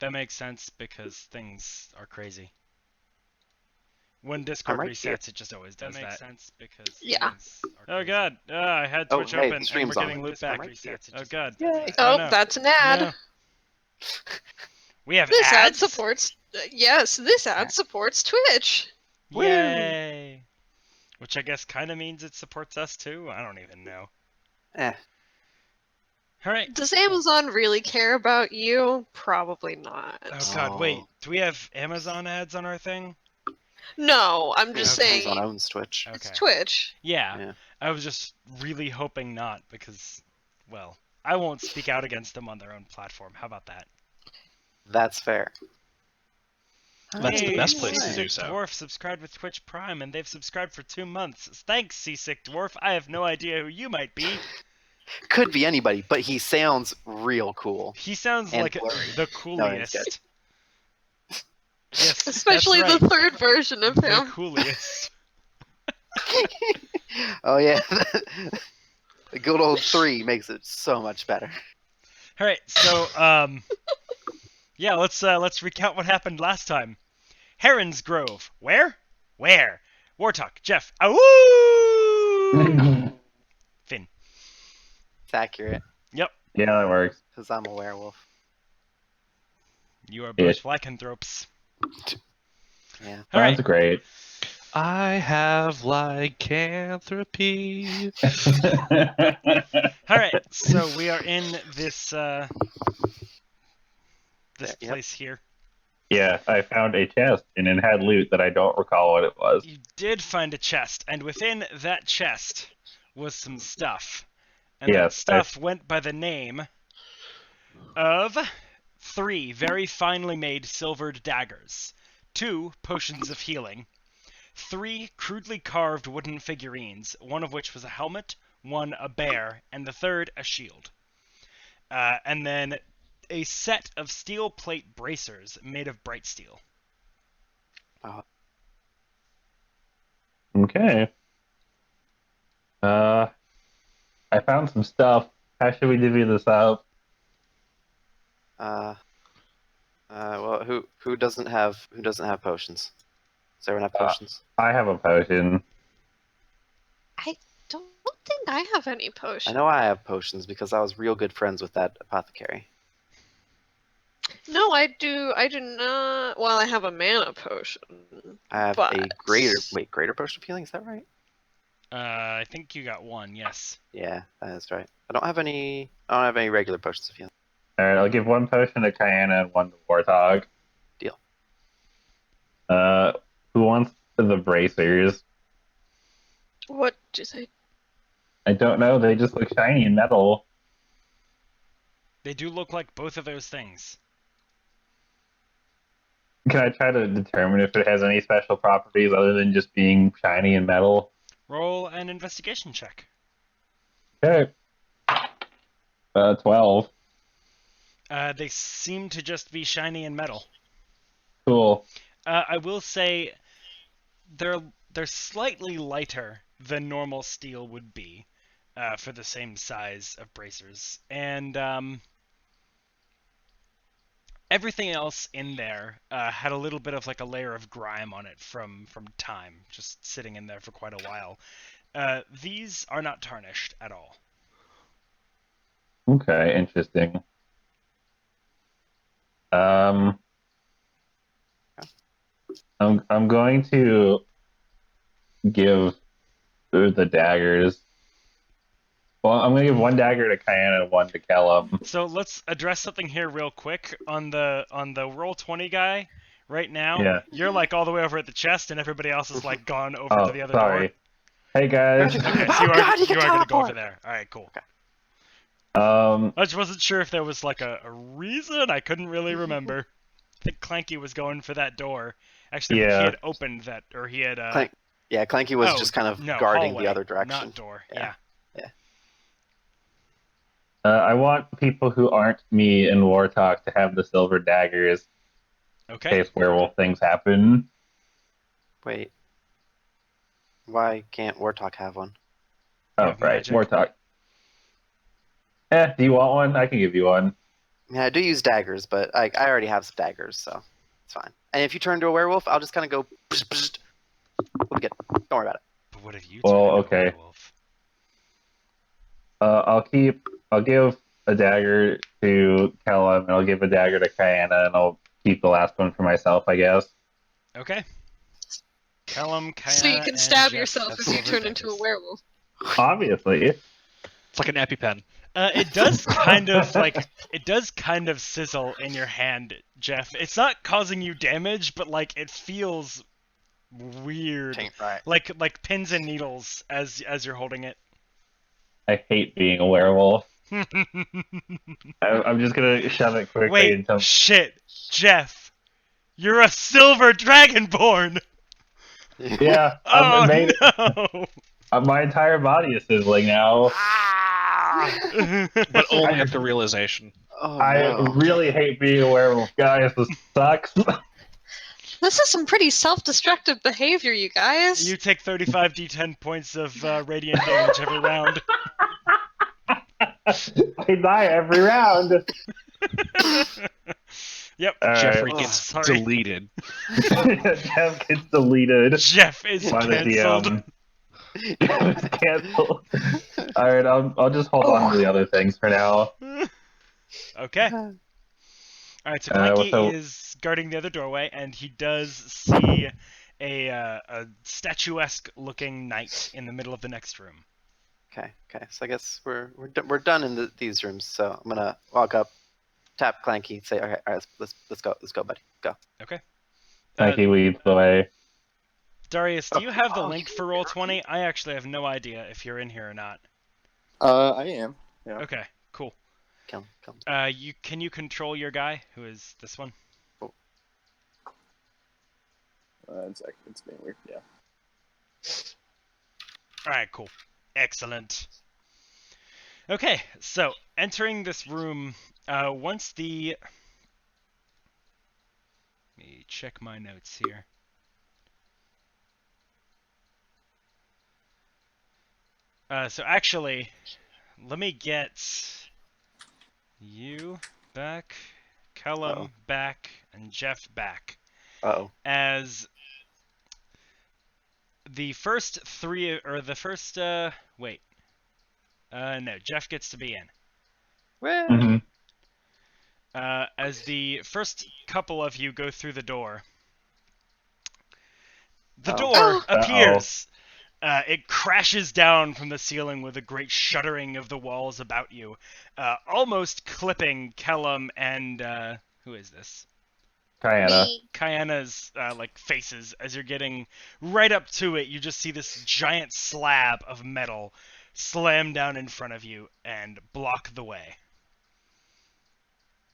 That makes sense because things are crazy. When I'm Discord right resets, here. it just always does that. Makes sense because Yeah. things are crazy. Oh god, I had Oh, Twitch hey, open the and stream's we're on. getting looped I'm back. right here. Oh god. Yay. Oh, no. that's an ad. No. We have This ad ads? supports. Yes, this ad supports Twitch. Yay! Which I guess kind of means it supports us too. I don't even know. Eh. All right. Does Amazon really care about you? Probably not. Oh god, wait. Do we have Amazon ads on our thing? No, I'm just saying. Amazon owns Twitch. It's Twitch. Yeah. I was just really hoping not because, well, I won't speak out against them on their own platform. How about that? That's fair. That's the best place to do Seasick so. Dwarf subscribed with Twitch Prime, and they've subscribed for 2 months. Thanks, Seasick Dwarf. I have no idea who you might be. Could be anybody, but he sounds real cool. He sounds And like blurry. the No, he's good. coolest. Yes, Especially that's right. the third version of The him. coolest. Oh yeah, the good old 3 makes it so much better. All right, so yeah, let's recount what happened last time. Heron's Grove. Where? Wartalk. Jeff. Awoo! Finn. It's accurate. Yep. Yeah, that works. Because I'm a werewolf. You are both lycanthropes. Yeah. All right. Sounds great. I have lycanthropy. All right, so we are in this place here. Yeah, I found a chest and it had loot that I don't recall what it was. You did find a chest, and within that chest was some stuff. And that stuff went by the name of 3 very finely made silvered daggers, 2 potions of healing, 3 crudely carved wooden figurines, one of which was a helmet, one a bear, and the third a shield. And then a set of steel plate bracers made of bright steel. Okay. I found some stuff. How should we divvy this up? Well, who doesn't have potions? Does everyone have potions? I have a potion. I don't think I have any potions. I know I have potions because I was real good friends with that apothecary. No, I do not. Well, I have a mana potion. I have a greater potion of healing. Is that right? I think you got 1. Yes. Yeah, that's right. I don't have any regular potions of healing. All right, I'll give 1 potion to Kyanna and 1 to Warthog. Deal. Who wants the bracers? What do you say? I don't know. They just look shiny and metal. They do look like both of those things. Can I try to determine if it has any special properties other than just being shiny and metal? Roll an investigation check. Okay. 12. They seem to just be shiny and metal. Cool. I will say they're slightly lighter than normal steel would be for the same size of bracers, and everything else in there had a little bit of like a layer of grime on it from time, just sitting in there for quite a while. These are not tarnished at all. Okay, interesting. I'm going to give the daggers. Well, I'm going to give 1 dagger to Kyanna and 1 to Kellum. So let's address something here real quick on the Roll20 guy. Right now, you're like all the way over at the chest, and everybody else is like gone over to the other door. Hey guys. Okay, so you are going to go over there. All right, cool. Okay. I just wasn't sure if there was like a reason. I couldn't really remember. I think Clanky was going for that door. Actually, he had opened that, or he had. Clanky was just kind of guarding hallway, the other direction. not door. Yeah. I want people who aren't me and Wartalk to have the silver daggers. Okay. In case werewolf things happen. Wait. Why can't Wartalk have one? Oh, right. Wartalk. Do you want one? I can give you one. Yeah, I do use daggers, but I already have some daggers, so it's fine. And if you turn into a werewolf, I'll just kind of go. Psh, psh. We'll be good. Don't worry about it. But what if you Well, turn into okay. a werewolf? I'll give a dagger to Callum, and I'll give a dagger to Kyanna, and I'll keep the last one for myself, I guess. Okay. Callum, Kyanna, So you can and stab Jeff yourself have if you silver turn into a daggers. werewolf. Obviously. It's like an EpiPen. It does kind of sizzle in your hand, Jeff. It's not causing you damage, but like it feels weird, Right. like pins and needles as you're holding it. I hate being a werewolf. I'm just gonna shove it quickly Wait, until. shit, Jeff, you're a silver dragonborn. Yeah, Oh made no! my entire body is sizzling now. But only at the realization. Oh I no. really hate being a werewolf, guys. This sucks. This is some pretty self-destructive behavior, you guys. You take 35 d10 points of radiant damage every round. I die every round. Yep. Jeffrey Alright. gets sorry. deleted. Jeff gets deleted Jeff is by the cancelled. DM. Cancel. Alright, I'll just hold on to the other things for now. Okay. Alright, so Clanky so- is guarding the other doorway, and he does see a statuesque looking knight in the middle of the next room. Okay. So I guess we're done in these rooms. So I'm gonna walk up, tap Clanky, say, all right, let's go, buddy, go. Okay. Thank you, leads the way. Darius, do you have the Oh, link for Roll20? I actually have no idea if you're in here or not. I am. Yeah. Okay, cool. Kill him. Can you control your guy, who is this one? It's being weird. Yeah. Alright, cool. Excellent. Okay, so entering this room, once the... Let me check my notes here. So actually, let me get you back, Callum back, and Jeff back. Uh-oh. As the first three, or the first, wait. No, Jeff gets to be in. Well, Mhm. As the first couple of you go through the door, the door Oh. appears. It crashes down from the ceiling with a great shuddering of the walls about you, almost clipping Kellum and, who is this? Kyanna. Me. Kyanna's, faces. As you're getting right up to it, you just see this giant slab of metal slam down in front of you and block the way.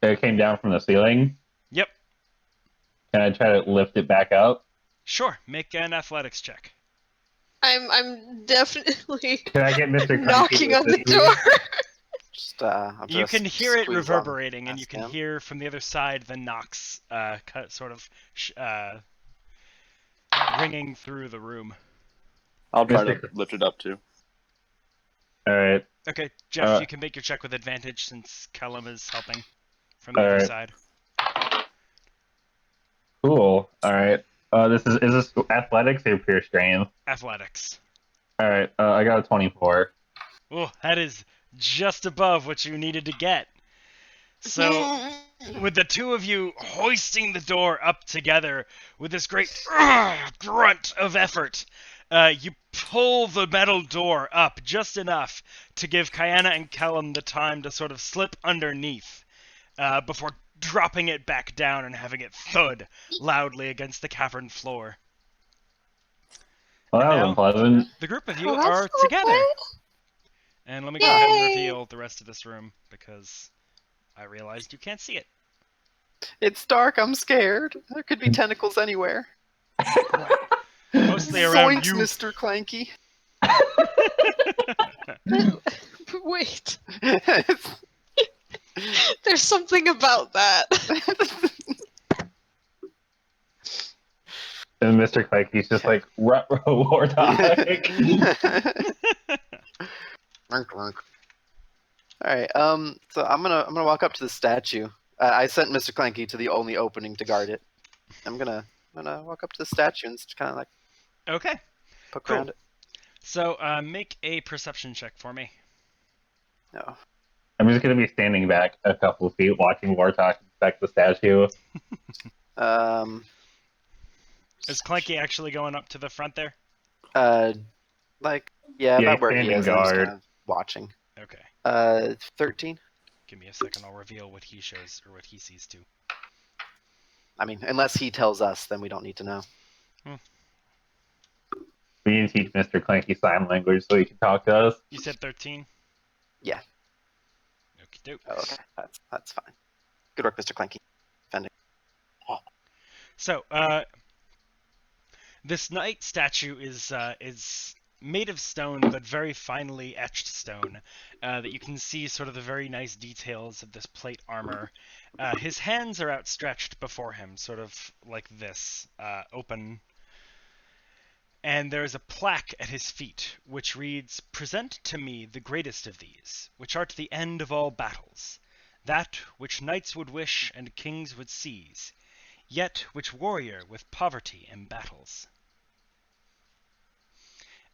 It came down from the ceiling. Yep. Can I try to lift it back up? Sure, make an athletics check. I'm definitely Can I get Mr. Clanky knocking to on the assist me? door. I'll You just can hear it squeeze reverberating, on and you can past him. hear from the other side the knocks ringing through the room. I'll try Mr. to lift it up too. Alright. Okay, Jeff, Uh, you can make your check with advantage since Callum is helping from the other Alright. side. Cool. Alright. Is this athletics or pure strength? Athletics. Alright, I got a 24. Oh, that is just above what you needed to get. So, with the two of you hoisting the door up together with this great grunt of effort, you pull the metal door up just enough to give Kyanna and Kellum the time to sort of slip underneath before dropping it back down and having it thud loudly against the cavern floor. Well, that was Now- unpleasant. The group of you Oh, that's are not together. bad. And let me go ahead and Yay! reveal the rest of this room because I realized you can't see it. It's dark. I'm scared. There could be tentacles anywhere. Mostly around Zoinks, you. Mr. Clanky. Wait, there's something about that. And Mr. Clanky's just like, Warthog. Runk, runk. All right. So I'm gonna walk up to the statue. I sent Mr. Clanky to the only opening to guard it. I'm gonna walk up to the statue and just kind of like Okay. poke Cool. around it. So make a perception check for me. No. I'm just gonna be standing back a couple of feet, watching Wartalk inspect the statue. Is Clanky actually going up to the front there? Like yeah, Yeah, about where he standing is. I'm just guard. kind of watching. Okay. 13. Give me a second. I'll reveal what he shows or what he sees too. I mean, unless he tells us, then we don't need to know. We need to teach Mr. Clanky sign language so he can talk to us. You said 13? Yeah. Okie doke. Oh, okay, that's fine. Good work, Mr. Clanky. Defending. So, this knight statue is made of stone, but very finely etched stone. That you can see sort of the very nice details of this plate armor. His hands are outstretched before him, sort of like this, open. And there is a plaque at his feet, which reads, "Present to me the greatest of these, which art the end of all battles, that which knights would wish and kings would seize, yet which warrior with poverty embattles."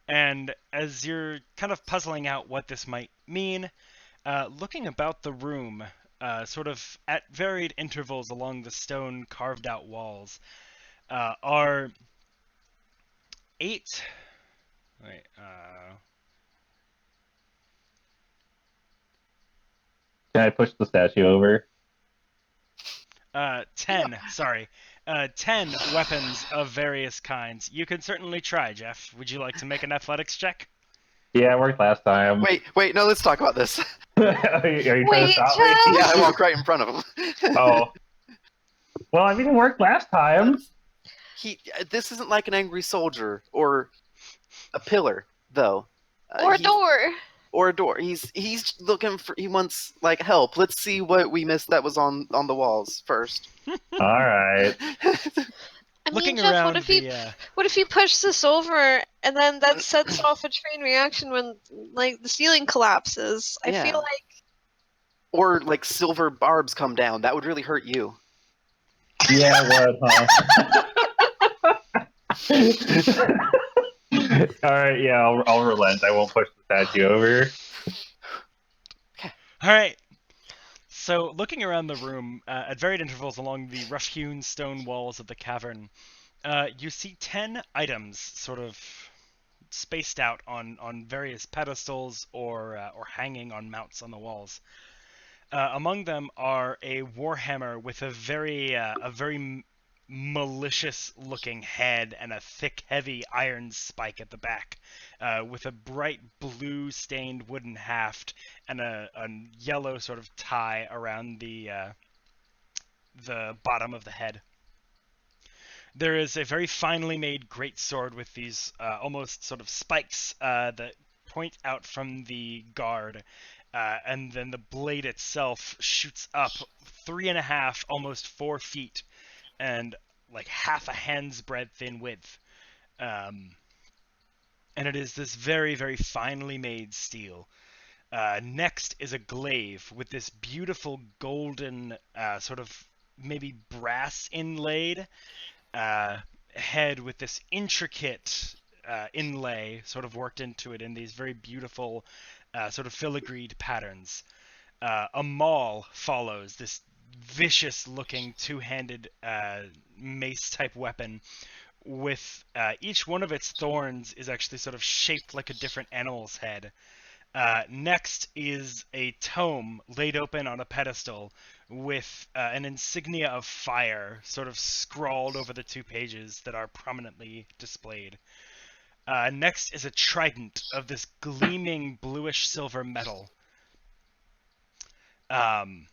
And as you're kind of puzzling out what this might mean, looking about the room, sort of at varied intervals along the stone carved out walls, are 8... Wait, Can I push the statue over? 10, sorry. 10 weapons of various kinds. You can certainly try, Jeff. Would you like to make an athletics check? Yeah, it worked last time. Wait, no, let's talk about this. Are you trying to Wait, stop me? Jeff! Yeah, I walked right in front of him. Oh. Well, I mean, it worked last time. This isn't like an angry soldier or a pillar, though. Or a He's- door. Or a door. He's looking for. He wants like help. Let's see what we missed that was on the walls first. All right. I Looking mean, Jeff, around what if you push this over and then that sets off a chain reaction when like the ceiling collapses? I Yeah. feel like Or like silver barbs come down. That would really hurt you. Yeah, it was, huh? All right, yeah, I'll relent. I won't push the statue over. Alright. So, looking around the room, at varied intervals along the rough-hewn stone walls of the cavern, you see 10 items sort of spaced out on various pedestals or hanging on mounts on the walls. Among them are a warhammer with a very malicious-looking head and a thick, heavy iron spike at the back, with a bright blue-stained wooden haft and a yellow sort of tie around the bottom of the head. There is a very finely made greatsword with these almost sort of spikes that point out from the guard, and then the blade itself shoots up 3.5, almost 4 feet, and like half a hand's breadth in width. And it is this very, very finely made steel. Next is a glaive with this beautiful golden sort of maybe brass inlaid head with this intricate inlay sort of worked into it in these very beautiful sort of filigreed patterns. A maul follows, this vicious-looking two-handed mace-type weapon with each one of its thorns is actually sort of shaped like a different animal's head. Next is a tome laid open on a pedestal with an insignia of fire sort of scrawled over the 2 pages that are prominently displayed. Next is a trident of this gleaming bluish-silver metal. On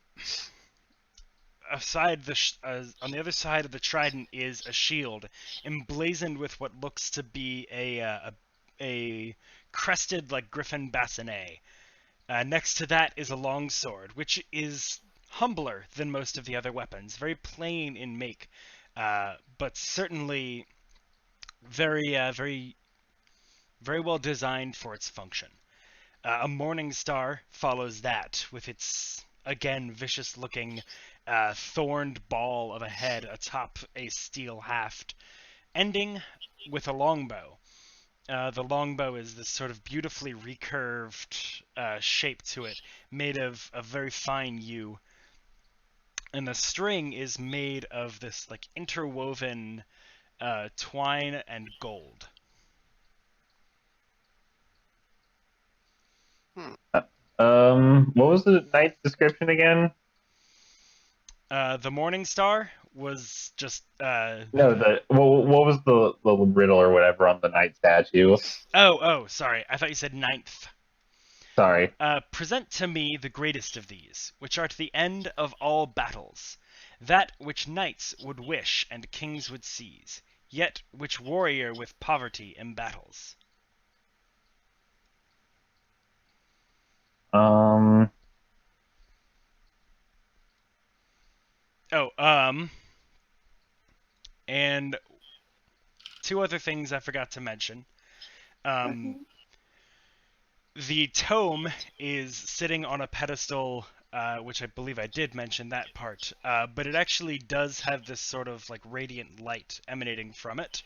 the other side of the trident is a shield emblazoned with what looks to be a crested like griffin bassinet. Next to that is a long sword, which is humbler than most of the other weapons, very plain in make, but certainly very well designed for its function. A morning star follows that with its, again, vicious-looking thorned ball of a head atop a steel haft, ending with a longbow. The longbow is this sort of beautifully recurved shape to it, made of a very fine yew, and the string is made of this like interwoven twine and gold. What was the knight's description again? The morning star was just No, what was the riddle or whatever on the knight statue? Sorry, I thought you said ninth. Sorry. Present to me the greatest of these, which are to the end of all battles, that which knights would wish and kings would seize, yet which warrior with poverty embattles. And two other things I forgot to mention. The tome is sitting on a pedestal, which I believe I did mention that part, but it actually does have this sort of like radiant light emanating from it.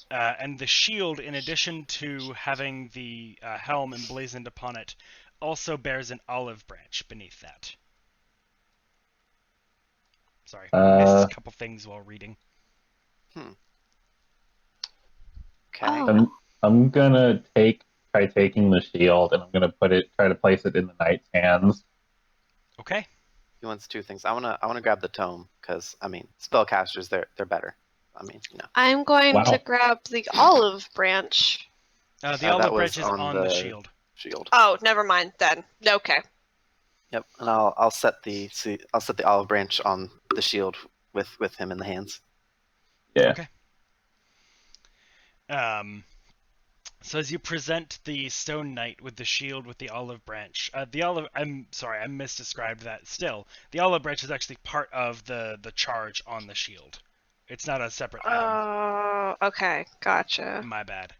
And the shield, in addition to having the helm emblazoned upon it, also bears an olive branch beneath that. Sorry, missed a couple things while reading. Okay. Oh. I'm gonna try taking the shield, and I'm gonna try to place it in the knight's hands. Okay. He wants two things. I wanna grab the tome because I mean spellcasters they're better. I mean I'm going to grab the olive branch. The olive branch is on the shield. Oh, never mind then. Okay. Yep, and I'll set the olive branch on the shield with him in the hands. Yeah. Okay. So as you present the stone knight with the shield with the olive branch, I'm sorry, I misdescribed that. Still, the olive branch is actually part of the charge on the shield. It's not a separate item. Oh, okay, gotcha. My bad.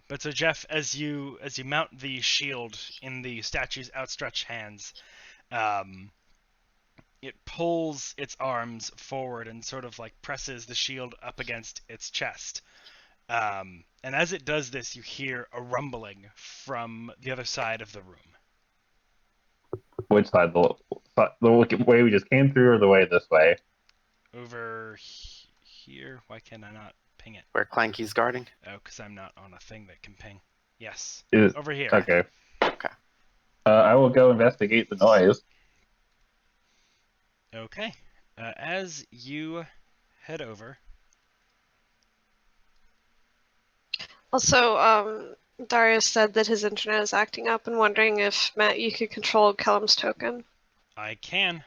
But so Jeff, as you mount the shield in the statue's outstretched hands, it pulls its arms forward and sort of like presses the shield up against its chest. And as it does this, you hear a rumbling from the other side of the room. Which side? The way we just came through, or the way this way? Over here? Why can I not ping it? Where Clanky's guarding? Oh, because I'm not on a thing that can ping. Yes. Is Over here. Okay. Okay. I will go investigate the noise. Okay. As you head over. Also, Darius said that his internet is acting up and wondering if, Matt, you could control Kellum's token. I can.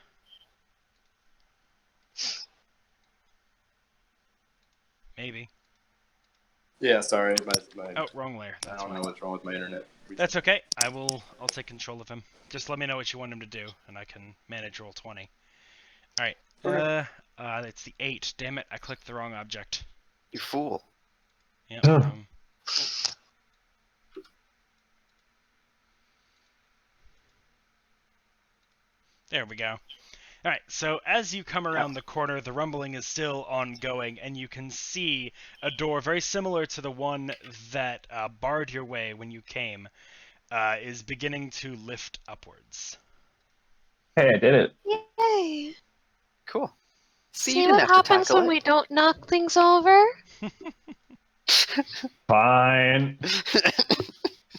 Maybe. Yeah, sorry. Oh, wrong layer. I don't know what's wrong with my internet. That's okay. I'll take control of him. Just let me know what you want him to do, and I can manage roll 20. All right. Okay. It's the 8. Damn it! I clicked the wrong object. You fool. Yep. There we go. All right, so as you come around the corner, the rumbling is still ongoing, and you can see a door very similar to the one that barred your way when you came, is beginning to lift upwards. Hey, I did it. Yay! Cool. See you didn't what have to happens tackle when it. we don't knock things over? Fine.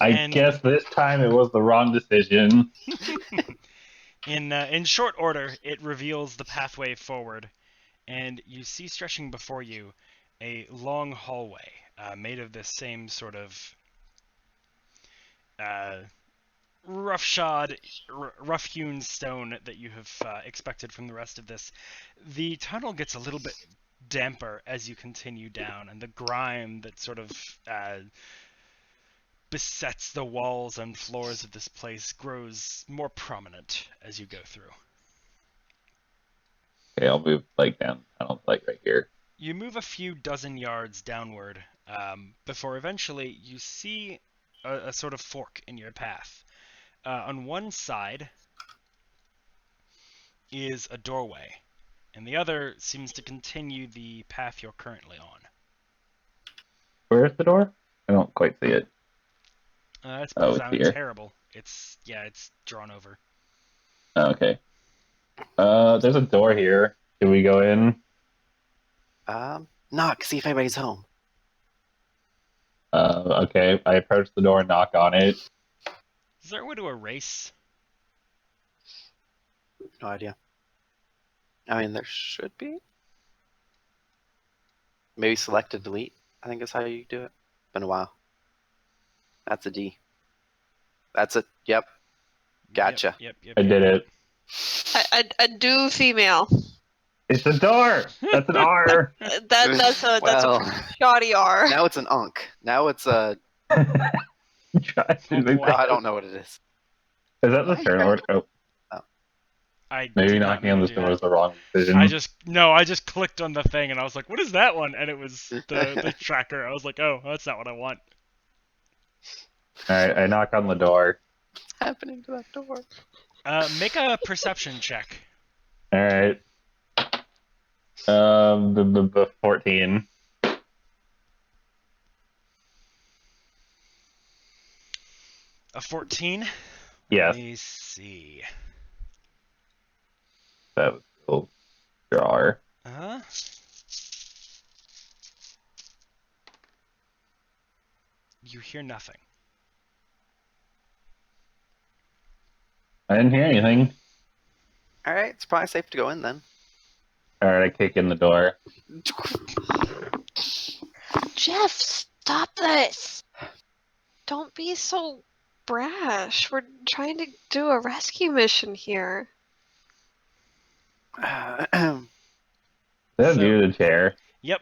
I guess this time it was the wrong decision. In short order, it reveals the pathway forward, and you see stretching before you a long hallway made of this same sort of rough-hewn stone that you have expected from the rest of this. The tunnel gets a little bit damper as you continue down, and the grime that sort of besets the walls and floors of this place grows more prominent as you go through. Okay, I'll move down. I don't right here. You move a few dozen yards downward before eventually you see a sort of fork in your path. On one side is a doorway, and the other seems to continue the path you're currently on. Where's the door? I don't quite see it. That's because it's I'm here. terrible. It's drawn over. Oh, okay. There's a door here. Can we go in? Knock, see if anybody's home. Okay. I approach the door and knock on it. Is there a way to erase? No idea. I mean, there should be. Maybe select and delete, I think is how you do it. Been a while. That's a D. That's it. Yep. Gotcha. Yep. I did it. A do female. It's a door. That's an R. That's Well, a shoddy R. now it's an unk. Now it's a. Try to think boy. I don't know what it is. Is that the turn order? Oh, I maybe did not knocking mean on to this do door that. was the wrong decision. I just clicked on the thing and I was like, what is that one? And it was the tracker. I was like, oh, that's not what I want. Alright, I knock on the door. What's happening to that door? Make a perception check. Alright. The 14. A 14? Yes, Let me see. that was cool. Drawer. You hear nothing. I didn't hear anything. All right, it's probably safe to go in then. Alright, I kick in the door. Jeff, stop this! Don't be so brash. We're trying to do a rescue mission here. Did that do the chair? Yep.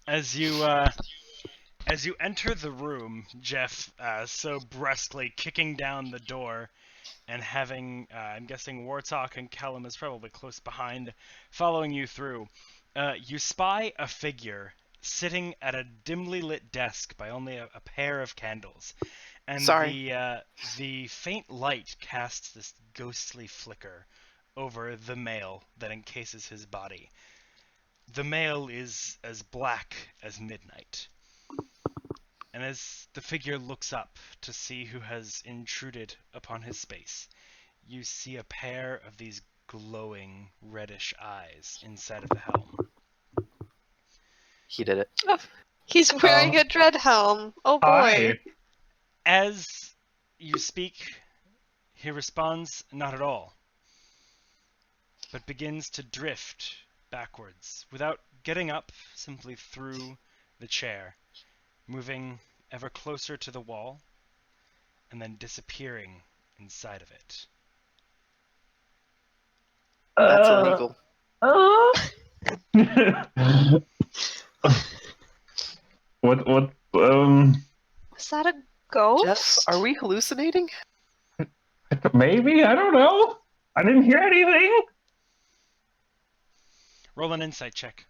As you enter the room, Jeff, so brusquely kicking down the door and having, I'm guessing Wartalk and Callum is probably close behind, following you through, you spy a figure sitting at a dimly lit desk by only a pair of candles. And the faint light casts this ghostly flicker over the mail that encases his body. The mail is as black as midnight. And as the figure looks up to see who has intruded upon his space, you see a pair of these glowing reddish eyes inside of the helm. He did it. He's wearing a dread helm. Oh boy. Hi. As you speak, he responds not at all, but begins to drift backwards without getting up, simply through the chair, moving ever closer to the wall, and then disappearing inside of it. That's illegal. What, Is that a ghost? Jeff, are we hallucinating? maybe? I don't know. I didn't hear anything. Roll an insight check.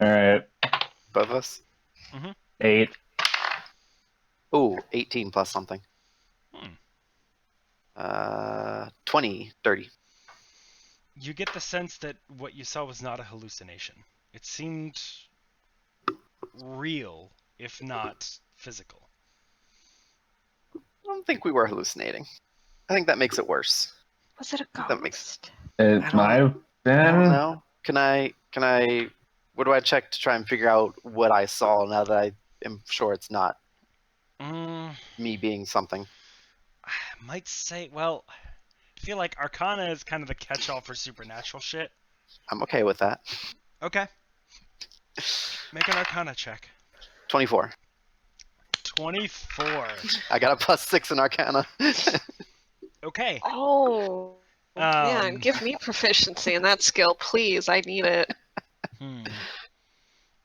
Alright, Both of us? 8. Ooh, 18 plus something. 20, 30. You get the sense that what you saw was not a hallucination. It seemed real, if not physical. I don't think we were hallucinating. I think that makes it worse. Was it a ghost? That makes- It don't- might have been. I don't know. Can I? What do I check to try and figure out what I saw now that I am sure it's not me being something? I might say, well, I feel like Arcana is kind of the catch-all for supernatural shit. I'm okay with that. Okay. Make an Arcana check. 24. 24. I got a +6 in Arcana. Okay. Oh. Man, Um, give me proficiency in that skill, please. I need it.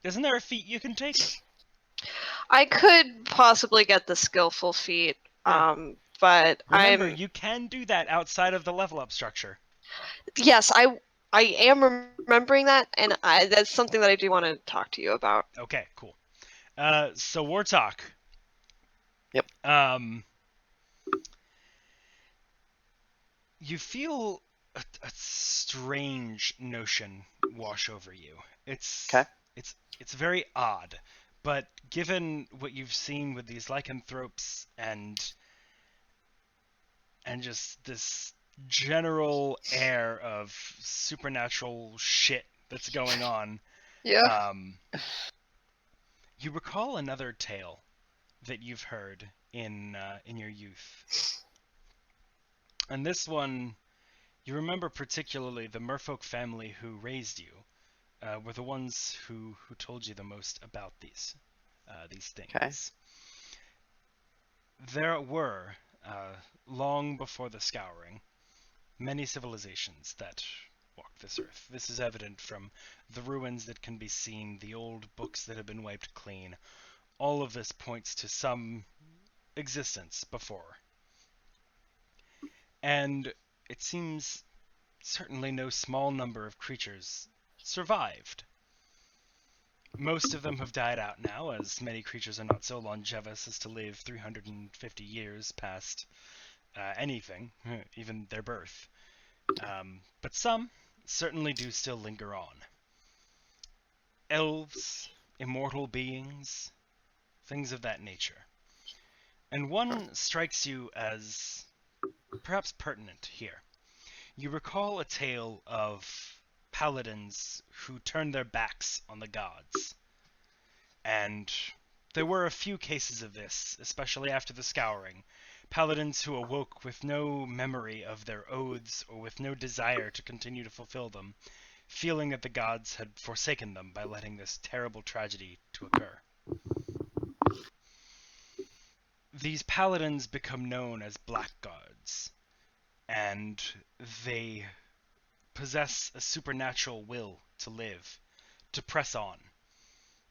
Isn't there a feat you can take? I could possibly get the skillful feat, but Remember, you can do that outside of the level up structure. Yes, I am remembering that, and that's something that I do want to talk to you about. Okay, cool. So Wartalk, Yep. You feel a strange notion wash over you. It's Okay. it's very odd, but given what you've seen with these lycanthropes and just this general air of supernatural shit that's going on, Yeah. you recall another tale that you've heard in your youth. And this one, you remember particularly the merfolk family who raised you were the ones who told you the most about these things. Okay. There were, long before the Scouring, many civilizations that walked this earth. This is evident from the ruins that can be seen, the old books that have been wiped clean. All of this points to some existence before. And it seems certainly no small number of creatures survived. Most of them have died out now, as many creatures are not so longevous as to live 350 years past anything, even their birth. But some certainly do still linger on. Elves, immortal beings, things of that nature. And one strikes you as perhaps pertinent here. You recall a tale of paladins who turned their backs on the gods. And there were a few cases of this, especially after the Scouring. Paladins who awoke with no memory of their oaths or with no desire to continue to fulfill them, feeling that the gods had forsaken them by letting this terrible tragedy to occur. These paladins become known as blackguards, and they possess a supernatural will to live, to press on,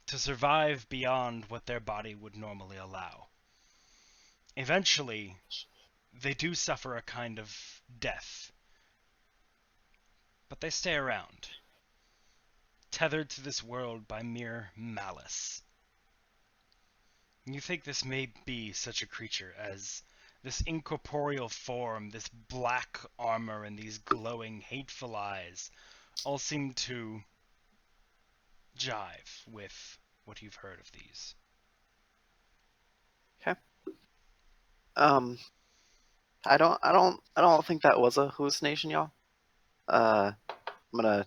to survive beyond what their body would normally allow. Eventually, they do suffer a kind of death, but they stay around, tethered to this world by mere malice. You think this may be such a creature as this incorporeal form, this black armor, and these glowing, hateful eyes all seem to jive with what you've heard of these. Okay. I don't think that was a hallucination, y'all. I'm gonna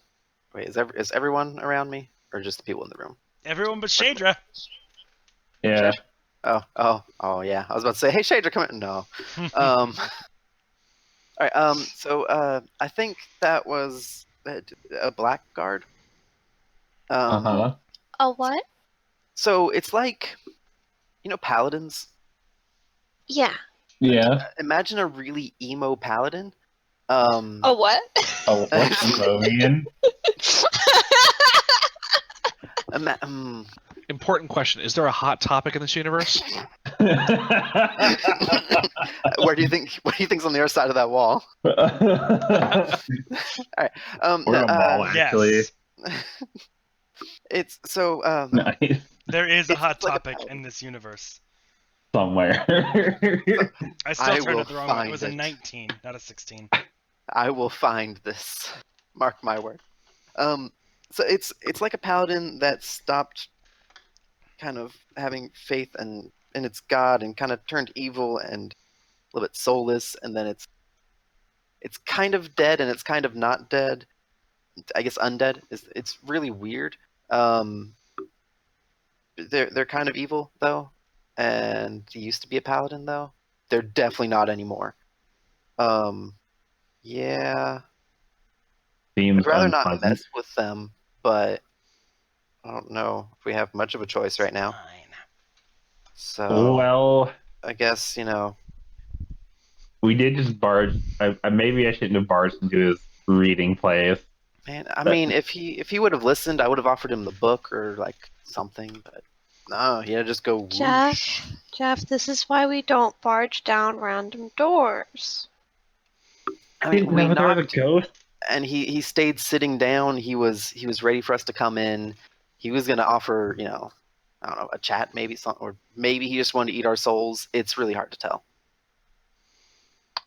wait. Is everyone around me, or just the people in the room? Everyone but Shaedra. Yeah. Oh, yeah. I was about to say, hey, Shaedra, come in. No. All right. So I think that was a blackguard. Uh-huh. A what? So it's like, paladins. Yeah. Yeah. Imagine a really emo paladin. A what? Oh, what's emo mean? Important question. Is there a hot topic in this universe? What do you think's on the other side of that wall? All right. We're a mall, actually. Yes. It's so. Nice. There is a It's hot like a topic paladin. in this universe. Somewhere. I still turned will it the wrong way. It find was a it. 19, not a 16. I will find this. Mark my word. So it's like a paladin that stopped kind of having faith in its god and kind of turned evil and a little bit soulless, and then it's kind of dead and it's kind of not dead. I guess undead. It's really weird. They're kind of evil though, and they used to be a paladin though. They're definitely not anymore. Yeah. Seems I'd rather not unpleasant. mess with them, but I don't know if we have much of a choice right now. Fine. So Well, I guess we did just barge. Maybe I shouldn't have barged into his reading place. man. I mean, if he would have listened, I would have offered him the book or like something. But no, he had to just go. Whoosh. Jeff, this is why we don't barge down random doors. I mean, we Didn't know there was a knocked, ghost. and he stayed sitting down. He was ready for us to come in. He was gonna offer, I don't know, a chat, maybe something, or maybe he just wanted to eat our souls. It's really hard to tell.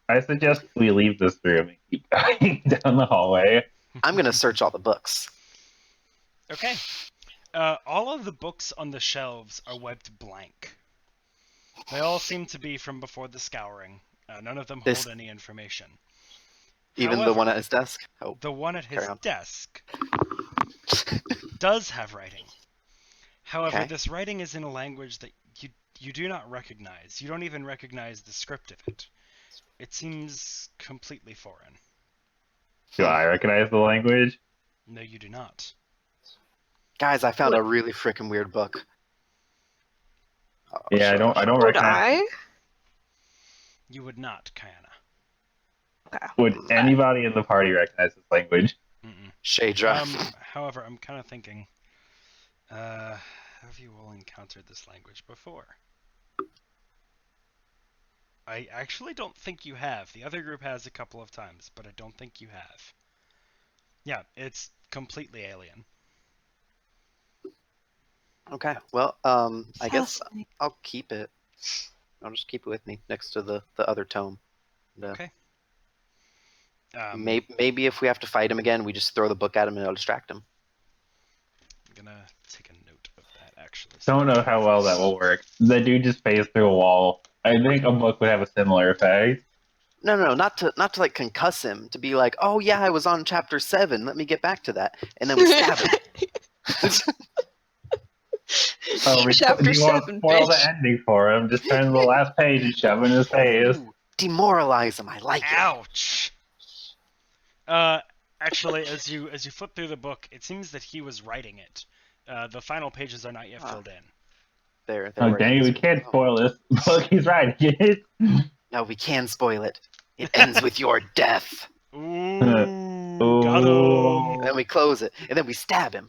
I suggest we leave this room and keep going down the hallway. I'm gonna search all the books. Okay. All of the books on the shelves are wiped blank. They all seem to be from before the scouring. None of them hold any information. Even However, the one at his desk? Oh, the one at his carry on. desk does have writing. However, Okay. this writing is in a language that you do not recognize. You don't even recognize the script of it. It seems completely foreign. Do I recognize the language? No, you do not. Guys, I found What? a really freaking weird book. Yeah, I don't Would recognize. I? You would not, Kayana. Would anybody in the party recognize this language? Mm-mm. Shaedra. However, I'm kind of thinking, have you all encountered this language before? I actually don't think you have. The other group has a couple of times, but I don't think you have. Yeah, it's completely alien. Okay, well, I guess I'll keep it. I'll just keep it with me next to the other tome. Okay. Maybe if we have to fight him again, we just throw the book at him and it'll distract him. I'm gonna take a note of that, actually. Don't know how well that will work. The dude just phased through a wall. I think a book would have a similar effect. No, not to like concuss him. To be like, oh yeah, I was on chapter 7. Let me get back to that, and then we stab him. Oh, Chapter do you want to 7, spoil the bitch. ending for him? Just turn to the last page and shove it in his face. Ooh, demoralize him. I like it. Ouch! Actually, as you flip through the book, it seems that he was writing it. The final pages are not yet filled in. They're Oh, right dang it, in we this can't room. spoil this book. He's right. No, we can spoil it. It ends with your death. Ooh, Ooh. got him! And then we close it, and then we stab him.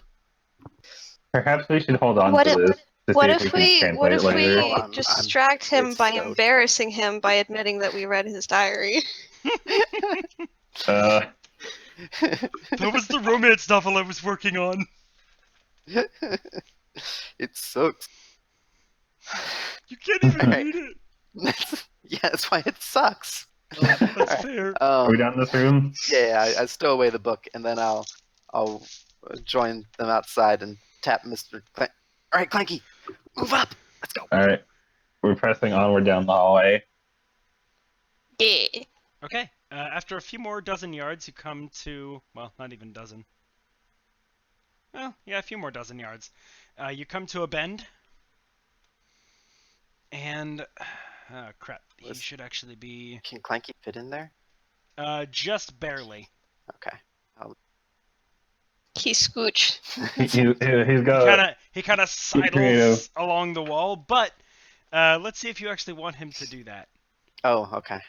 Perhaps we should hold on What to this to What see if we can we translate it later. Hold on, distract him it's by stowed. embarrassing him by admitting that we read his diary? That was the romance novel I was working on. It sucks. You can't even Alright. read it. Yeah, that's why it sucks. That's Alright. fair. Are we done in this room? Yeah, I stow away the book, and then I'll join them outside and tap Mr. All right, Clanky, move up. Let's go. All right. We're pressing onward down the hallway. Yeah. Okay, after a few more dozen yards, you come to, well, not even dozen. Well, yeah, a few more dozen yards. You come to a bend, and, oh crap, he should actually be, Can Clanky fit in there? just barely. Okay. He scooch. He's got. He kind of sidles creative. along the wall, but let's see if you actually want him to do that. Oh, okay.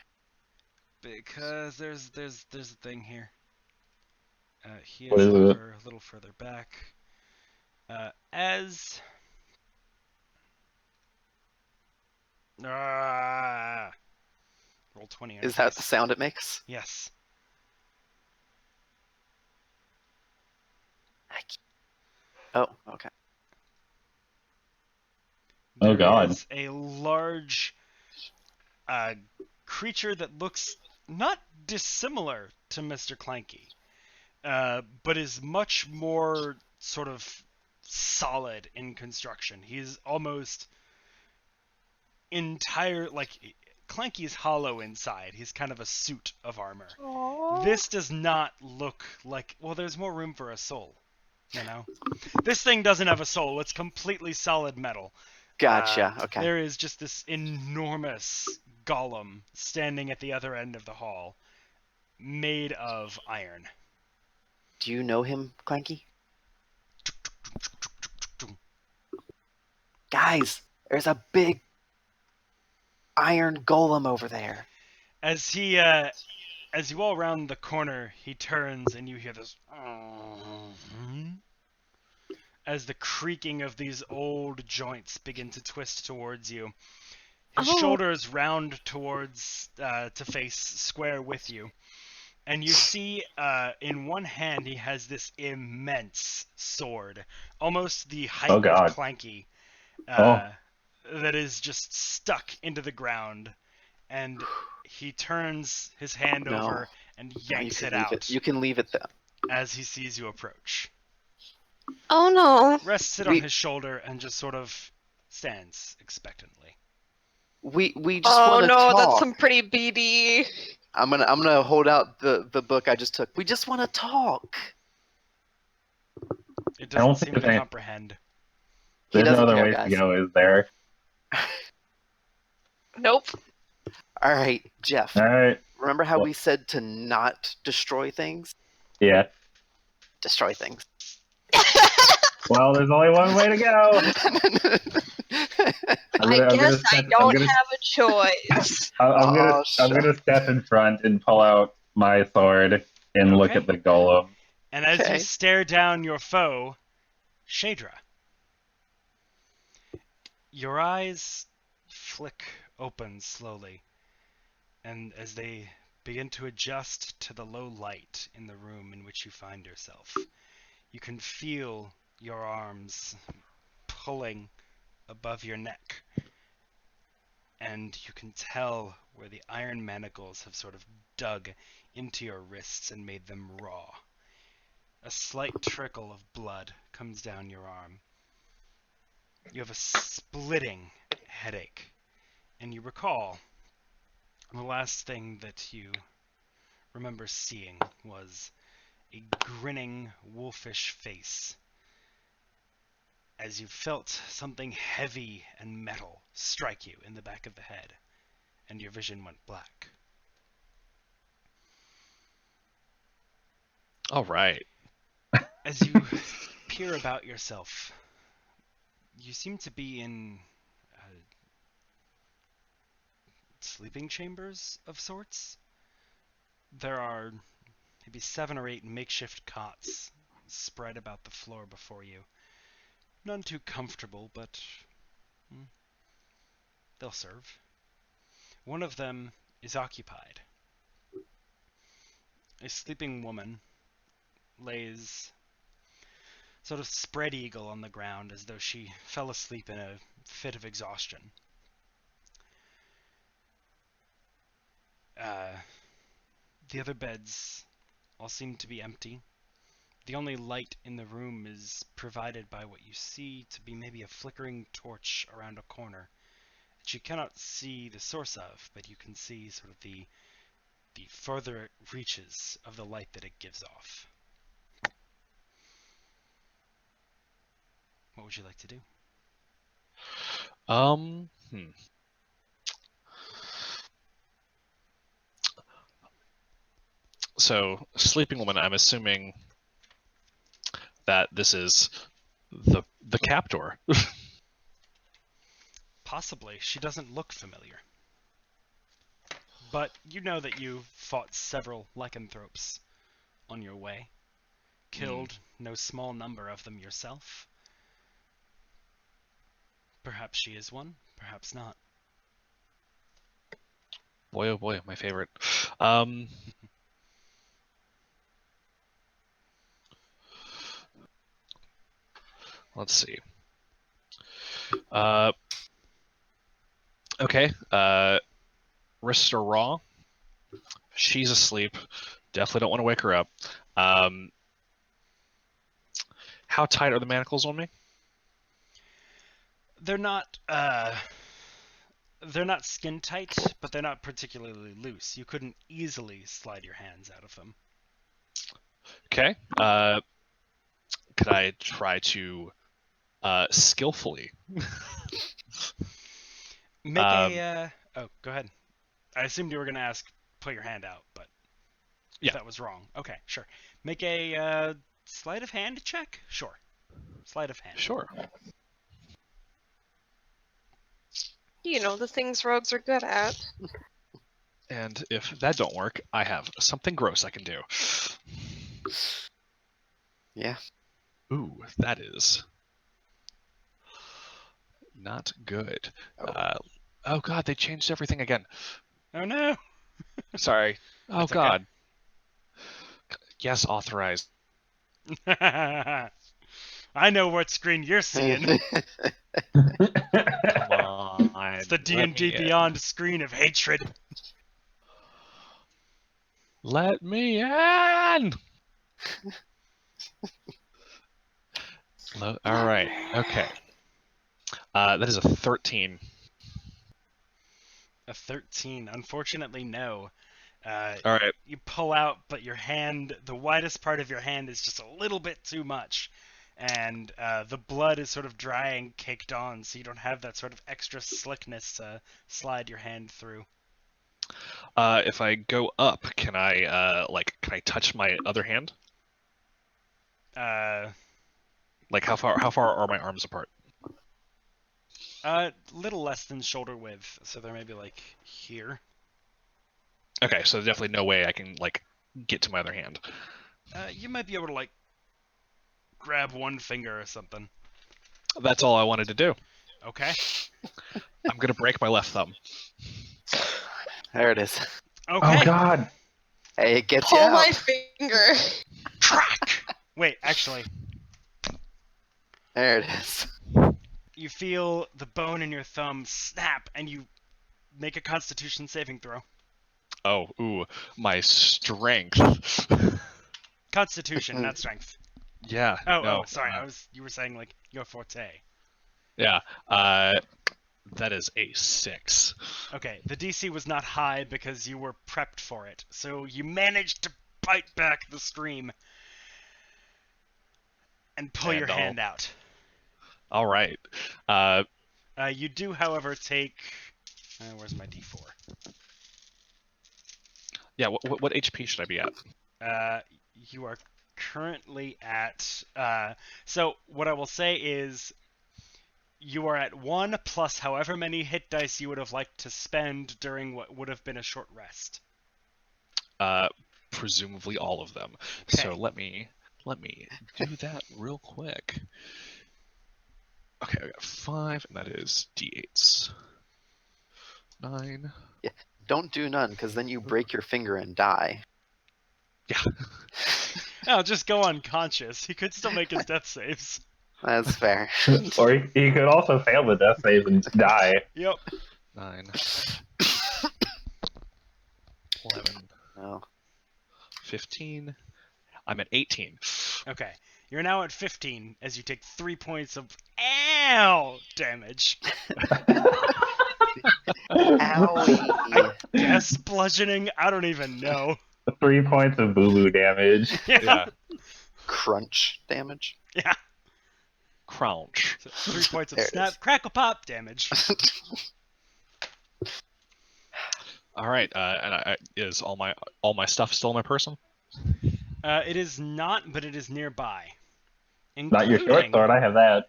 Because there's a thing here. He What is is it? over a little further back. As roll 20. Is that the sound it makes? Yes. Oh, okay. Oh, God. Is a large creature that looks not dissimilar to Mr. Clanky, but is much more sort of solid in construction. He's almost Clanky's hollow inside. He's kind of a suit of armor. Aww. This does not look like, well, there's more room for a soul, you know? This thing doesn't have a soul. It's completely solid metal. Gotcha. Okay. There is just this enormous golem standing at the other end of the hall, made of iron. Do you know him, Clanky? Guys, there's a big iron golem over there. As you all round the corner, he turns and you hear this as the creaking of these old joints begin to twist towards you. His shoulders round towards to face square with you. And you see in one hand he has this immense sword, almost the height of Clanky. that is just stuck into the ground, and he turns his hand No. over and yanks it leave out You can leave it there. as he sees you approach. Oh no. Rests it on his shoulder and just sort of stands expectantly. We just Oh want to no, talk. that's some pretty BD. I'm gonna hold out the book I just took. We just want to talk. It I don't doesn't seem think to that- comprehend. He There's no doesn't other care, way guys. to go, is there? Nope. All right, Jeff. All right. Remember how Well- we said to not destroy things? Yeah. Destroy things. Well, there's only one way to go. I guess I don't gonna, have a choice. Oh, I'm gonna step in front and pull out my sword and look Okay. at the golem. And as Okay. you stare down your foe, Shaedra, your eyes flick open slowly, and as they begin to adjust to the low light in the room in which you find yourself, you can feel your arms pulling above your neck, and you can tell where the iron manacles have sort of dug into your wrists and made them raw. A slight trickle of blood comes down your arm. You have a splitting headache, and you recall the last thing that you remember seeing was a grinning, wolfish face as you felt something heavy and metal strike you in the back of the head, and your vision went black. All right. As you peer about yourself, you seem to be in sleeping chambers of sorts. There are maybe 7 or 8 makeshift cots spread about the floor before you. None too comfortable, but they'll serve. One of them is occupied. A sleeping woman lays sort of spread eagle on the ground as though she fell asleep in a fit of exhaustion. The other beds all seem to be empty. The only light in the room is provided by what you see to be maybe a flickering torch around a corner that you cannot see the source of, but you can see sort of the further reaches of the light that it gives off. What would you like to do? So, sleeping woman, I'm assuming that this is the captor. Possibly. She doesn't look familiar. But you know that you fought several lycanthropes on your way. Killed no small number of them yourself. Perhaps she is one, perhaps not. Boy, oh boy, my favorite. Let's see. Okay. Wrists are raw. She's asleep. Definitely don't want to wake her up. How tight are the manacles on me? They're not skin tight, but they're not particularly loose. You couldn't easily slide your hands out of them. Okay. Could I try to skillfully? Make a oh, go ahead. I assumed you were going to ask put your hand out, but Yeah. that was wrong. Okay, sure. Make a sleight of hand check? Sure. Sleight of hand. Sure. You know, the things rogues are good at. And if that don't work, I have something gross I can do. Yeah. Ooh, that is not good. Oh god, they changed everything again. Oh no. Sorry. Oh That's okay. god. Yes, authorized. I I know what screen you're seeing. Come on. It's the let D&D me Beyond screen of hatred. Let me in! All right. Okay. That is a 13. A 13. Unfortunately, no. All right. You pull out, but your hand, the widest part of your hand is just a little bit too much. And the blood is sort of dry and caked on, so you don't have that sort of extra slickness to slide your hand through. If I go up, can I touch my other hand? Like how far are my arms apart? Little less than shoulder width, so they're maybe like here. Okay, so there's definitely no way I can like get to my other hand. You might be able to like grab one finger or something. That's all I wanted to do. Okay. I'm gonna break my left thumb. There it is. Okay. Oh God! Hey, it gets you Pull out. my finger. Crack! Wait, actually, There it is. you feel the bone in your thumb snap, and you make a Constitution saving throw. Oh, ooh, my strength. Constitution, not strength. Yeah. Oh, sorry. You were saying like your forte. Yeah. That is a 6. Okay, the DC was not high because you were prepped for it, so you managed to bite back the scream and pull your hand out. All right. You do, however, take. Where's my D4? Yeah. What HP should I be at? You are currently at. So what I will say is, you are at 1 plus however many hit dice you would have liked to spend during what would have been a short rest. Presumably all of them. Okay. So let me do that real quick. Okay, I got 5, and that is D8s. 9. Yeah, don't do none, because then you break your finger and die. Yeah. Oh, just go unconscious. He could still make his death saves. That's fair. Or he could also fail the death save and die. Yep. 9. 11. No. 15. I'm at 18. Okay. You're now at 15 as you take 3 points of damage. Owie. Guess bludgeoning? I don't even know. 3 points of boo-boo damage. Yeah. Crunch damage. Yeah. Crunch. So 3 points of There it snap, is. crackle, pop damage. All right. And is all my stuff still in my person? It is not, but it is nearby. Not your short sword, I have that.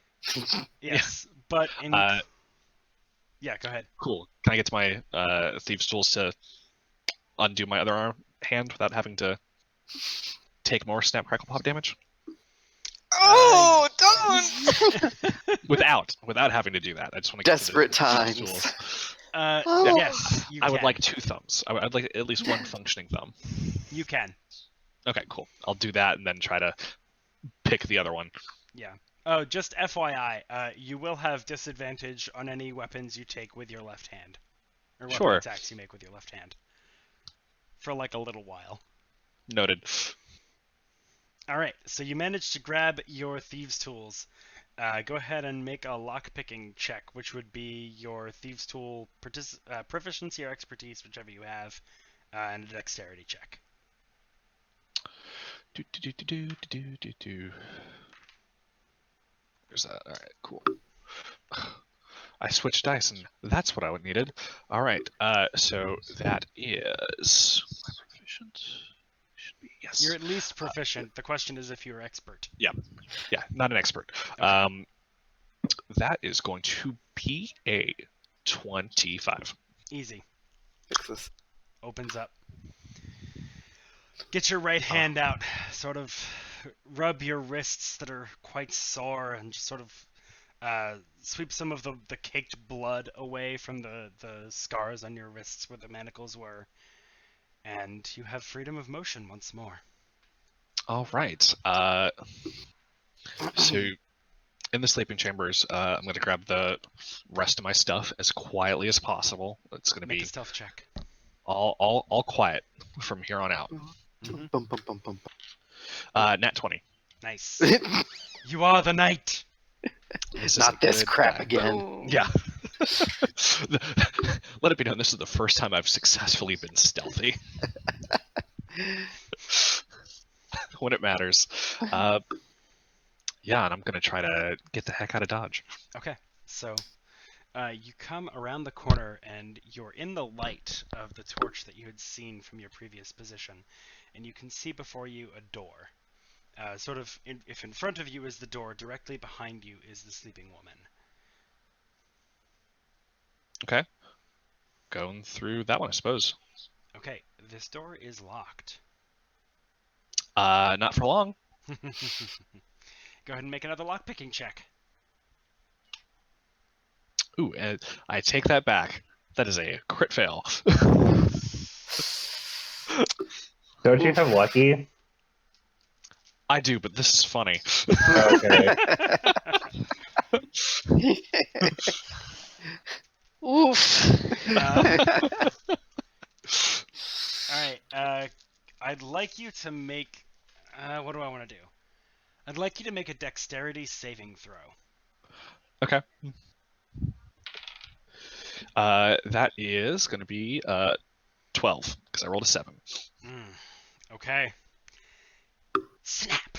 Yes, but in. Yeah, go ahead. Cool. Can I get to my thieves' tools to undo my other hand without having to take more snap, crackle, pop damage? Oh, don't! Without having to do that. I just want to get Desperate to the thieves' times. tools. Oh. Yes, you I would can. like 2 thumbs. I'd like at least one functioning thumb. You can. Okay, cool. I'll do that and then try to pick the other one. Yeah. Oh, just FYI, you will have disadvantage on any weapons you take with your left hand. Or weapon Sure. attacks you make with your left hand. For like a little while. Noted. Alright, so you managed to grab your thieves' tools. Go ahead and make a lockpicking check, which would be your thieves' tool proficiency or expertise, whichever you have, and a dexterity check. There's that. All right, cool. I switched dice, and that's what I needed. All right, so that is proficient. Should be yes. You're at least proficient. The question is if you're expert. Yeah, not an expert. Okay. That is going to be a 25. Easy. Fix this. Opens up. Get your right hand out. Sort of rub your wrists that are quite sore and just sort of sweep some of the caked blood away from the scars on your wrists where the manacles were. And you have freedom of motion once more. All right. So in the sleeping chambers, I'm going to grab the rest of my stuff as quietly as possible. It's going to Make be a stealth check. all quiet from here on out. Bum, bum, bum, bum, Nat 20. Nice. bum. You are the knight. This is a Not this good crap die. again. Boom. Yeah. Let it be known, this is the first time I've successfully been stealthy. When it matters. Yeah, and I'm going to try to get the heck out of Dodge. Okay, so you come around the corner and you're in the light of the torch that you had seen from your previous position, and you can see before you a door. If in front of you is the door, directly behind you is the sleeping woman. Okay. Going through that one, I suppose. Okay, this door is locked. Not for long. Go ahead and make another lockpicking check. Ooh, and I take that back. That is a crit fail. Don't you have lucky? I do, but this is funny. Okay. Oof. Alright, I'd like you to make... what do I want to do? I'd like you to make a dexterity saving throw. Okay. That is going to be 12, because I rolled a 7. Okay. Snap!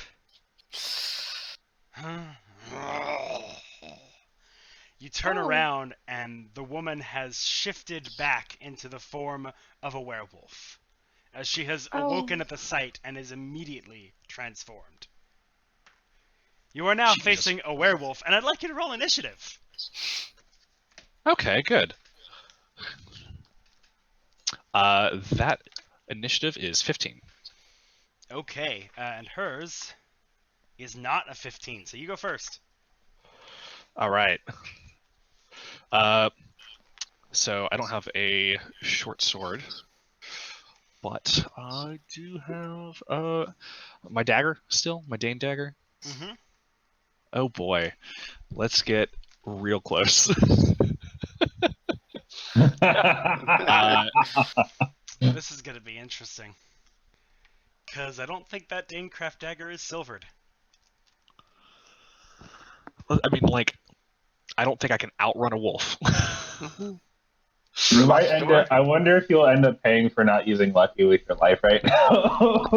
You turn around, and the woman has shifted back into the form of a werewolf, as she has awoken at the sight and is immediately transformed. You are now facing a werewolf, and I'd like you to roll initiative. Okay, good. That initiative is 15. Okay, and hers is not a 15, so you go first. All right. So I don't have a short sword, but I do have my dagger still, my Dane dagger. Mm-hmm. Oh boy, let's get real close. This is going to be interesting. Because I don't think that Danecraft dagger is silvered. I mean, like, I don't think I can outrun a wolf. You might end up, I wonder if you'll end up paying for not using lucky with your life right now.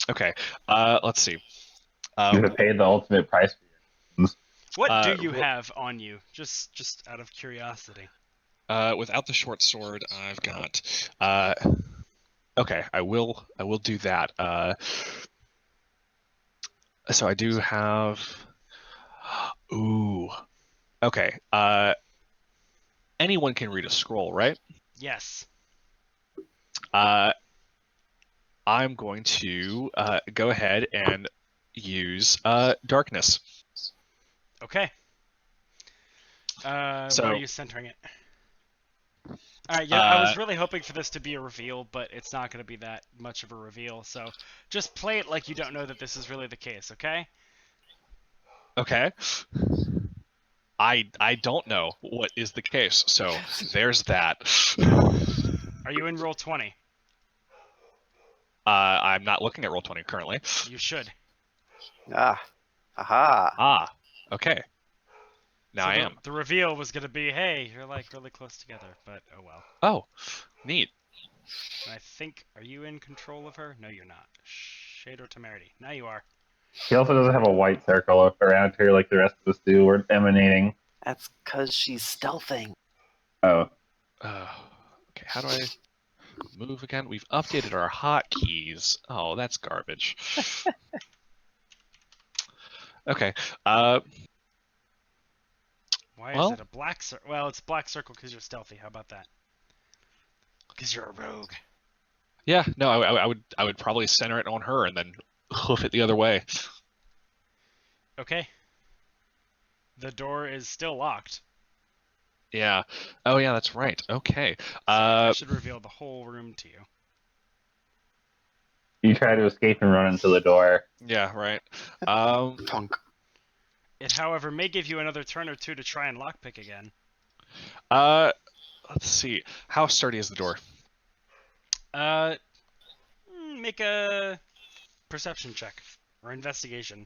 Okay. Let's see. You have paid the ultimate price for your sins. What do you have on you? Just out of curiosity. Without the short sword, I've got. Okay, I will do that. So I do have. Ooh. Okay. Anyone can read a scroll, right? Yes. I'm going to go ahead and use darkness. Okay. Where are you centering it? Alright, yeah, I was really hoping for this to be a reveal, but it's not going to be that much of a reveal, so just play it like you don't know that this is really the case, okay? Okay. I don't know what is the case, so there's that. Are you in roll 20? I'm not looking at Roll20 currently. You should. Aha. Okay. Now So I am. The reveal was going to be, hey, you're like really close together, but oh well. Oh, neat. And I think, are you in control of her? No, you're not. Shaedra temerity. Now you are. She also doesn't have a white circle around her like the rest of us do. We're emanating. That's because she's stealthing. Oh. Okay, how do I move again? We've updated our hotkeys. Oh, that's garbage. Okay. Why is it a black circle? Well, it's black circle because you're stealthy. How about that? Because you're a rogue. Yeah, no, I would probably center it on her and then hoof it the other way. Okay. The door is still locked. Yeah. Oh, yeah, that's right. Okay. So I should reveal the whole room to you. You try to escape and run into the door. Yeah, right. Tonk. It, however, may give you another turn or two to try and lockpick again. Let's see. How sturdy is the door? Make a perception check or investigation,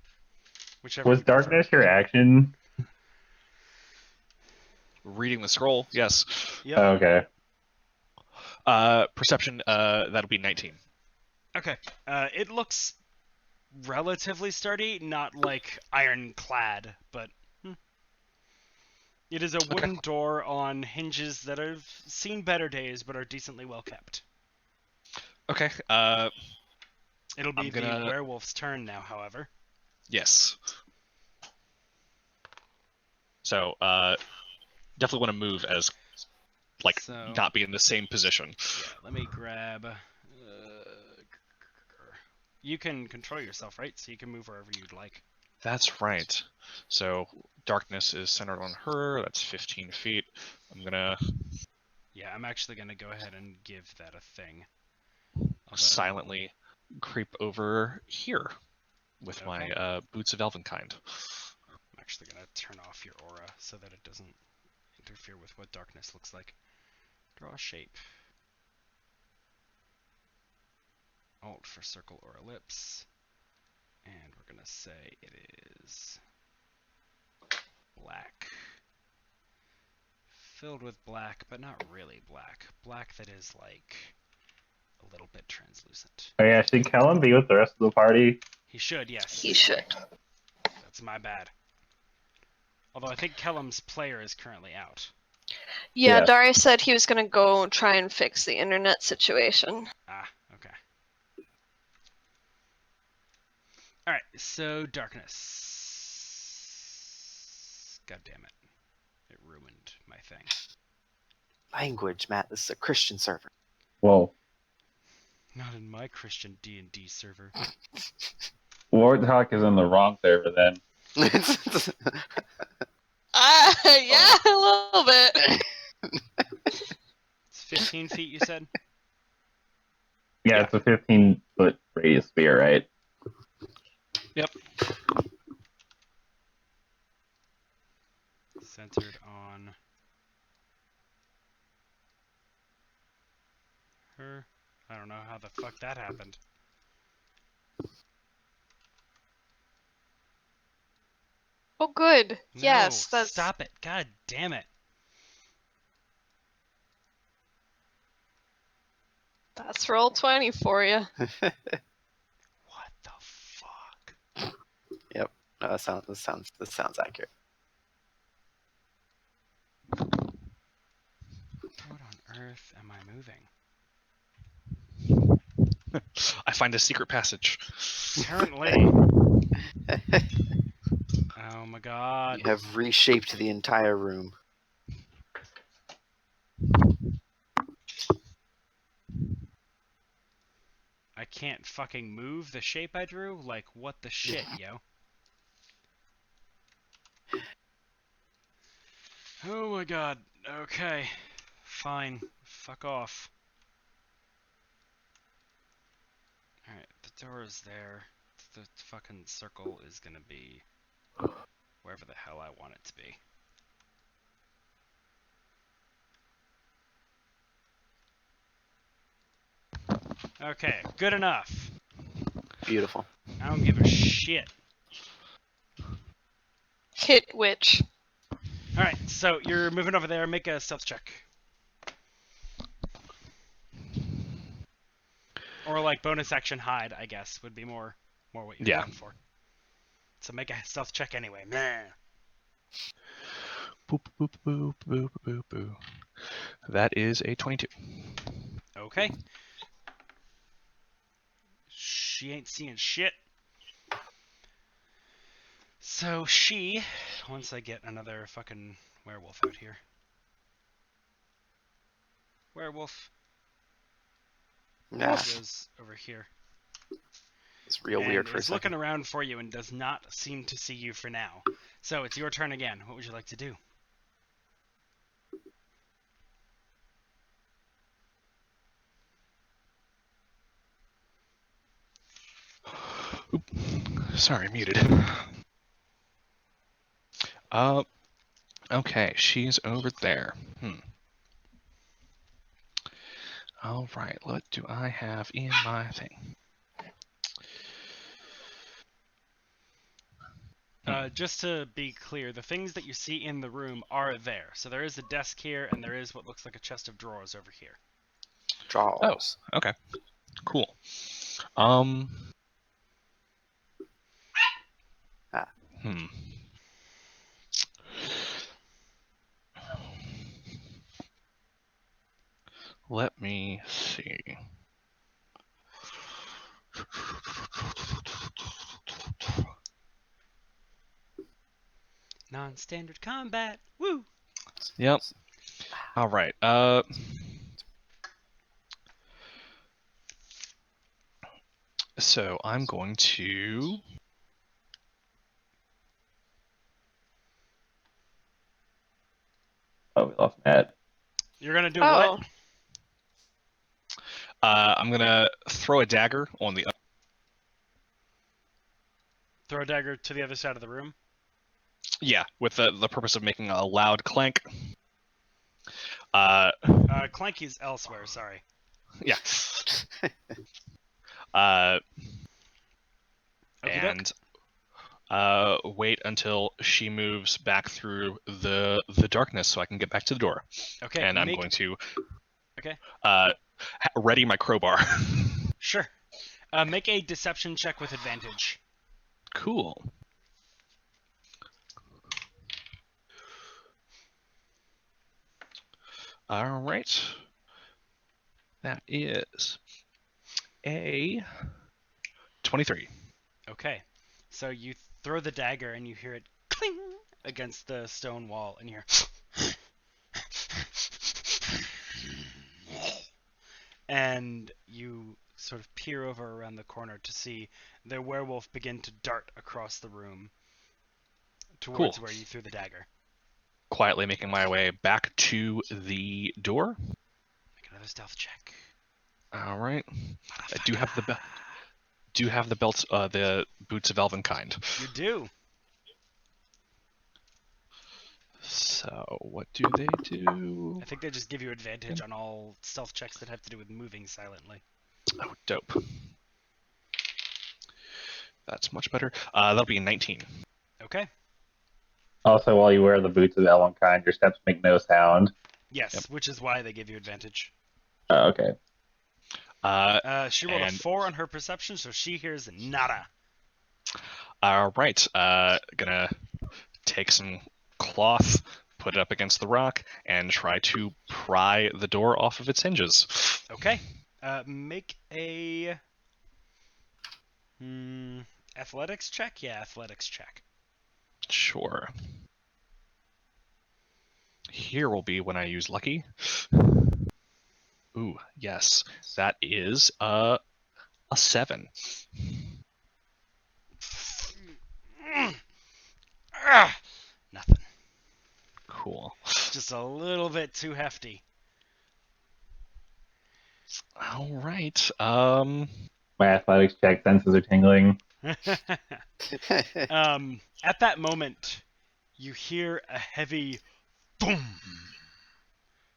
whichever Was you prefer. darkness your action? Reading the scroll, yes. Yep. Okay. Perception, that'll be 19. Okay. It looks relatively sturdy, not like ironclad, but it is a wooden door on hinges that have seen better days, but are decently well kept. Okay. It'll be the werewolf's turn now, however. Yes. So, definitely want to move as, like, So, not be in the same position. yeah, let me grab... you can control yourself, right? So you can move wherever you'd like. That's right. So, darkness is centered on her. That's 15 feet. I'm gonna... Yeah, I'm actually gonna go ahead and give that a thing. silently creep over here with Okay. my boots of elvenkind. I'm actually gonna turn off your aura so that it doesn't interfere with what darkness looks like. Draw a shape. Alt for circle or ellipse. And we're gonna say it is black. Filled with black, but not really black. Black that is like a little bit translucent. Oh yeah, should Kellen be with the rest of the party? He should, yes. He should. That's my bad. Although I think Kellum's player is currently out. Yeah, Yeah. Darius said he was gonna go try and fix the internet situation. Ah, okay. Alright, so darkness. God damn it. It ruined my thing. Language, Matt. This is a Christian server. Whoa. Not in my Christian D&D server. Warthog is in the wrong server then. Yeah, a little bit. It's 15 feet, you said? Yeah, it's a 15-foot radius sphere, right? Yep. Centered on her. I don't know how the fuck that happened. Oh, good. No, Yes, that's. stop it. God damn it. That's roll 20 for you. What the fuck? Yep. No, this sounds accurate. What on earth am I moving? I find a secret passage. Apparently. Oh my god. You have reshaped the entire room. I can't fucking move the shape I drew? Like, what the shit, yo? Oh my god. Okay. Fine. Fuck off. Alright, the door is there. The fucking circle is gonna be wherever the hell I want it to be. Okay, good enough. Beautiful. I don't give a shit. Hit witch. Alright, so you're moving over there. Make a stealth check. Or like bonus action hide, I guess, would be more what you're going for. So make a stealth check anyway. Meh. Boop, boop, boop, boop, boop, boop. That is a 22. Okay. She ain't seeing shit. So she, once I get another fucking werewolf out here. Werewolf. Nah, Goes over here. it's real and weird for a is looking second. around for you and does not seem to see you for now. So it's your turn again. What would you like to do? Sorry, muted. Okay, she's over there. All right, what do I have in my thing? Just to be clear, the things that you see in the room are there. So there is a desk here, and there is what looks like a chest of drawers over here. Draws. Oh, okay. Cool. Let me see. Non-standard combat. Woo! Yep. All right. So I'm going to. Oh, we lost Matt. You're gonna do Oh. what? I'm gonna throw a dagger on the. Throw a dagger to the other side of the room? Yeah, with the purpose of making a loud clank. Clanky's elsewhere, sorry. Yeah. Okey-doke. And wait until she moves back through the darkness so I can get back to the door. Okay, And I'm going to Okay. ready my crowbar. Sure. Make a deception check with advantage. Cool. All right. That is a 23. Okay. So you throw the dagger and you hear it cling against the stone wall, and you hear and you sort of peer over around the corner to see the werewolf begin to dart across the room towards Cool. where you threw the dagger. Quietly making my way back to the door. Make another stealth check. All right. I do have the belts, the boots of Elvenkind. You do. So what do they do? I think they just give you advantage on all stealth checks that have to do with moving silently. Oh, dope. That's much better. That'll be 19. Okay. Also, while you wear the boots of Elvenkind, your steps make no sound. Yes, Yep. which is why they give you advantage. Oh, okay. She rolled a and 4 on her perception, so she hears nada. all right. Gonna take some cloth, put it up against the rock, and try to pry the door off of its hinges. Okay. Make a athletics check. Yeah, athletics check. Sure. Here will be when I use lucky. Ooh, yes. That is a 7. Nothing. Cool. Just a little bit too hefty. All right. My athletics check senses are tingling. At that moment, you hear a heavy boom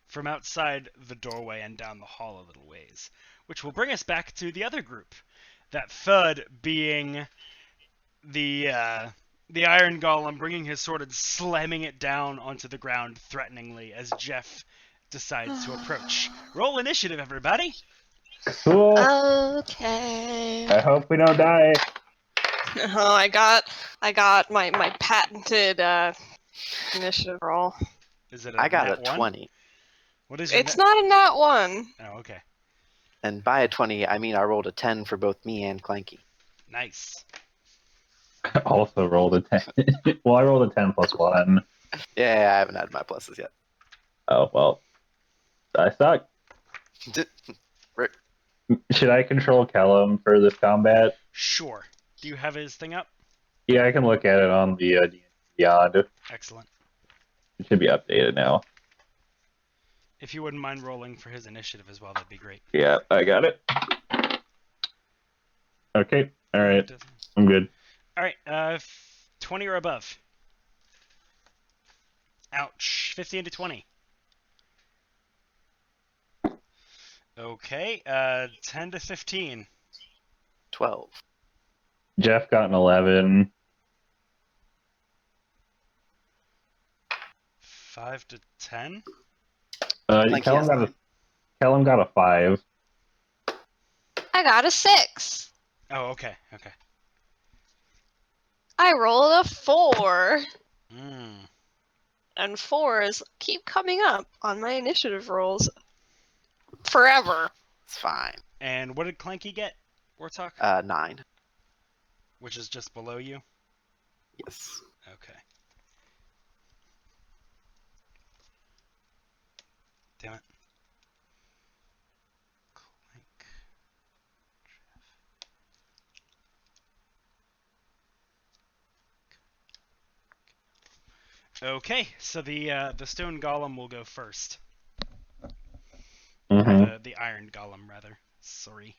from outside the doorway and down the hall a little ways, which will bring us back to the other group. That thud being the iron golem bringing his sword and slamming it down onto the ground threateningly as Jeff decides to approach. Roll initiative, everybody. Cool. Okay. I hope we don't die. Oh, I got my patented initiative roll. Is it a I got nat a 1? 20. What is your It's nat? not a nat one. Oh, okay. And by a 20, I mean I rolled a 10 for both me and Clanky. Nice. I also rolled a 10. Well, I rolled a 10 plus 1. Yeah, I haven't had my pluses yet. Oh, well. I suck. Rick. Should I control Kellum for this combat? Sure. Do you have his thing up? Yeah, I can look at it on the D&D Beyond. Excellent. It should be updated now. If you wouldn't mind rolling for his initiative as well, that'd be great. Yeah, I got it. Okay, alright. I'm good. All right, 20 or above. Ouch. 15 to 20. Okay, 10 to 15. 12. Jeff got an 11. 5 to 10. Like, Kellum yes, got a Kellum got a 5. I got a 6. Oh, okay, okay. I rolled a 4. Mm. And 4s keep coming up on my initiative rolls forever. it's fine. And what did Clanky get, Warthog? 9. Which is just below you? Yes. Okay. Damn it. Clank. Okay, so the stone golem will go first. Mm-hmm. Or the iron golem, rather. Sorry.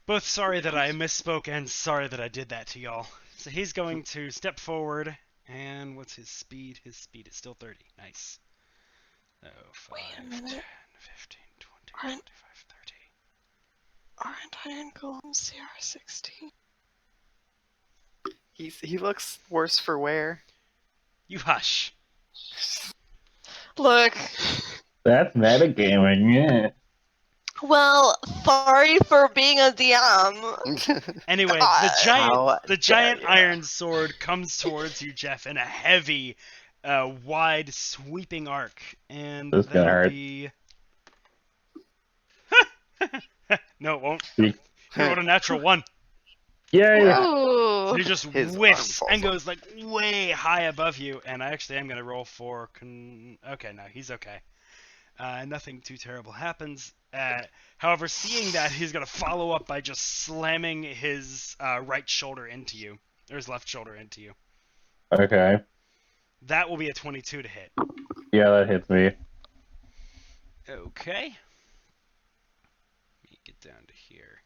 Both sorry that I misspoke and sorry that I did that to y'all. So he's going to step forward, and what's his speed? His speed is still 30. Nice. Oh, 5, Wait a 10, minute. 15, 20, Aren't- 25, 30. Aren't iron golems CR16? He looks worse for wear. You hush. Look, That's metagaming, yeah. well, sorry for being a DM. Anyway, God. How the dare giant ya. iron sword comes towards you, Jeff, in a heavy, wide, sweeping arc, and This is gonna that'll hurt. be. No, it won't. He- He rolled a natural 1. Yay! Ooh. He just His arm whiffs falls and off. goes like way high above you. And I actually am gonna roll for. Okay, no, he's okay. Nothing too terrible happens. However, seeing that, he's gonna follow up by just slamming his right shoulder into you, or his left shoulder into you. Okay. That will be a 22 to hit. Yeah, that hits me. Okay. Let me get down to here.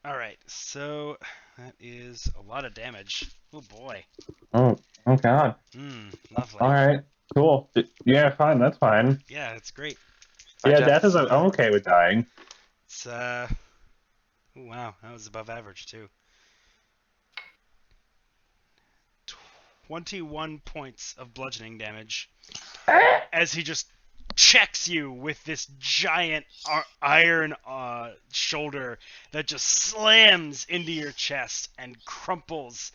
Alright, so that is a lot of damage. Oh boy. Oh god. Lovely. Alright. Cool. Yeah, fine, that's fine. Yeah, it's great. Sorry, Yeah, Jeff. death is I'm okay with dying. It's, ooh, wow, that was above average, too. 21 points of bludgeoning damage as he just checks you with this giant iron shoulder that just slams into your chest and crumples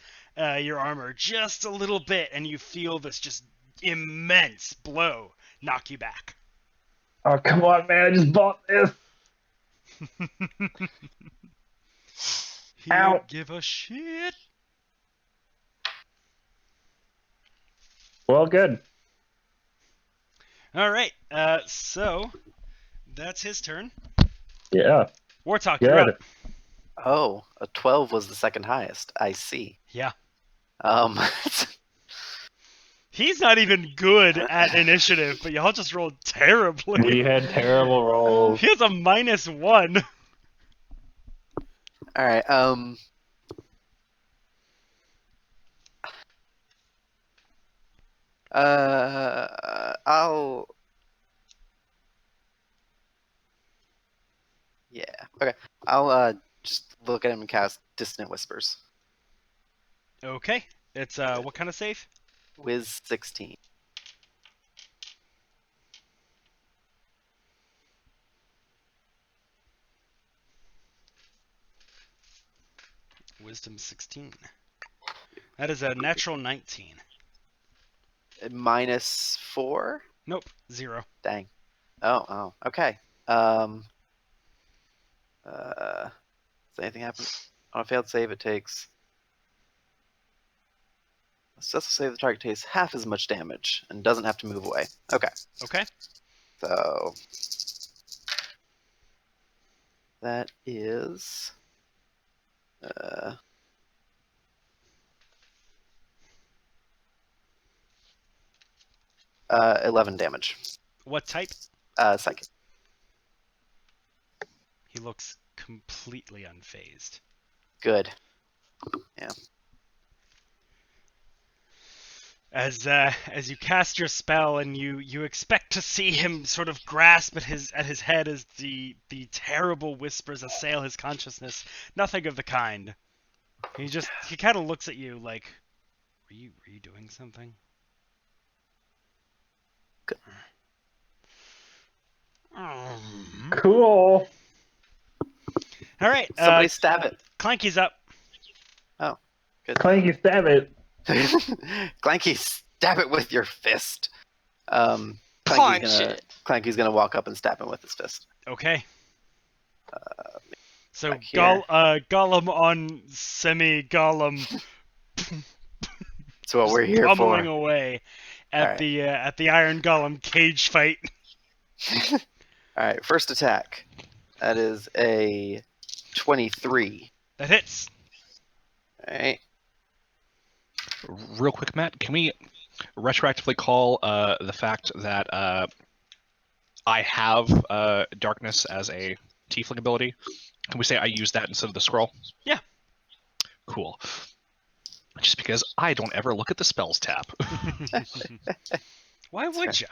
your armor just a little bit, and you feel this just immense blow knock you back. Oh, come on, man, I just bought this. He Ow. don't give a shit. Well, good. All right, so that's his turn. Yeah. Warthog, you're Good. up. Oh, a 12 was the second highest. I see. Yeah. He's not even good at initiative, but y'all just rolled terribly. We had terrible rolls. He has a -1. all right. I'll. Yeah. Okay. I'll just look at him and cast Dissonant Whispers. Okay. It's what kind of save? Wiz 16. Wisdom 16. That is a natural 19. -4. Nope, 0. Dang. Oh. Okay. Does anything happen? On a failed save, it takes. A successful save, the target takes half as much damage and doesn't have to move away. Okay. Okay. So. That is. 11 damage. What type? Psychic. He looks completely unfazed. Good. As you cast your spell and you expect to see him sort of grasp at his head as the terrible whispers assail his consciousness, nothing of the kind. He kind of looks at you like, were you doing something? Good. Cool. All right. Somebody stab it. Clanky's up. Oh, good. Clanky, stab it. Clanky, stab it with your fist. Punch it. Clanky's gonna walk up and stab him with his fist. Okay. So back here. golem on semi-golem That's what we're here pummeling for. away at Alright. the Iron Golem cage fight. All right, first attack. That is a 23. That hits. All right. Real quick, Matt, can we retroactively call the fact that I have darkness as a tiefling ability? Can we say I use that instead of the scroll? Yeah. Cool. Just because I don't ever look at the spells tab. Why would you?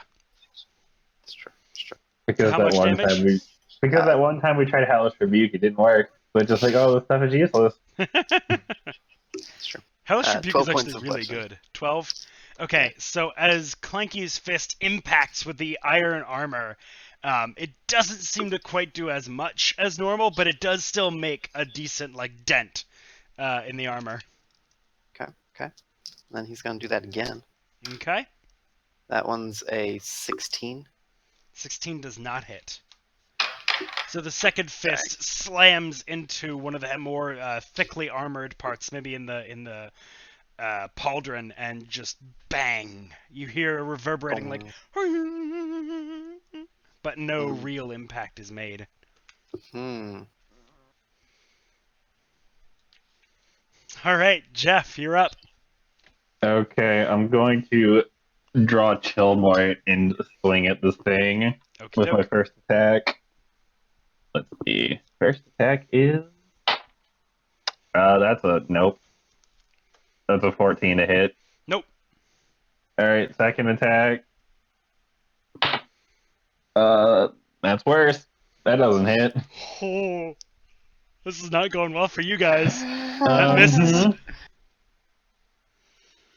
That's true. That's true. Because How that much one damage? that one time we tried Hellish Rebuke, it didn't work. So it's just like, oh, this stuff is useless. That's true. Hellish Rebuke 12 is points actually of really bludgeoning. good. 12? Okay, so as Clanky's fist impacts with the iron armor, it doesn't seem to quite do as much as normal, but it does still make a decent, dent in the armor. Okay. Then he's gonna do that again. Okay? That one's a 16. 16 does not hit. So the second fist slams into one of the more thickly armored parts, maybe in the pauldron, and just bang. You hear a reverberating but no real impact is made. All right, Jeff, you're up. Okay, I'm going to draw Chillmoy and swing at this thing with my first attack. Let's see. First attack is... that's a... Nope. That's a 14 to hit. Nope. Alright, second attack. That's worse. That doesn't hit. Oh, this is not going well for you guys. That misses.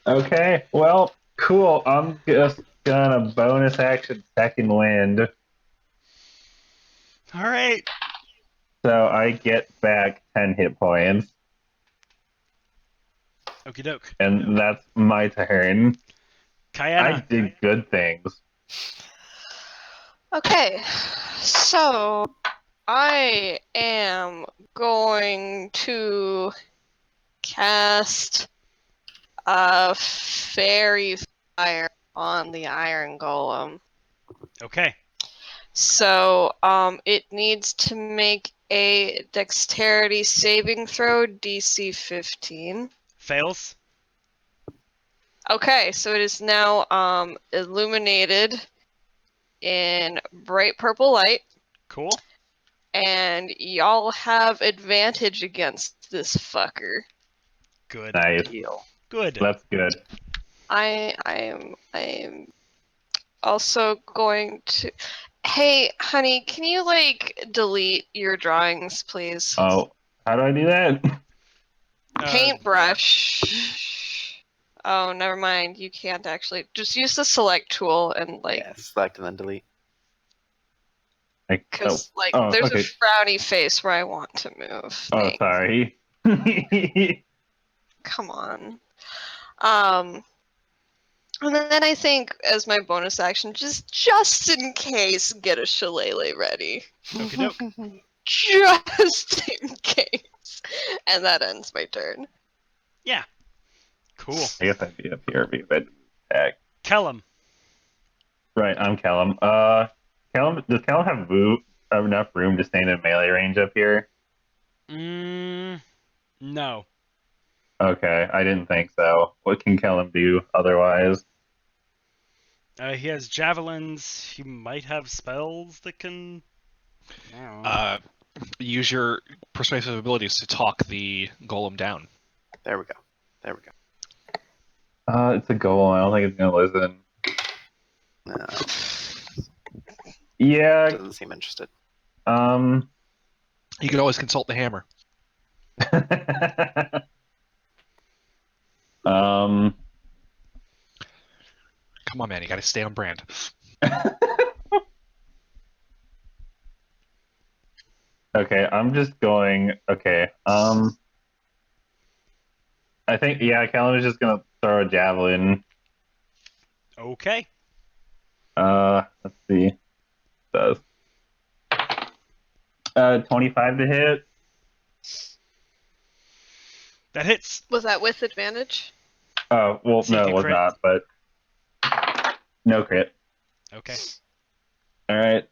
Okay, well, cool. I'm just gonna bonus action second wind. All right. So I get back 10 hit points. Okie doke. And that's my turn. Kayana. I did good things. Okay, so I am going to cast a fairy fire on the Iron Golem. Okay. So it needs to make a dexterity saving throw, DC 15. Fails. Okay, so it is now illuminated in bright purple light. Cool. And y'all have advantage against this fucker. Good. Nice. Good. That's good. I am also going to... Hey, honey, can you, delete your drawings, please? Oh, how do I do that? Paintbrush. Oh, never mind. You can't actually... Just use the select tool and, Yeah, select and then delete. Because, oh, there's okay. a frowny face where I want to move. Oh, Thanks. sorry. Come on. And then I think, as my bonus action, just in case, get a shillelagh ready. Okie doke. Just in case. And that ends my turn. Yeah. Cool. I guess I'd be up here. Be a bit attack. Kellum. Right, I'm Kellum. Does Kellum have enough room to stand in melee range up here? No. Okay, I didn't think so. What can Kellum do otherwise? He has javelins. He might have spells that can... I don't know. use your persuasive abilities to talk the golem down. There we go. There we go. It's a golem. I don't think it's gonna listen. No, Yeah. doesn't seem interested. You can always consult the hammer. um. Come on, man, you gotta stay on brand. Okay, I'm just going. Okay. I think Callum is just gonna throw a javelin. Okay. Let's see. Does 25 to hit? That hits. Was that with advantage? Oh, well, See if no, you it was crit. not, but no crit. Okay. All right.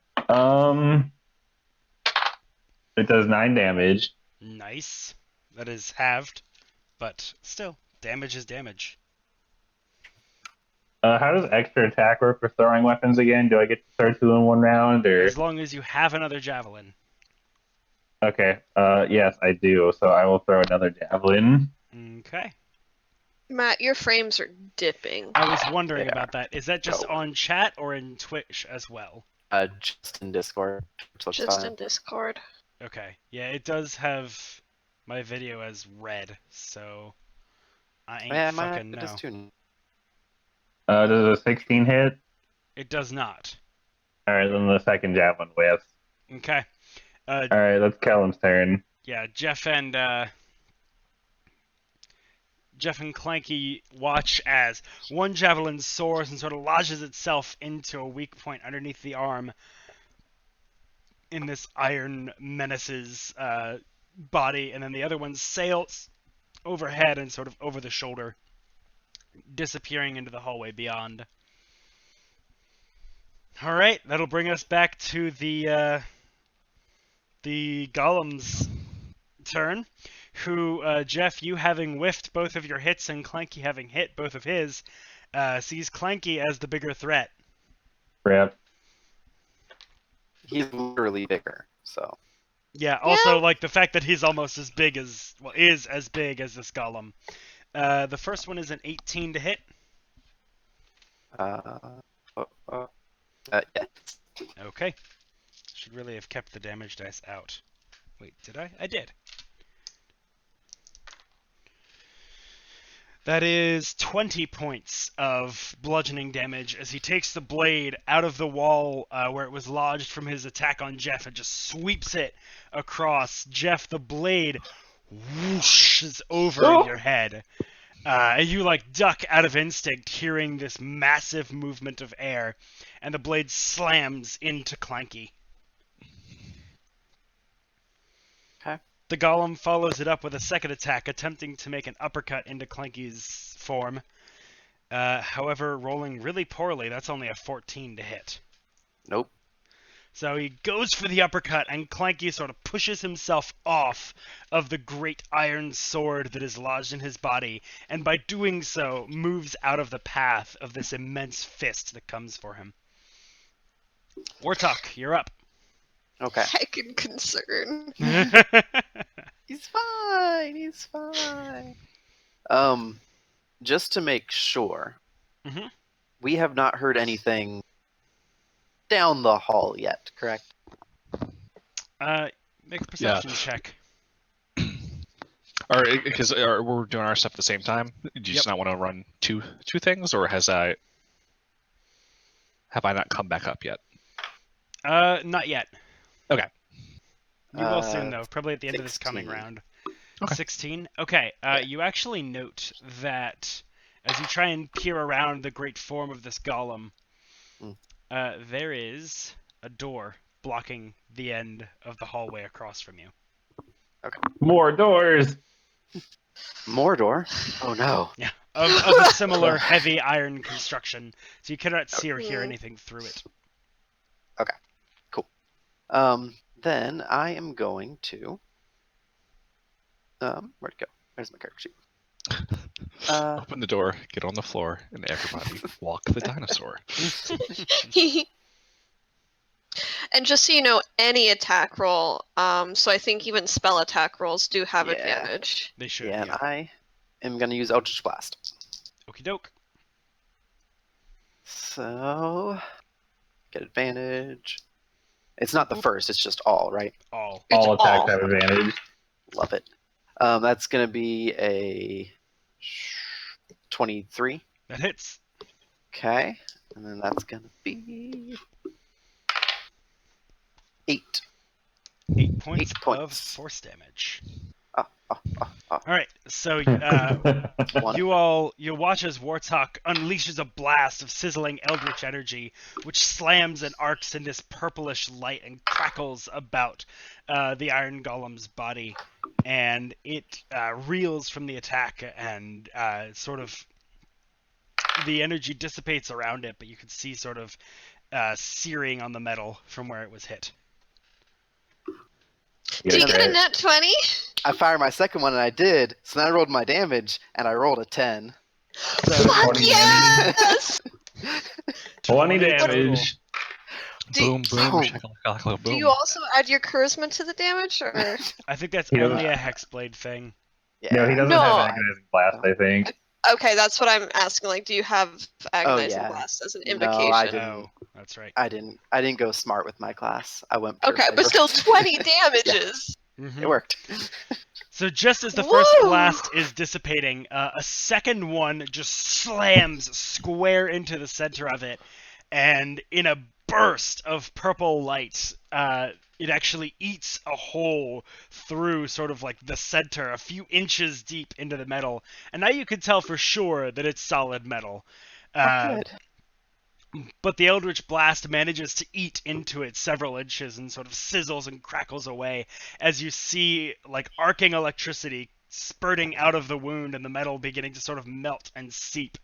It does 9 damage. Nice. That is halved, but still, damage is damage. How does extra attack work for throwing weapons again? Do I get to throw 2 in one round, or? As long as you have another javelin. Okay. Yes, I do. So I will throw another javelin. Okay. Matt, your frames are dipping. I was wondering They about that. Is that just on chat or in Twitch as well? Just in Discord. Which looks Just fine. in Discord. Okay. Yeah, it does have my video as red, so I ain't Yeah, fucking it know. does too. Does a 16 hit? It does not. All right, then the second javelin whiffs. Okay. All right, that's Callum's turn. Yeah, Jeff and Clanky watch as one javelin soars and sort of lodges itself into a weak point underneath the arm in this iron menace's body, and then the other one sails overhead and sort of over the shoulder, disappearing into the hallway beyond. All right, that'll bring us back to the golem's turn. Who, Jeff, you having whiffed both of your hits and Clanky having hit both of his, sees Clanky as the bigger threat. Rip. He's literally bigger, so. Yeah, also, like, the fact that he's almost as big as, well, is as big as this golem. The first one is an 18 to hit. Yes. Okay. Should really have kept the damage dice out. Wait, did I? I did. That is 20 points of bludgeoning damage as he takes the blade out of the wall where it was lodged from his attack on Jeff and just sweeps it across. Jeff, the blade whooshes over your head. And you, like, duck out of instinct, hearing this massive movement of air, and the blade slams into Clanky. Okay. The golem follows it up with a second attack, attempting to make an uppercut into Clanky's form. However, rolling really poorly. That's only a 14 to hit. Nope. So he goes for the uppercut, and Clanky sort of pushes himself off of the great iron sword that is lodged in his body, and by doing so, moves out of the path of this immense fist that comes for him. Wartuck, you're up. Okay. Heckin' concern. He's fine. He's fine. Just to make sure, we have not heard anything down the hall yet, correct? Make a perception check. Or because we're doing our stuff at the same time. Do you just not want to run two things, or have I not come back up yet? Not yet. Okay. You will soon, though. Probably at the end 16. of this coming round. Okay. 16? Okay. You actually note that as you try and peer around the great form of this golem, there is a door blocking the end of the hallway across from you. Okay. More doors! Mordor? Oh no. Yeah, of a similar heavy iron construction, so you cannot see or hear anything through it. Okay. Cool. Then I am going to. Where'd it go? Where's my character sheet? Open the door, get on the floor, and everybody walk the dinosaur. And just so you know, any attack roll, so I think even spell attack rolls do have Yeah. advantage. They should. Yeah, and I am going to use Eldritch Blast. Okie doke. So, get advantage. It's not the first, it's just all, right? All. All It's attacks all. have advantage. Love it. That's going to be a 23. That hits. Okay. And then that's going to be 8. 8 points, 8 points. of force damage. Oh. All right, so One. you watch as Warthog unleashes a blast of sizzling eldritch energy, which slams and arcs in this purplish light and crackles about the iron golem's body, and it reels from the attack, and sort of the energy dissipates around it, but you can see sort of searing on the metal from where it was hit. Do you get a nat 20? I fired my second one and I did, so then I rolled my damage and I rolled a 10. So Fuck 20 yes! 20 total. damage. Boom, boom, Boom. shakalaka, boom. Do you also add your charisma to the damage, or? I think that's He only doesn't- a hexblade thing. Yeah. No, he doesn't No. have agonizing blast, I think. Okay, that's what I'm asking. Like, do you have agonizing yeah. blast as an No, invocation? I didn't. Oh, that's right. I didn't go smart with my class. I went pure Okay, but flavor. still 20 damages. Mhm. It worked. So just as the first Woo! blast is dissipating, a second one just slams square into the center of it, and in a burst of purple light, it actually eats a hole through sort of like the center, a few inches deep into the metal, and now you can tell for sure that it's solid metal. Good. But the Eldritch Blast manages to eat into it several inches and sort of sizzles and crackles away as you see like arcing electricity spurting out of the wound and the metal beginning to sort of melt and seep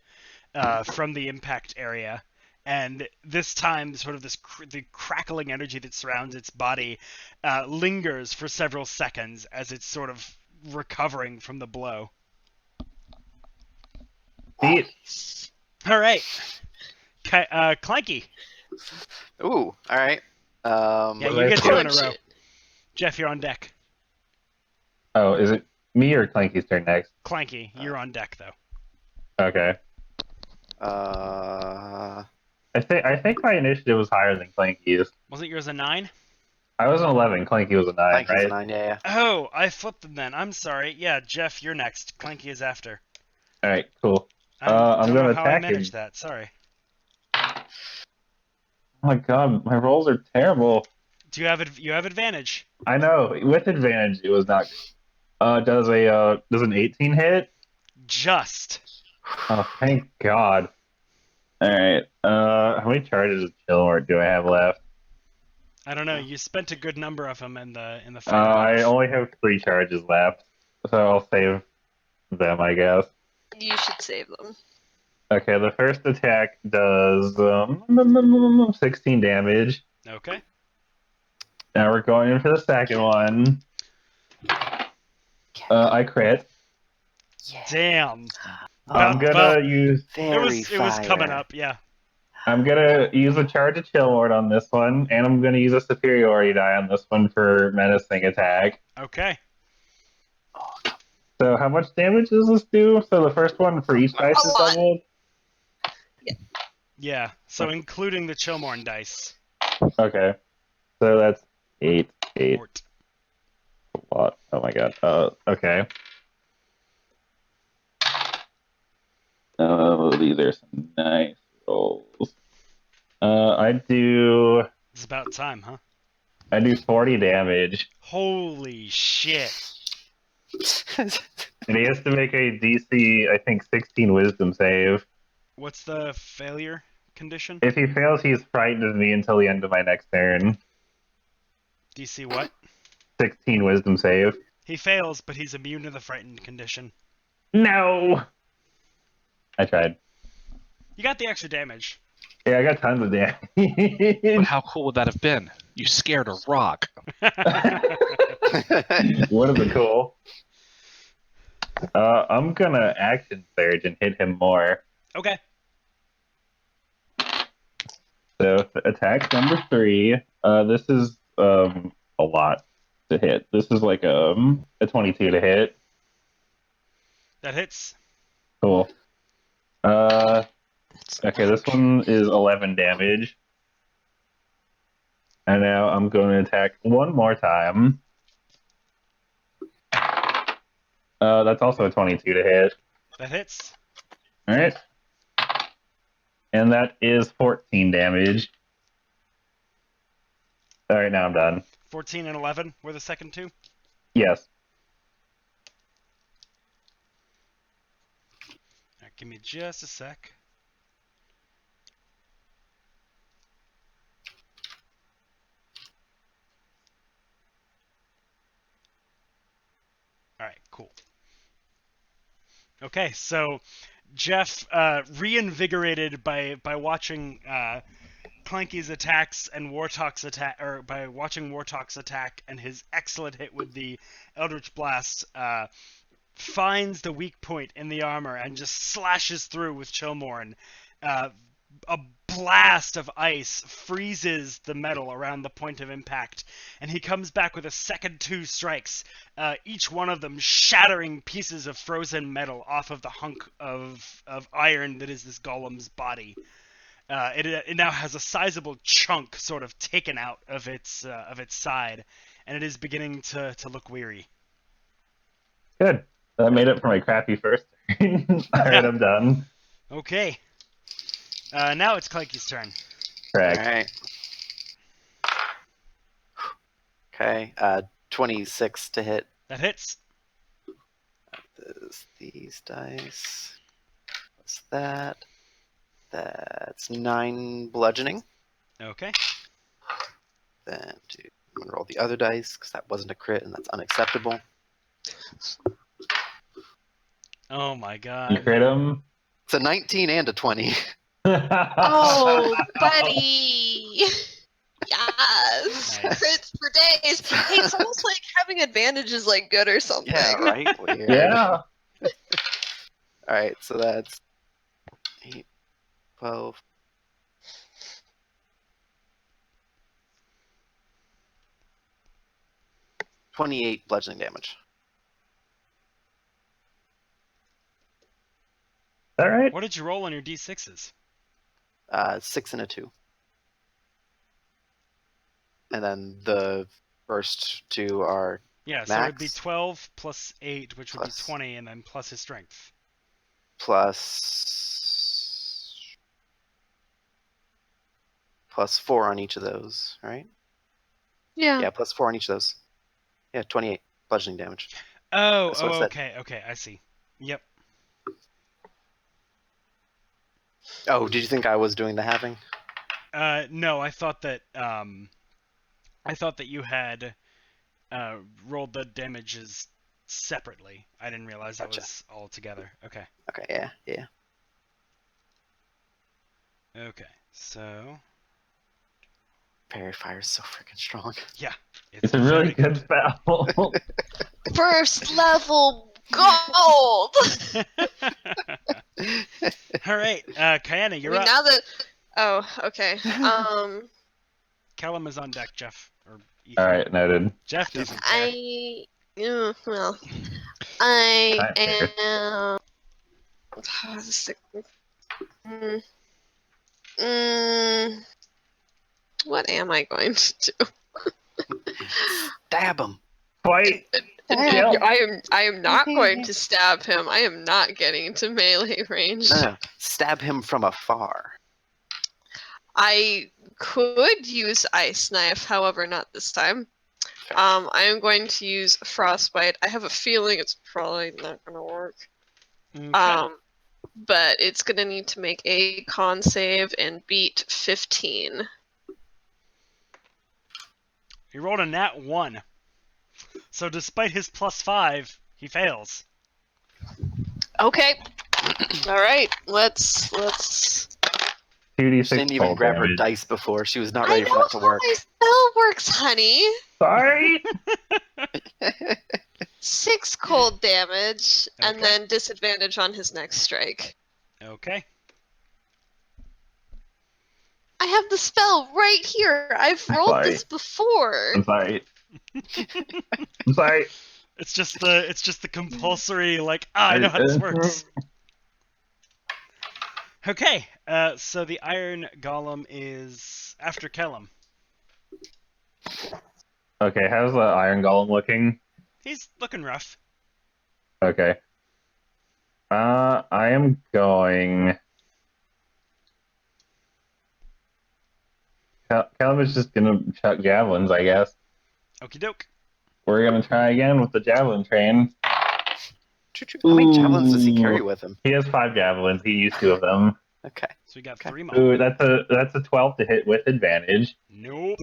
from the impact area. And this time, sort of the crackling energy that surrounds its body lingers for several seconds as it's sort of recovering from the blow. Beat. All right. Clanky. Ooh, all right. Yeah, you Right. get 2 in a Punch row. it. Jeff, you're on deck. Oh, is it me or Clanky's turn next? Clanky, you're on deck though. Okay. Uh, I think my initiative was higher than Clanky's. Wasn't yours a 9? I was an 11. Clanky was a 9, Clanky's right? a 9, yeah. Oh, I flipped them then. I'm sorry. Yeah, Jeff, you're next. Clanky is after. All right, cool. I I'm don't gonna know how I attack managed him. that. Sorry. Oh my god, my rolls are terrible. Do you have advantage? I know. With advantage, it was not. Does an 18 hit? Just. Oh, thank God. All right. How many charges of Chillmort do I have left? I don't know. You spent a good number of them in the I fight. only have 3 charges left, so I'll save them, I guess. You should save them. Okay, the first attack does 16 damage. Okay. Now we're going in for the second one. I crit. Damn. I'm gonna Well, use. Very it was coming fire. up. Yeah. I'm gonna use a charge of Chillmort on this one, and I'm gonna use a superiority die on this one for menacing attack. Okay. So how much damage does this do? So the first one for each dice is lot. doubled. Yeah. So including the Chillmorn dice. Okay, so that's 8. Mort. A lot. Oh my god. Okay. These are some nice rolls. I do It's about time, huh? 40 damage, Holy shit. and he has to make a DC, I think, 16 Wisdom save. What's the failure condition? If he fails, he's frightened of me until the end of my next turn. DC what? 16 Wisdom save. He fails, but he's immune to the frightened condition. No. I tried. You got the extra damage. Yeah, I got tons of damage. But how cool would that have been? You scared a rock. What is it cool? I'm gonna action surge and hit him more. Okay. So attack number 3. This is a lot to hit. This is like a 22 to hit. That hits. Cool. Okay, this one is 11 damage. And now I'm going to attack one more time. That's also a 22 to hit. That hits. All right. And that is 14 damage. All right, now I'm done. 14 and 11 were the second two? Yes. All right, give me just a sec. All right, cool. Okay, so Jeff, reinvigorated by watching Clanky's attacks and Wartalk's attack, or by watching Wartalk's attack and his excellent hit with the Eldritch Blast, finds the weak point in the armor and just slashes through with Chillmorn. A blast of ice freezes the metal around the point of impact, and he comes back with a second 2 strikes, each one of them shattering pieces of frozen metal off of the hunk of iron that is this golem's body. It now has a sizable chunk sort of taken out of its side, and it is beginning to look weary. Good. That made up for my crappy first turn. All right, I'm done. Okay. Now it's Clanky's turn. Correct. All right. Okay. 26 to hit. That hits. These dice. What's that? That's 9 bludgeoning. Okay. Then I'm gonna roll the other dice because that wasn't a crit and that's unacceptable. Oh my You god. crit him? It's a 19 and a 20. Oh, buddy! Yes! Nice. Crits for days! Hey, it's almost like having advantage is like good or something. Yeah, right? Weird. Yeah. Alright, so that's 8, 12. $28 bludgeoning damage. All right. What did you roll on your d6s? 6 and a 2. And then the first 2 are Yeah, so it would be max 12 plus 8, which would plus- be 20, and then plus his strength. plus 4 on each of those, right? Yeah. Yeah, plus 4 on each of those. Yeah, 28 bludgeoning damage. Oh, That's what I said. okay, I see. Yep. Oh, did you think I was doing the halving? No, I thought that you had rolled the damages separately. I didn't realize that Gotcha. was all together. Okay. Okay, yeah. Okay, so Fairy Fire is so freaking strong. yeah, It's a really very good spell. First level gold! All right, Kayana, you're up. now that... Oh, okay. Callum is on deck, Jeff. Or Ethan. All right, noted. Jeff doesn't care. I am... What am I going to do? Stab him. Fight. Kill. I am not going to stab him. I am not getting to melee range. No, stab him from afar. I could use Ice Knife, however, not this time. I am going to use Frostbite. I have a feeling it's probably not going to work. Okay. But it's going to need to make a con save and beat 15. He rolled a nat 1. So despite his +5, he fails. Okay. All right. Let's. 2d6 She didn't even cold grab her damage. dice before. She was not I ready know for that to how work. my spell works, honey. Sorry. 6 cold damage, and Okay. then disadvantage on his next strike. Okay. I have the spell right here. I've rolled this before. I'm sorry. I'm sorry. It's just the compulsory like I know how this works. Okay, so the Iron Golem is after Kellum. Okay, how's the Iron Golem looking? He's looking rough. Okay. I am going. Kellum is just gonna chuck javelins, I guess. Okie doke. We're gonna try again with the javelin train. How many javelins does he carry with him? He has 5 javelins. He used 2 of them. Okay. So we got 3 more. Ooh, that's a 12 to hit with advantage. Nope.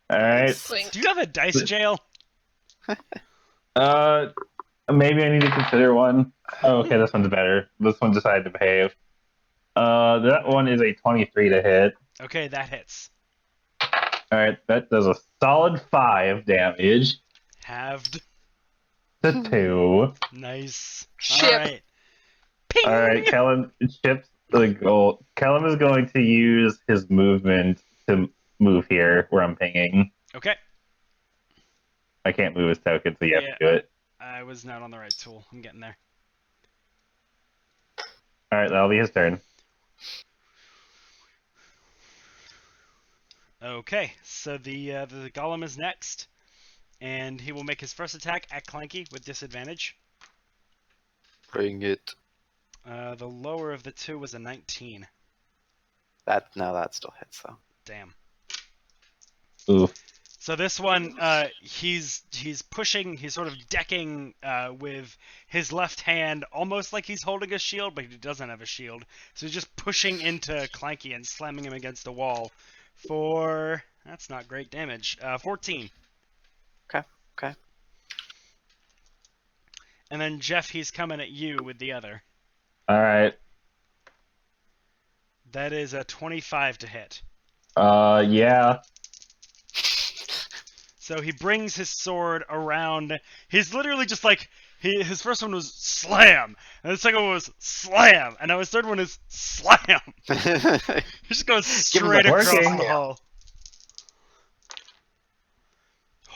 All right. Do you have a dice jail? Maybe I need to consider one. Oh, okay, this one's better. This one decided to behave. That one is a 23 to hit. Okay, that hits. All right, that does a solid 5 damage. Halved. To 2. Nice. Ship. All right. Ping! All right, Kellum chips the goal. Kellum is going to use his movement to move here where I'm pinging. Okay. I can't move his token, so you have Yeah. to do it. I was not on the right tool. I'm getting there. All right, that'll be his turn. Okay, so the golem is next, and he will make his first attack at Clanky with disadvantage. Bring it. The lower of the two was a 19. That still hits though. Damn. Ooh. So this one, he's pushing, he's sort of decking with his left hand, almost like he's holding a shield, but he doesn't have a shield. So he's just pushing into Clanky and slamming him against a wall for, that's not great damage, 14. Okay. And then Jeff, he's coming at you with the other. All right. That is a 25 to hit. Yeah. So he brings his sword around. He's literally just like, his first one was slam, and the second one was slam, and now his third one is slam. He just goes straight across the hall.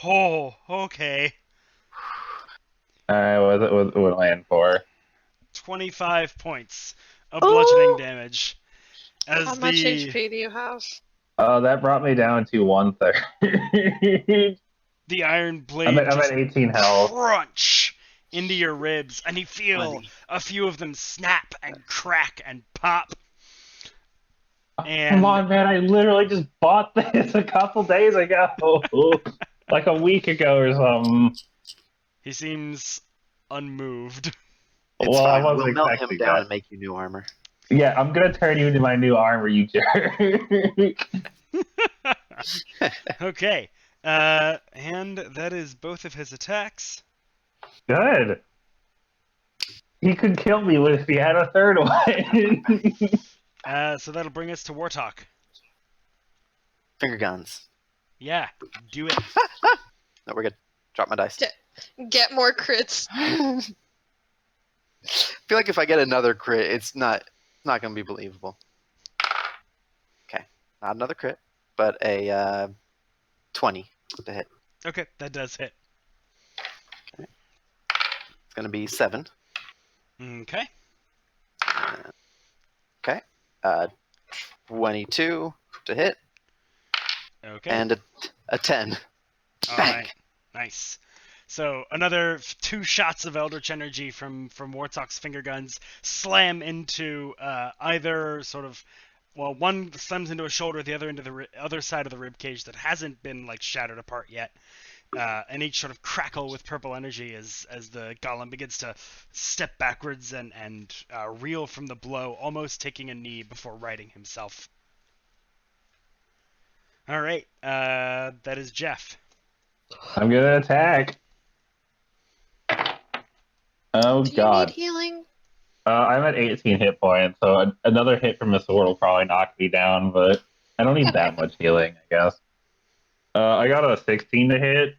Oh, okay. What did it land for? 25 points of bludgeoning damage. As How much HP do you have? That brought me down to 1/3. The iron blade I'm at 18 health. crunch into your ribs, and you feel a few of them snap and crack and pop. And Come on, man! I literally just bought this a couple days ago, like a week ago or something. He seems unmoved. It's Well, fine. I wasn't We'll melt him expecting down that. and make you new armor. Yeah, I'm gonna turn you into my new armor, you jerk. Okay, and that is both of his attacks. Good. He could kill me if he had a third one. So that'll bring us to Wartalk. Finger guns. Yeah, do it. No, we're good. Drop my dice. Get more crits. I feel like if I get another crit, it's not going to be believable. Okay, not another crit, but a 20 to hit. Okay, that does hit. Okay. It's going to be 7. Okay. Okay. 22 to hit. Okay. And a 10. All right. Nice. So another 2 shots of Eldritch energy from Wartalk's finger guns slam into either sort of, well, one slams into a shoulder, the other into the other side of the rib cage that hasn't been like shattered apart yet, and each sort of crackle with purple energy as the golem begins to step backwards and reel from the blow, almost taking a knee before righting himself. All right, that is Jeff. I'm gonna attack. Oh Do you god. need healing? I'm at 18 hit points, so another hit from the sword will probably knock me down, but I don't need that much healing, I guess. I got a 16 to hit.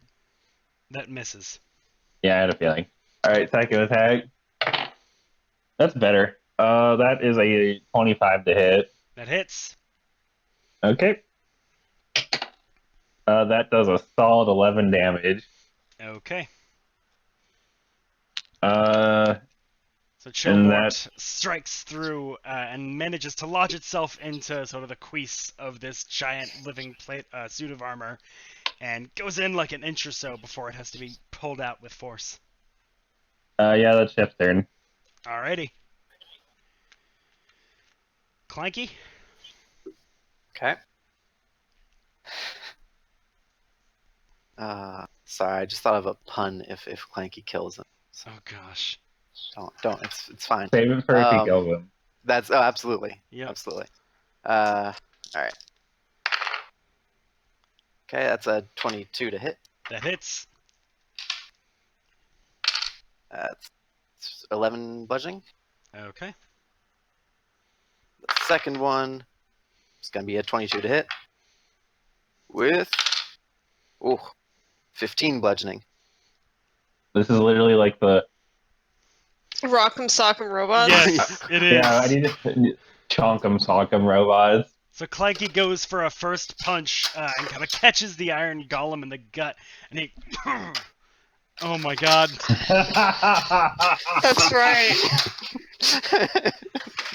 That misses. Yeah, I had a feeling. Alright, second attack. That's better. That is a 25 to hit. That hits. Okay. That does a solid 11 damage. Okay. So And Chillmort strikes through and manages to lodge itself into sort of the crease of this giant living plate suit of armor, and goes in like an inch or so before it has to be pulled out with force. Yeah, that's Chef's turn. Alrighty. Clanky? Okay. Sorry, I just thought of a pun if Clanky kills him. So Oh gosh. don't. It's fine. Save it for if he kills him. That's absolutely. Yep. Absolutely. All right. Okay, that's a 22 to hit. That hits. That's 11 bludgeoning. Okay. The second one is going to be a 22 to hit with 15 bludgeoning. This is literally like the... Rock'em Sock'em Robots? Yes, it is. Yeah, I need to chonk 'em, sock 'em robots. So Clanky goes for a first punch and kind of catches the iron golem in the gut, and he... Oh my god. That's right.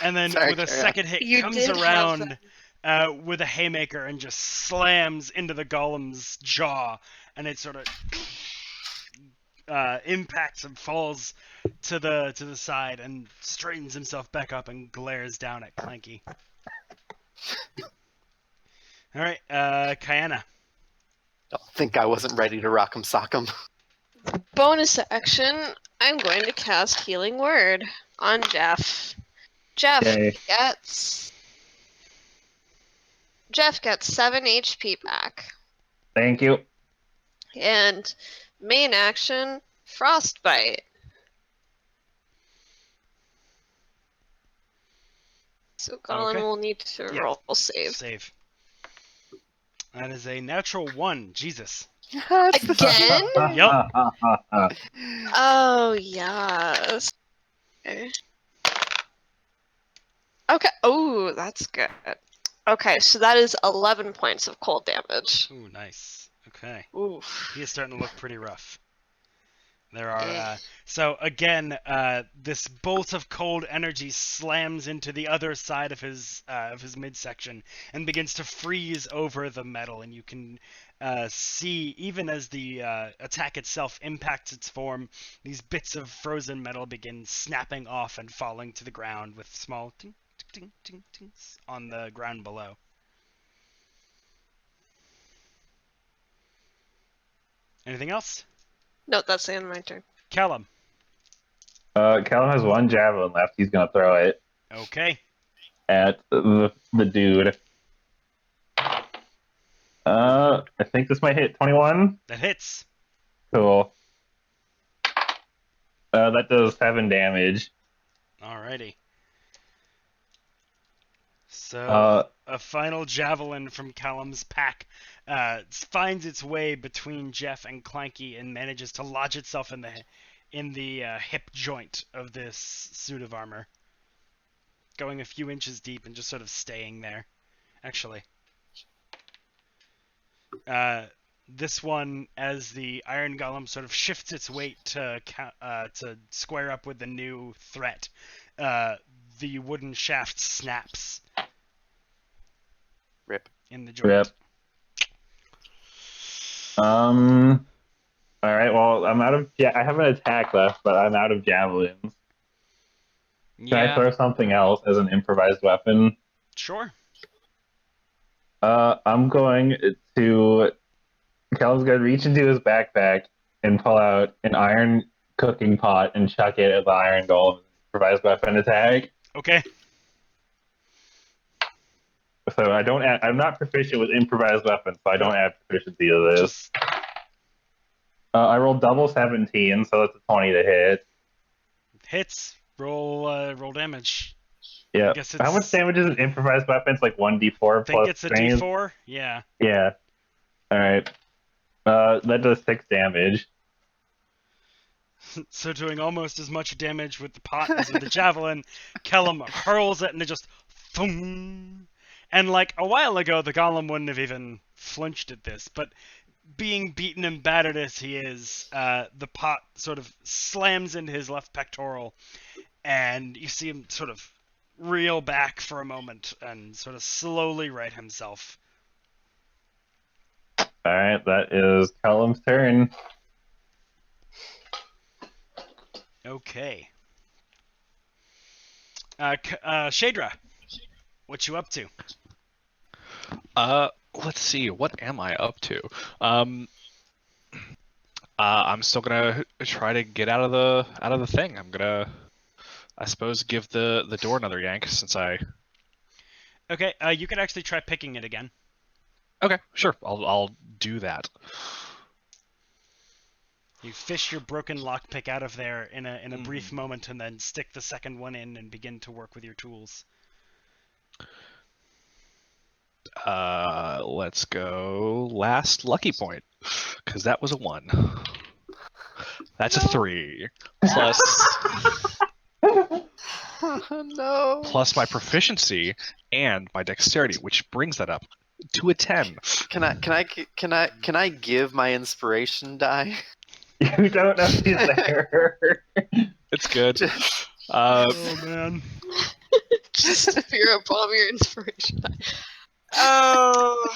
And then Sorry, with a carry on. second hit, You comes did have around with a haymaker and just slams into the golem's jaw, and it sort of impacts and falls to the side and straightens himself back up and glares down at Clanky. All right, Kayana. Don't think I wasn't ready to rock 'em sock 'em. Bonus action, I'm going to cast Healing Word on Jeff. Jeff Okay. gets 7 HP back. Thank you. And main action, Frostbite. So Colin Okay. will need to Yeah. roll save. Save. That is a natural 1. Jesus. Again? Yep. Oh, yes. Okay. Okay. Oh, that's good. Okay, so that is 11 points of cold damage. Ooh, nice. Okay. Oof. He is starting to look pretty rough. There are, Yeah. so again, this bolt of cold energy slams into the other side of his midsection and begins to freeze over the metal, and you can see, even as the attack itself impacts its form, these bits of frozen metal begin snapping off and falling to the ground with small ting, ting, ting, ting, tings on the ground below. Anything else? No, that's the end of my turn. Callum. Callum has one javelin left. He's gonna throw it Okay. at the dude. I think this might hit 21. That hits. Cool. That does 7 damage. Alrighty. So a final javelin from Callum's pack finds its way between Jeff and Clanky and manages to lodge itself in the hip joint of this suit of armor, going a few inches deep and just sort of staying there. Actually, this one, as the iron golem sort of shifts its weight to square up with the new threat, the wooden shaft snaps. Rip. In the joint. Rip. All right. Well, I'm out of. I have an attack left, but I'm out of javelins. Can I throw something else as an improvised weapon? Sure. I'm going to. Cal's gonna reach into his backpack and pull out an iron cooking pot and chuck it at the iron golem. Improvised weapon attack. Okay. So I'm not proficient with improvised weapons, so I don't add proficiency to this. I rolled double 17, so that's a 20 to hit. Hits. Roll damage. Yeah. How much damage is an improvised weapon? It's like 1d4 I think it's a strength. d4. Yeah. Yeah. All right. That does 6 damage. So doing almost as much damage with the pot as with the javelin, Kellum hurls it and it just thum, And like a while ago, the golem wouldn't have even flinched at this, but being beaten and battered as he is, the pot sort of slams into his left pectoral, and you see him sort of reel back for a moment and sort of slowly right himself. Alright, that is Callum's turn. Okay. Shaedra, what you up to? Let's see. What am I up to? I'm still gonna try to get out of the thing. I'm gonna, I suppose, give the door another yank since I. Okay, you could actually try picking it again. Okay, sure. I'll do that. You fish your broken lockpick out of there in a brief moment, and then stick the second one in and begin to work with your tools. Let's go last lucky point, because that was a 1. That's a 3 plus No. plus my proficiency and my dexterity, which brings that up to a 10. Can I give my inspiration die? You don't know he's there. It's good. Oh man. Just fear bomb your inspiration. Oh.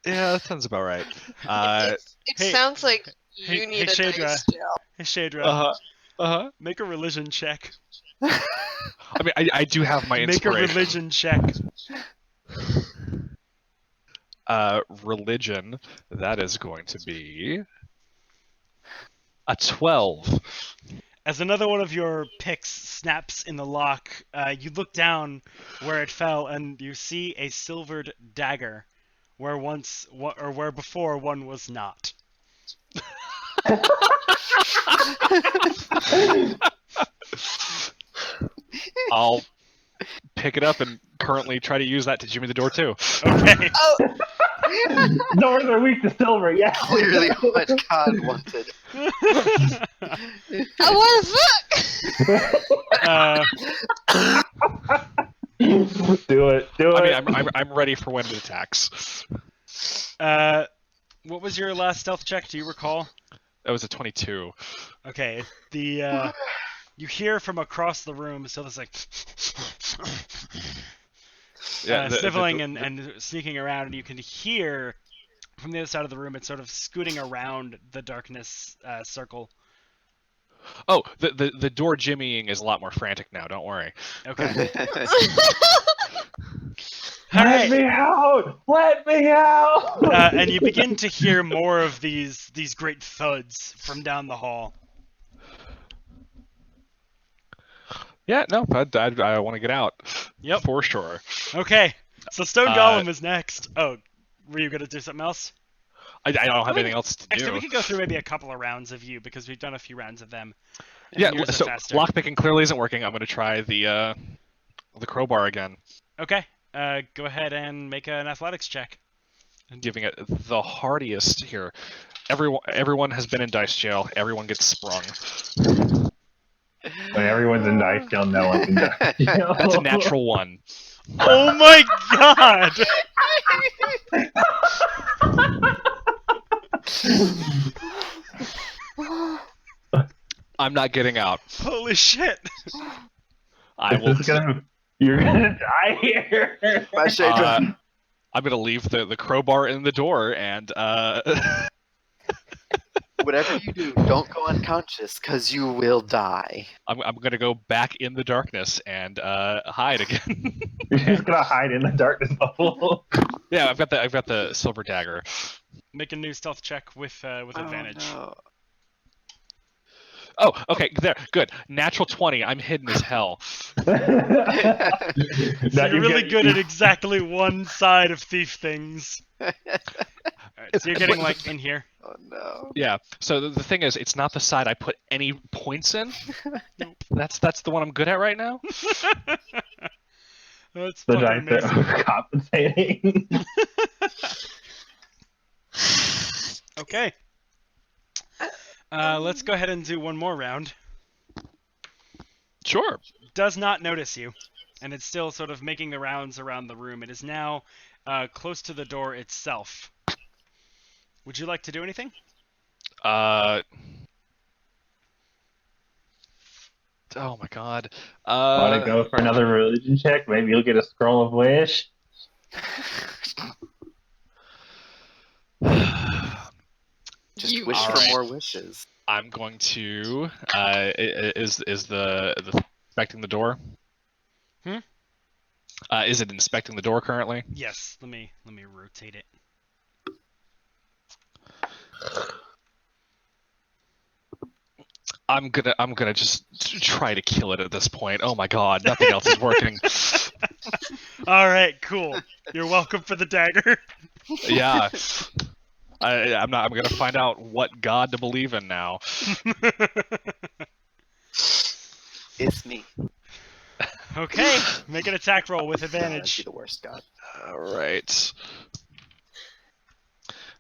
Yeah, that sounds about right. It Hey- sounds like hey- you need hey, a Shaedra. dice jail. Hey Shaedra, Uh-huh. make a religion check. I mean, I do have my Make a inspiration. religion check. Religion, that is going to be a 12. As another one of your picks snaps in the lock, you look down where it fell, and you see a silvered dagger, where before one was not. I'll pick it up and currently try to use that to jimmy the door too. Okay. Oh, Doors are weak to silver, yeah. Clearly what God wanted. I want to fuck! Do it. I mean, I'm ready for when it attacks. What was your last stealth check? Do you recall? That was a 22. Okay. You hear from across the room, so there's like sniveling and sneaking around, and you can hear from the other side of the room. It's sort of scooting around the darkness circle. Oh, the door jimmying is a lot more frantic now. Don't worry. Okay. Let me out! Let me out! And you begin to hear more of these great thuds from down the hall. Yeah, no, I want to get out. Yep. For sure. Okay. So Stone Golem is next. Oh, were you gonna do something else? I don't have anything else to do. Actually, we could go through maybe a couple of rounds of you, because we've done a few rounds of them. Yeah, Yours are so faster. lockpicking clearly isn't working. I'm going to try the crowbar again. Okay. Go ahead and make an athletics check. And giving it the hardiest here. Everyone has been in dice jail. Everyone gets sprung. When everyone's in dice jail, no one's in dice jail. That's a natural 1. Oh my god! I'm not getting out. Holy shit! You're gonna die here. Bye, Shaedra. I'm gonna leave the crowbar in the door and Whatever you do, don't go unconscious, because you will die. I'm gonna go back in the darkness and hide again. You're just gonna hide in the darkness bubble. Yeah, I've got the silver dagger. Make a new stealth check with advantage. Oh, Oh, okay, there, good. Natural 20. I'm hidden as hell. So you're really good at exactly one side of thief things. Alright, so you're getting like in here. oh no. Yeah. So the thing is, it's not the side I put any points in. Nope. That's the one I'm good at right now. That's The fucking dice are amazing. overcompensating. Okay. Let's go ahead and do one more round. Sure. Does not notice you. and it's still sort of making the rounds around the room. It is now close to the door itself. Would you like to do anything? Oh my god. Want to go for another religion check? Maybe you'll get a scroll of wish. Just wish for more wishes. I'm going to. Is the inspecting the door? Is it inspecting the door currently? Yes. Let me rotate it. I'm gonna just try to kill it at this point. Oh my god, nothing else is working. All right, cool. You're welcome for the dagger. Yeah. I'm gonna find out what god to believe in now. It's me. Okay, make an attack roll with I'd advantage. be the worst god. All right.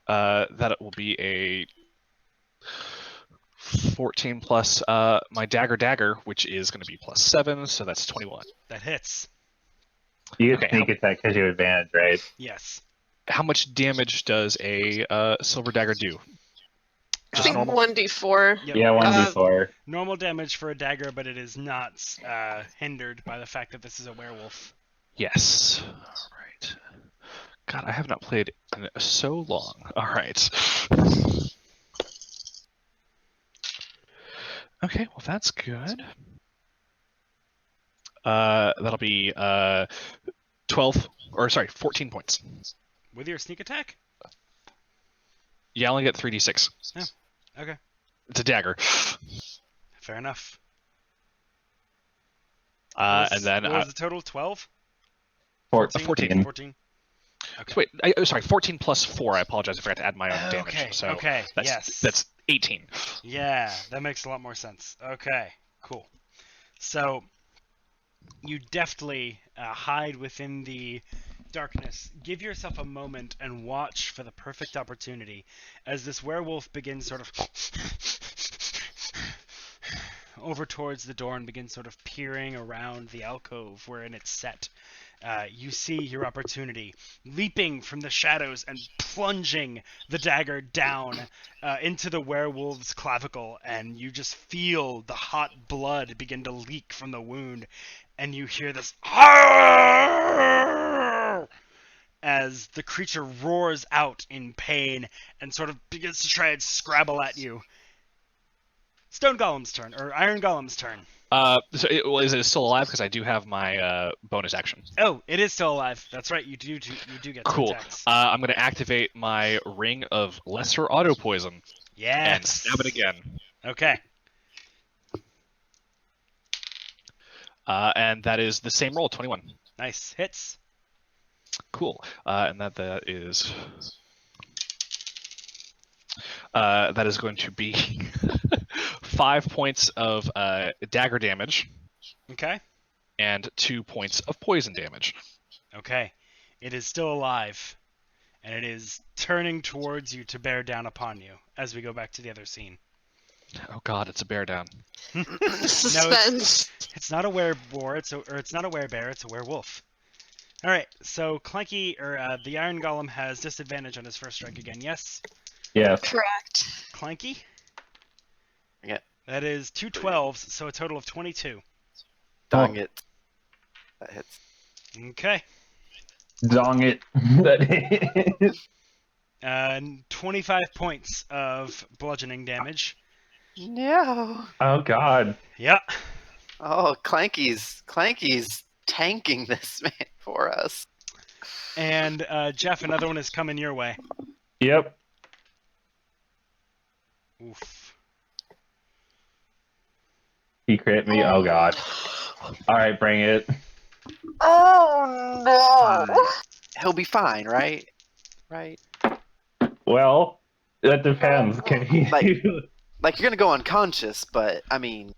That will be a 14 plus my dagger, which is going to be +7, so that's 21. That hits. You get sneak attack because you have advantage, right? Yes. How much damage does a silver dagger do? I think 1d4. Yep. Yeah, 1d4. Normal damage for a dagger, but it is not hindered by the fact that this is a werewolf. Yes. All right. God, I have not played in so long. All right. Okay, well that's good. That'll be 14 points. With your sneak attack? Yeah, I only get 3d6. Yeah. Okay. It's a dagger. Fair enough. And then what was the total? 12? 14. 14. Okay. Wait, sorry, 14 plus 4. I apologize, I forgot to add my own damage. So okay, that's 18. Yeah, that makes a lot more sense. Okay, cool. So, you deftly hide within the darkness. Give yourself a moment and watch for the perfect opportunity as this werewolf begins sort of over towards the door and begins sort of peering around the alcove wherein it's set. You see your opportunity, leaping from the shadows and plunging the dagger down into the werewolf's clavicle, and you just feel the hot blood begin to leak from the wound, and you hear this as the creature roars out in pain and sort of begins to try and scrabble at you. Stone Golem's turn, or Iron Golem's turn. Is it still alive? Because I do have my bonus action. Oh, it is still alive. That's right. You do get cool. attacks. I'm going to activate my Ring of Lesser Auto Poison. Yes. And stab it again. Okay. And that is the same roll, 21. Nice. Hits. Cool. And that is going to be 5 points of dagger damage. Okay. And 2 points of poison damage. Okay. It is still alive, and it is turning towards you to bear down upon you as we go back to the other scene. Oh god, it's a bear down. Suspense. No, it's not a wereboar. It's not a werebear. It's a werewolf. All right. So Clanky, the Iron Golem has disadvantage on his first strike again. Yes. Yes. Correct. Clanky. Yeah. That is 2 12s, so a total of 22. Dong it. That hits. Okay. Dong it. That is. 25 points of bludgeoning damage. No. Oh god. Yeah. Oh, Clanky's tanking this man for us. And Jeff, another one is coming your way. Yep. Oof. He crit me. Oh god. Alright, bring it. Oh no! He'll be fine, right? Right. Well, that depends. Can he Like you're gonna go unconscious, but I mean.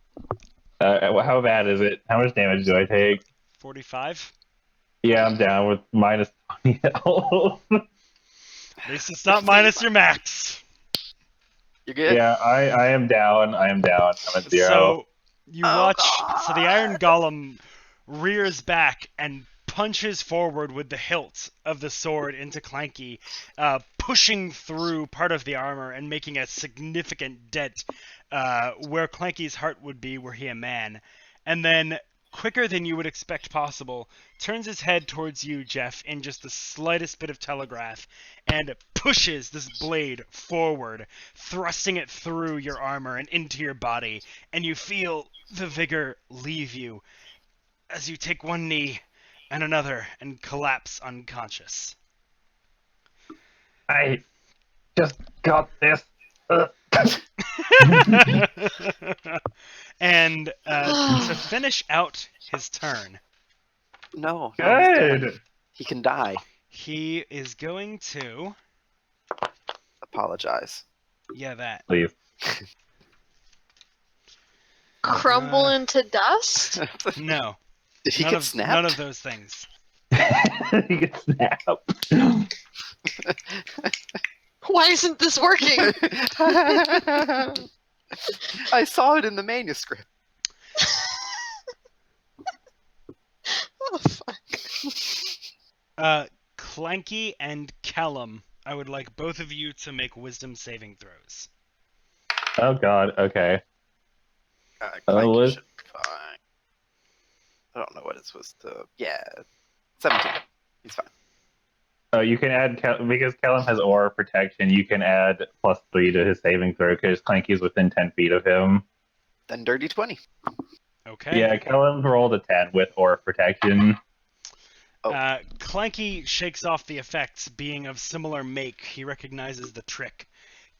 how bad is it? How much damage do I take? 45. Yeah, I'm down with minus 20 health. At least it's not minus your max. You're good? Yeah, I am down. I'm at 0. So you watch. So the Iron Golem rears back and punches forward with the hilt of the sword into Clanky, pushing through part of the armor and making a significant dent where Clanky's heart would be were he a man. And then, quicker than you would expect possible, turns his head towards you, Jeff, in just the slightest bit of telegraph, and pushes this blade forward, thrusting it through your armor and into your body, and you feel the vigor leave you as you take one knee and another and collapse unconscious. I just got this. And to finish out his turn, No. he's Good. done. He can die. he is going to... Apologize. Yeah, that. Please. Crumble into dust? No. Did he none get of, snapped? None of those things. He gets snapped. Why isn't this working? I saw it in the manuscript. Oh, fuck. Clanky and Callum, I would like both of you to make wisdom saving throws. Oh god, okay. Clanky Liz? should be fine. I don't know what it's supposed to. Yeah, 17. He's fine. Oh, you can add, because Callum has aura protection, you can add +3 to his saving throw because Clanky's within 10 feet of him. Then dirty 20. Okay. Yeah, Callum rolled a 10 with aura protection. Clanky shakes off the effects, being of similar make. He recognizes the trick.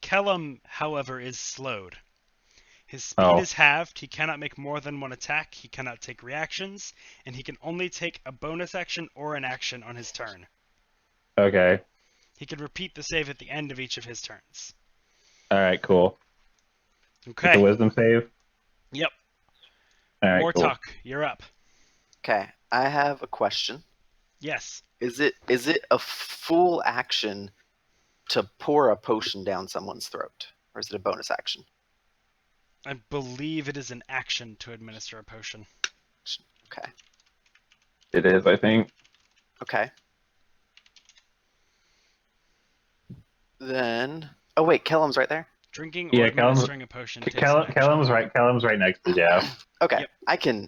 Callum, however, is slowed. His speed is halved, he cannot make more than one attack, he cannot take reactions, and he can only take a bonus action or an action on his turn. Okay. He can repeat the save at the end of each of his turns. Alright, cool. Okay. The wisdom save? Yep. Alright, cool. Mortok, you're up. Okay, I have a question. Yes. Is it a full action to pour a potion down someone's throat? Or is it a bonus action? I believe it is an action to administer a potion. Okay. It is, I think. Okay. Then... Oh wait, Kellum's right there? Drinking or administering a potion takes an action. Callum's right next to Jeff. Okay. Yep.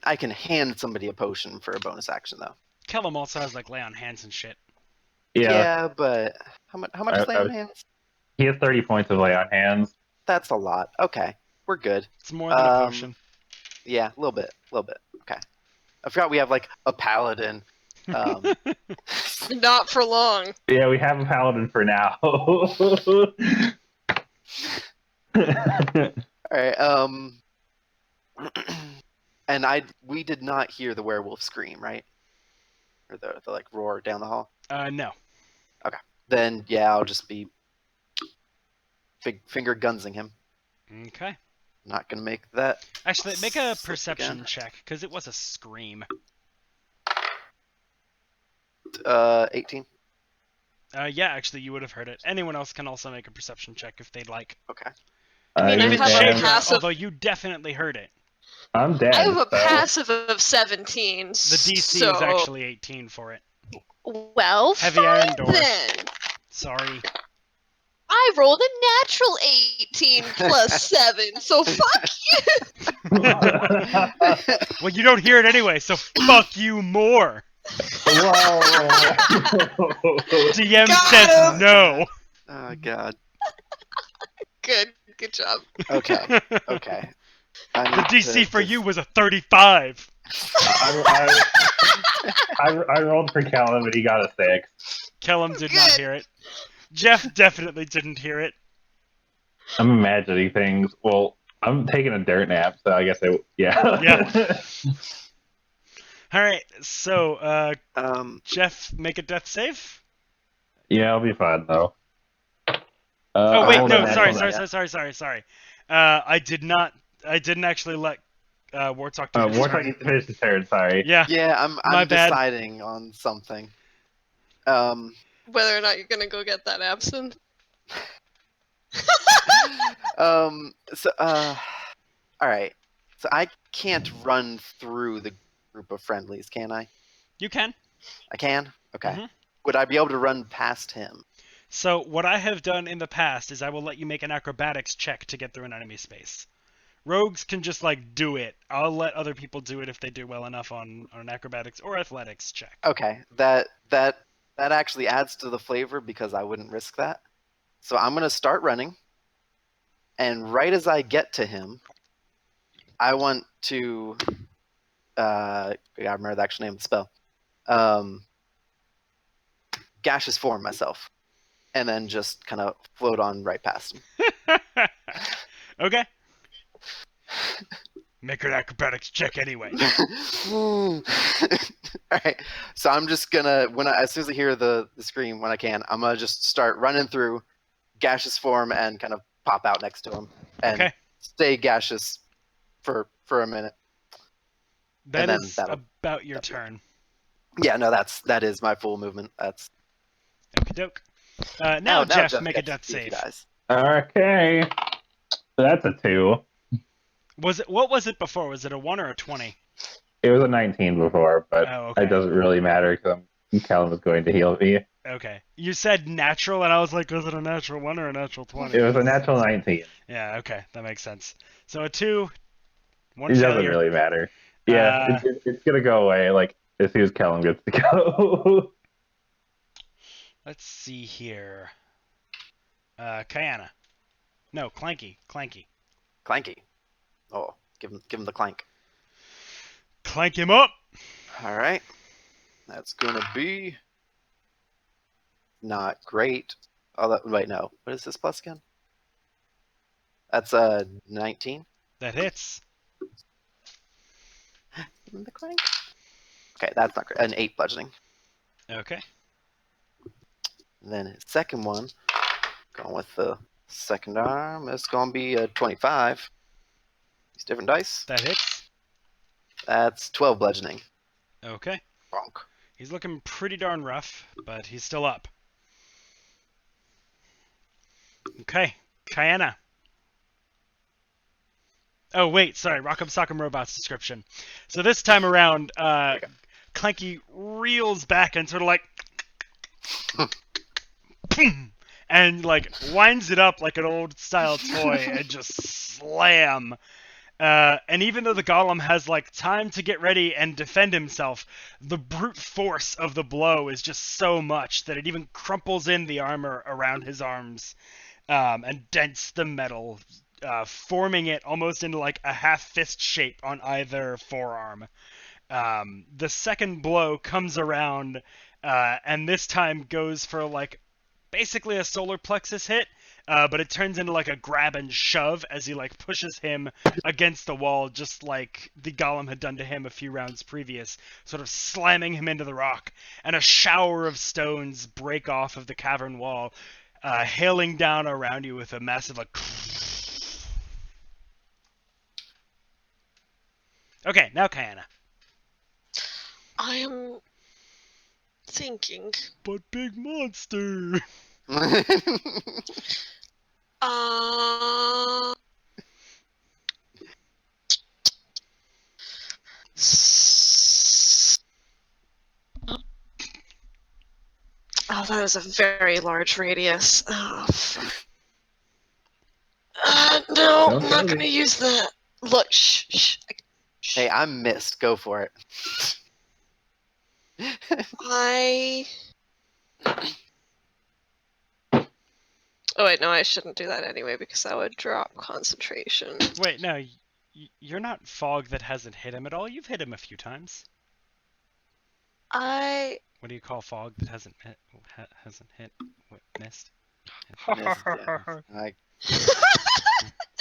I can hand somebody a potion for a bonus action though. Callum also has like lay on hands and shit. Yeah, but how much is lay on hands? He has 30 points of lay on hands. That's a lot. Okay. We're good. It's more than a potion. Yeah, a little bit. Okay. I forgot we have like a paladin. Not for long. Yeah, we have a paladin for now. Alright, and we did not hear the werewolf scream, right? Or the like roar down the hall? No. Okay. Then yeah, I'll just be finger gunsing him. Okay. Not gonna make that. Actually, make a Slip perception again. check, because it was a scream. 18. Yeah, actually, you would have heard it. Anyone else can also make a perception check if they'd like. Okay. I mean, I Even have a Shaedra, passive. although you definitely heard it. I'm dead. I have a so- passive of 17. The DC so... is actually 18 for it. Well, Heavy iron fine door. then. Sorry. I rolled a natural 18 plus 7, so fuck you! Well, you don't hear it anyway, so fuck you more. DM Got says him! no. Oh god. Good job. Okay. Okay. The DC for you was a 35. I rolled for Callum and he got a 6. Kellum did not hear it. Jeff definitely didn't hear it. I'm imagining things. Well, I'm taking a dirt nap, so I guess yeah. Yeah. Alright, so, Jeff, make a death save? Yeah, I'll be fine though. Oh, wait, hold no, on, sorry. I didn't actually let Wartalk do his Wartalk turn. needs to finish his turn, sorry. Yeah. Yeah, I'm My bad. deciding on something. Whether or not you're gonna go get that absinthe. All right. So I can't run through group of friendlies, can I? You can. I can? Okay. Mhm. Would I be able to run past him? So what I have done in the past is I will let you make an acrobatics check to get through an enemy space. Rogues can just like do it. I'll let other people do it if they do well enough on an acrobatics or athletics check. Okay, that actually adds to the flavor because I wouldn't risk that. So I'm gonna start running, and right as I get to him, I want to I gotta remember the actual name of the spell. Gaseous form myself, and then just kind of float on right past him. Okay. Make an acrobatics check anyway. All right. So I'm just gonna as soon as I hear the scream when I can, I'm gonna just start running through gaseous form and kind of pop out next to him and stay gaseous for a minute. That is about your turn. Yeah, no, that is my full movement. That's okie doke. Now Jeff, make a death save. Okay. That's a 2. What was it before? Was it a 1 or a 20? It was a 19 before, but it doesn't really matter because Callum is going to heal me. Okay. You said natural, and I was like, was it a natural 1 or a natural 20? It was a natural 19. Yeah, okay. That makes sense. So a 2, 1 failure. It failure. doesn't really matter. Yeah, it's going to go away like as soon as Callum gets to go. Let's see here. Kayana. No, Clanky. Clanky. Oh, give him the clank. Clank him up. All right. That's gonna be not great. Oh, wait, no. What is this plus again? That's 19. That hits. The clank. Okay, that's not great. An 8 bludgeoning. Okay. And then his second one, going with the second arm, it's gonna be a 25. These different dice. That hits. That's 12 bludgeoning. Okay. Bonk. He's looking pretty darn rough, but he's still up. Okay. Kayana. Oh, wait, sorry. Rock'em Sock'em Robot's description. So this time around, Clanky reels back and sort of like... and like winds it up like an old style toy and just slam. And even though the golem has like time to get ready and defend himself, the brute force of the blow is just so much that it even crumples in the armor around his arms and dents the metal, forming it almost into like a half fist shape on either forearm. The second blow comes around and this time goes for like basically a solar plexus hit, but it turns into like a grab and shove as he like pushes him against the wall, just like the golem had done to him a few rounds previous, sort of slamming him into the rock, and a shower of stones break off of the cavern wall, hailing down around you with a massive like... Okay, now Kayana. I am thinking. But big monster. Oh, that was a very large radius. Oh, no, I'm not gonna use that. Look, shh. Hey, I'm missed. Go for it. Oh wait, no, I shouldn't do that anyway because that would drop concentration. Wait, no, you're not Fog that hasn't hit him at all. You've hit him a few times. What do you call Fog that hasn't hit? Missed.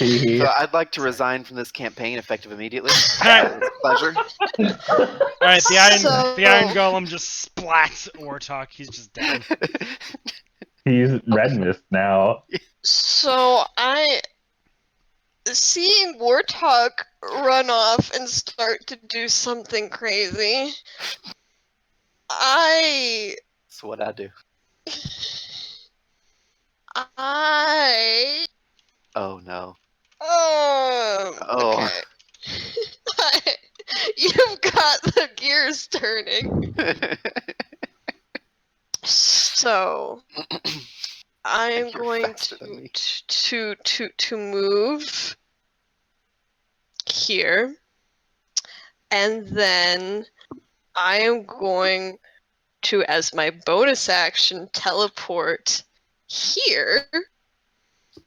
So I'd like to resign from this campaign effective immediately. It's a pleasure. All right, the iron golem just splats Wartalk. He's just dead. He's red mist now. So seeing Wartalk run off and start to do something crazy, That's what I do. Oh no. Okay. You've got the gears turning. So I am You're going faster than me. to move here, and then I am going to, as my bonus action, teleport here,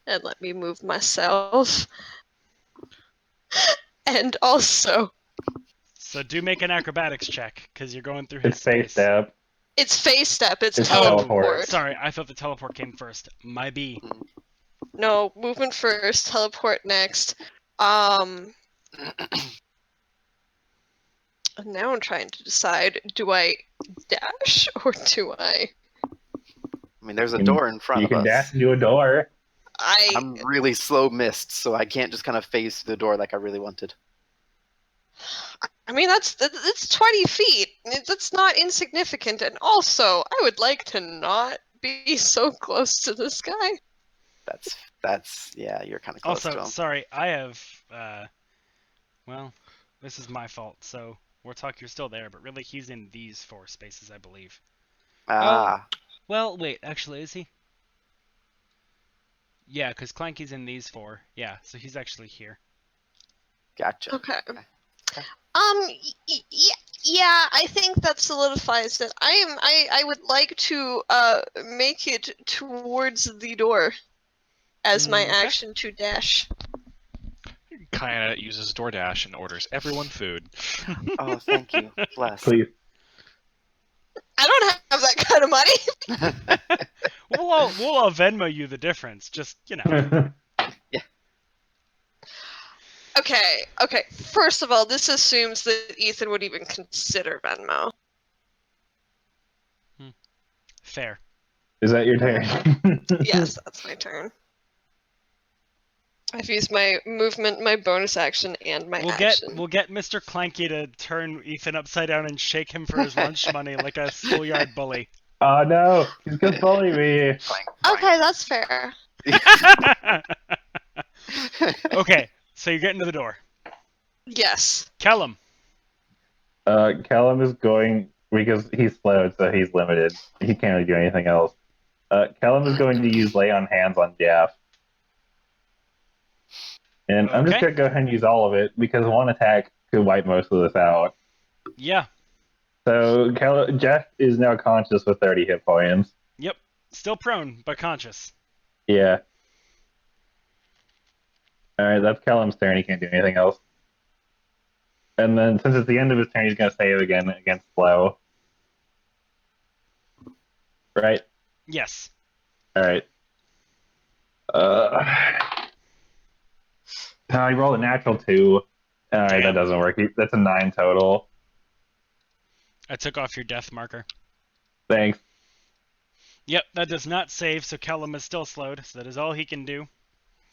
and let me move myself. And also, So do make an acrobatics check, because you're going through his It's face space. step. it's phase step. It's It's teleport. teleport. Sorry, I thought the teleport came first. My B. No, movement first, teleport next. Now I'm trying to decide: do I dash or do I? I mean, there's a door in front You of can us. dash into a door. I'm really slow missed, so I can't just kind of phase through the door like I really wanted. I mean, that's 20 feet. That's not insignificant, and also, I would like to not be so close to this guy. That's yeah, you're kind of close to Also, him. sorry, I have, well, this is my fault, so Warthog, you're still there, but really he's in these 4 spaces, I believe. Ah, Well, wait, actually, is he? Yeah, because Clanky's in these 4. Yeah, so he's actually here. gotcha. Okay. Yeah, I think that solidifies it. I would like to make it towards the door as my Okay. action to dash. Kinda uses DoorDash and orders everyone food. Oh, thank you. Bless. Please. I don't have that kind of money. We'll Venmo you the difference, just, you know. Okay. First of all, this assumes that Ethan would even consider Venmo. Fair. Is that your turn? Yes, that's my turn. I've used my movement, my bonus action, and my action. We'll get Mr. Clanky to turn Ethan upside down and shake him for his lunch money like a schoolyard bully. Oh no, he's gonna bully me. Okay, that's fair. Okay, so you're getting to the door. Yes. Kellum. Callum is going because he's slowed, so he's limited. He can't really do anything else. Callum is going to use lay on hands on Jeff. And I'm just Okay. gonna go ahead and use all of it because one attack could wipe most of this out. Yeah. So Jeff is now conscious with 30 hit points. Yep. Still prone, but conscious. Yeah. Alright, that's Callum's turn. He can't do anything else. And then since it's the end of his turn, he's gonna save again against slow. Right? Yes. Alright. I rolled a natural 2. Alright, Damn. that doesn't work. That's a 9 total. I took off your death marker. Thanks. Yep, that does not save, so Kellum is still slowed, so that is all he can do.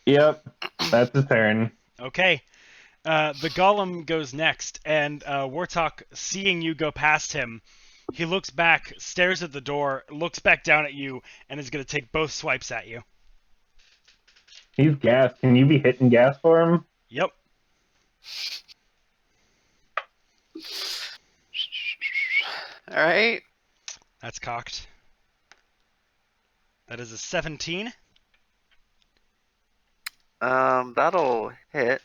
Yep, that's his turn. Okay. The golem goes next, and Warthog, seeing you go past him, he looks back, stares at the door, looks back down at you, and is going to take both swipes at you. He's gas. Can you be hitting gas for him? Yep. All right. That's cocked. That is a 17. That'll hit.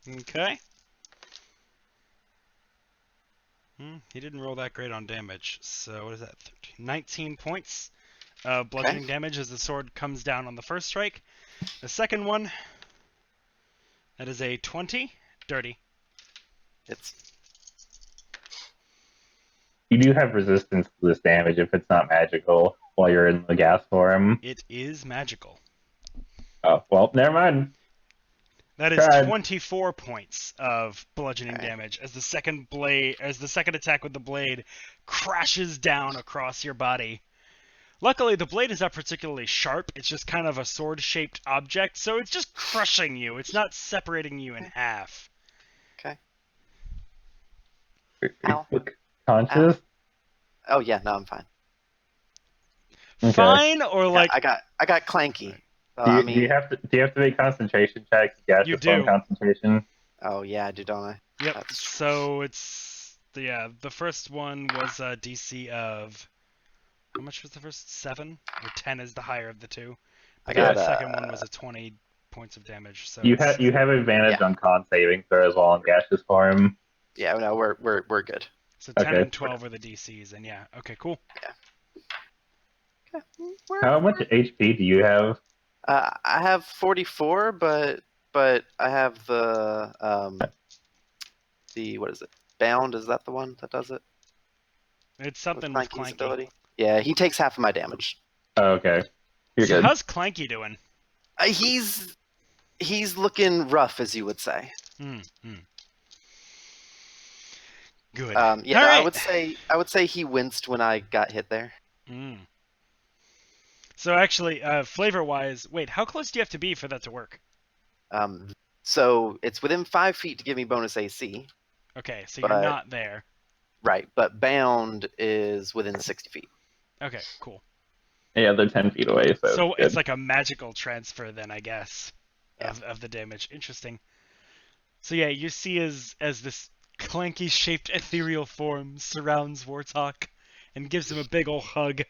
Okay. He didn't roll that great on damage, so what is that? 13, 19 points. Bludgeoning damage as the sword comes down on the first strike. The second one, that is a 20. Dirty. You do have resistance to this damage if it's not magical while you're in the gas form. It is magical. Oh, well, never mind. That is 24 points of bludgeoning damage as the second attack with the blade crashes down across your body. Luckily, the blade is not particularly sharp. It's just kind of a sword-shaped object, so it's just crushing you. It's not separating you in half. Okay. Ow. Conscious? Ow. Oh yeah, no, I'm fine. Okay. Fine, or like I got clanky. Do you have to make concentration checks? Yeah, you just one do. concentration. Oh yeah, I do, don't I? Yep. So it's The first one was a DC of... How much was the first? 7? Or 10 is the higher of the two. I got the second one was a 20 points of damage. So You have advantage on con saving throws while in gaseous form. Yeah, no, we're good. So 10 Okay. and 12 are the DCs, and yeah, okay, cool. Okay. How much HP do you have? I have 44, but I have the what is it? Bound, is that the one that does it? It's something with Clanky's Clanky. ability. Yeah, he takes half of my damage. Oh, okay. You're So good. how's Clanky doing? He's looking rough, as you would say. Good. Yeah, All right. I would say he winced when I got hit there. So actually, flavor-wise, wait, how close do you have to be for that to work? So it's within 5 feet to give me bonus AC. Okay, so you're not there. Right, but bound is within 60 feet. Okay, cool. Yeah, they're 10 feet away, so it's like a magical transfer then, I guess, of the damage. Interesting. So yeah, you see as this clanky-shaped ethereal form surrounds Warthog and gives him a big ol' hug.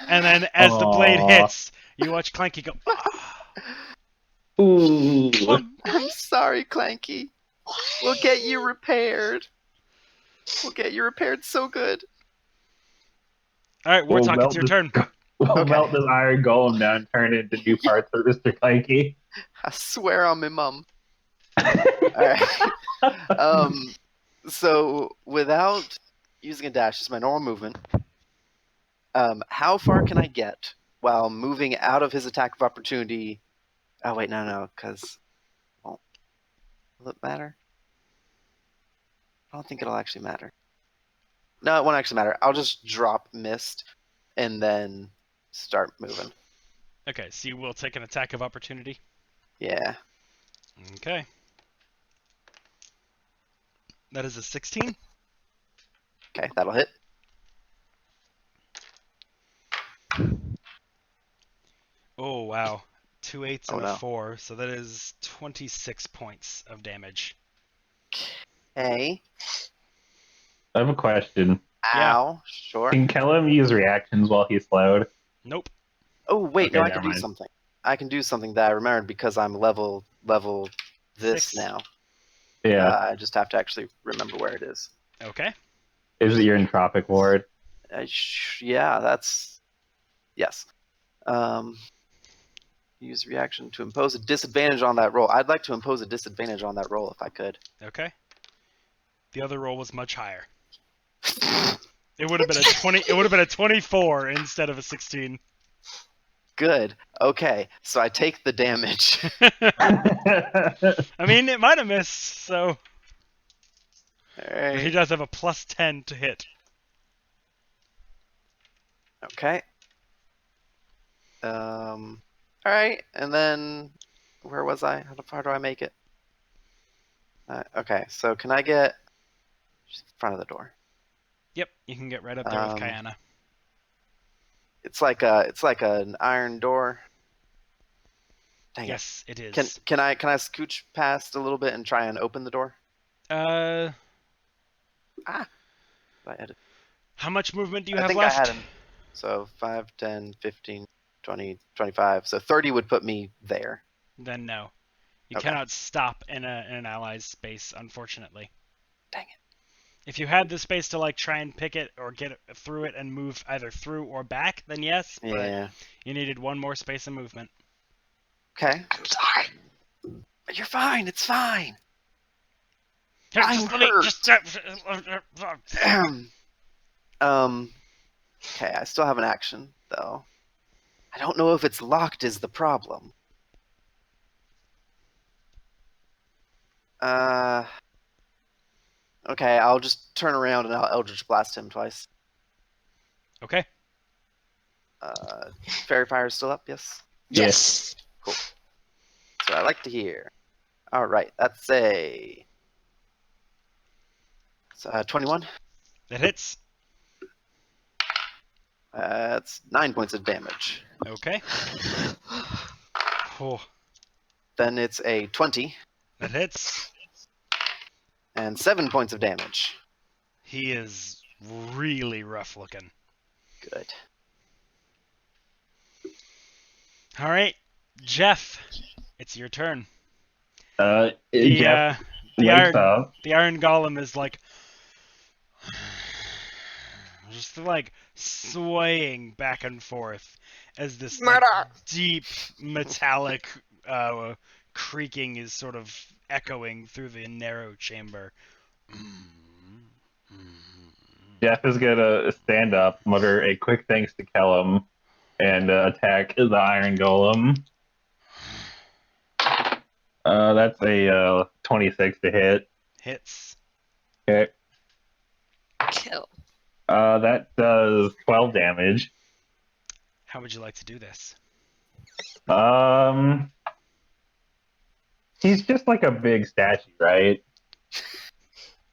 And then as the blade hits, you watch Clanky go, Ooh. I'm sorry, Clanky. We'll get you repaired. We'll get you repaired so good. All right, Warthog, it's your turn. We'll melt this iron golem down and turn it into new parts for Mr. Clanky. I swear on my mum. Alright. So without using a dash, it's my normal movement. How far can I get while moving out of his attack of opportunity? Oh wait, no, because will it matter? I don't think it'll actually matter. No, it won't actually matter. I'll just drop mist and then start moving. Okay, so you will take an attack of opportunity? Yeah. Okay. That is a 16. Okay, that'll hit. Oh, wow. 2 8s and a no. 4, so that is 26 points of damage. Okay. I have a question. Ow. Sure. Can Kellum use reactions while he's slowed? Nope. Oh, wait, Okay, no, I never can do mind. something. I can do something that I remembered because I'm level this 6. now. Yeah. I just have to actually remember where it is. Okay. Is it your entropic ward? Yeah, that's... Yes. Use reaction to impose a disadvantage on that roll. I'd like to impose a disadvantage on that roll if I could. Okay. The other roll was much higher. It would have been a 20. It would have been a 24 instead of a 16. Good. Okay, so I take the damage. I mean, it might have missed, so... Alright. He does have a plus 10 to hit. Okay. Alright, and then... Where was I? How far do I make it? Okay, so can I get... Just in front of the door. Yep, you can get right up there with Kayana. It's like an iron door. Dang Yes, it is. Can I scooch past a little bit and try and open the door? How much movement do you have think left? I had so 5, 10, 15, 20, 25. So 30 would put me there. Then no. You Okay. cannot stop in an ally's space, unfortunately. Dang it. If you had the space to like try and pick it or get through it and move either through or back, then yes, but Yeah. you needed one more space of movement. Okay. I'm sorry. You're fine. It's fine. Here, I'm just let me hurt. just Okay, I still have an action though. I don't know if it's locked is the problem. Okay, I'll just turn around and I'll Eldritch Blast him twice. Okay. Fairy Fire is still up, yes? Yes. Cool. That's what I like to hear. Alright, that's a... 21. That hits. That's 9 points of damage. Okay. Oh, Then it's a 20 that hits. and 7 points of damage. He is really rough looking. Good. All right, Jeff, it's your turn. Jeff The wakes up. Iron Golem is like just like swaying back and forth as this like, Murder! deep metallic creaking is sort of echoing through the narrow chamber. Jeff is gonna stand up, mutter a quick thanks to Kellum, and attack the Iron Golem. That's a 26 to hit. Hits. Okay. Kill. That does 12 damage. How would you like to do this? He's just like a big statue, right?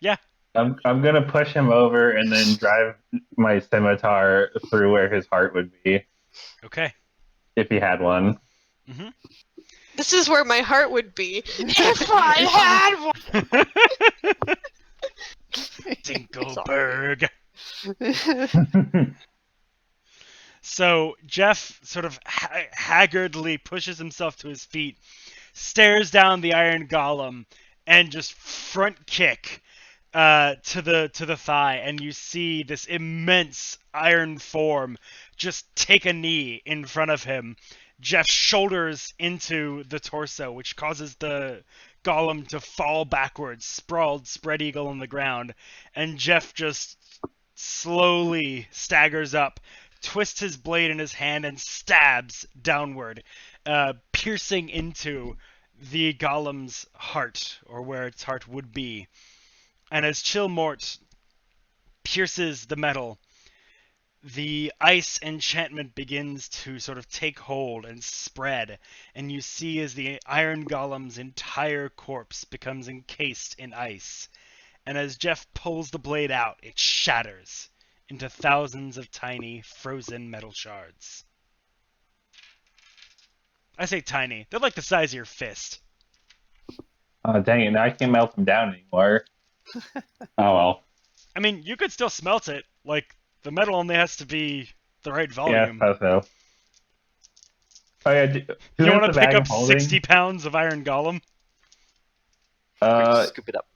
Yeah. I'm gonna push him over and then drive my scimitar through where his heart would be. Okay. If he had one. Mm-hmm. This is where my heart would be if I had one. Dinkelberg. So Jeff sort of haggardly pushes himself to his feet, stares down the Iron Golem, and just front kick to the thigh, and you see this immense iron form just take a knee in front of him. Jeff shoulders into the torso, which causes the golem to fall backwards, sprawled, spread eagle on the ground, and Jeff just slowly staggers up, twists his blade in his hand, and stabs downward, piercing into the golem's heart, or where its heart would be. And as Chill Mort pierces the metal, the ice enchantment begins to sort of take hold and spread, and you see as the Iron Golem's entire corpse becomes encased in ice. And as Jeff pulls the blade out, it shatters into thousands of tiny, frozen metal shards. I say tiny. They're like the size of your fist. Oh, dang it. Now I can't melt them down anymore. Oh, well. I mean, you could still smelt it. Like, the metal only has to be the right volume. Yeah, so. Oh, yeah. You want to pick up 60 pounds of Iron Golem? Scoop it up.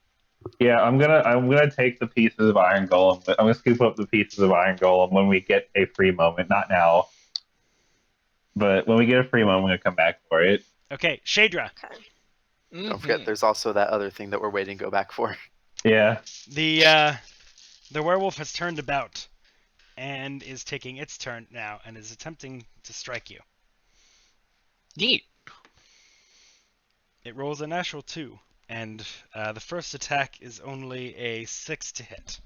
Yeah, I'm gonna take the pieces of Iron Golem. I'm gonna scoop up the pieces of Iron Golem when we get a free moment. Not now, but when we get a free moment, I'm gonna come back for it. Okay, Shaedra. Okay. Don't forget, there's also that other thing that we're waiting to go back for. Yeah. The werewolf has turned about and is taking its turn now and is attempting to strike you. Neat. It rolls a natural 2, and the first attack is only a 6 to hit.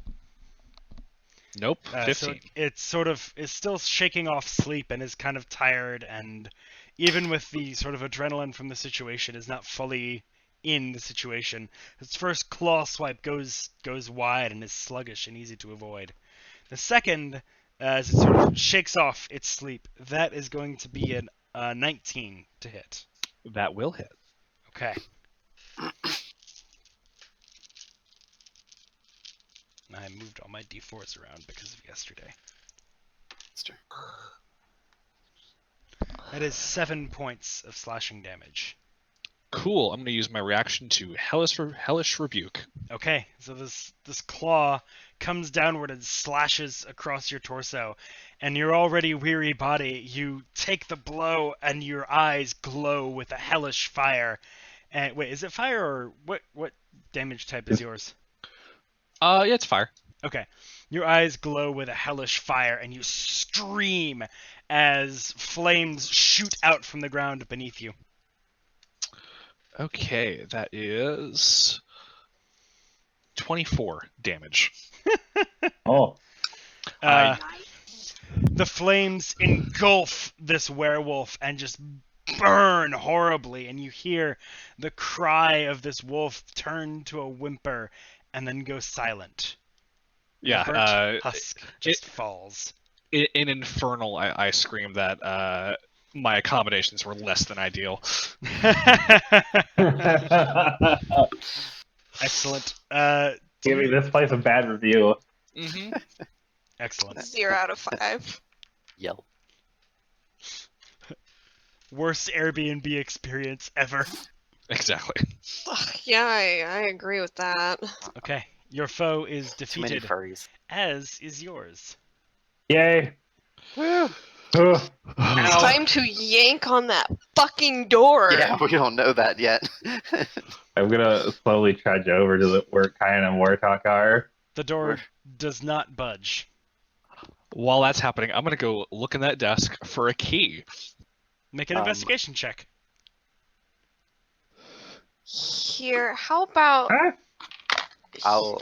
Nope. 15. So it sort of is still shaking off sleep and is kind of tired, and even with the sort of adrenaline from the situation, is not fully in the situation. Its first claw swipe goes wide and is sluggish and easy to avoid. The second, as it sort of shakes off its sleep, that is going to be a 19 to hit. That will hit. Okay. I moved all my d4s around because of yesterday. That's true. That is 7 points of slashing damage. Cool. I'm going to use my reaction to Hellish Rebuke. Okay, so this claw comes downward and slashes across your torso, and your already weary body, you take the blow and your eyes glow with a hellish fire. And wait, is it fire or what damage type is yours? Yeah, it's fire. Okay. Your eyes glow with a hellish fire, and you scream as flames shoot out from the ground beneath you. Okay, that is 24 damage. Oh. The flames engulf this werewolf and just burn horribly, and you hear the cry of this wolf turn to a whimper and then go silent. Yeah, the burnt husk just falls. In Infernal, I screamed that my accommodations were less than ideal. Excellent. Giving this place a bad review. Mm-hmm. Excellent. 0 out of 5. Yelp. Worst Airbnb experience ever. Exactly. Yeah, I agree with that. Okay, your foe is Too many defeated, furries. as is yours. Yay! Woo! Oh, It's Ow. time to yank on that fucking door. Yeah, we don't know that yet. I'm gonna slowly trudge over to where Kyan and Wartalk are. The door We're- does not budge. While that's happening, I'm gonna go look in that desk for a key. Make an investigation check. Here, how about Ah,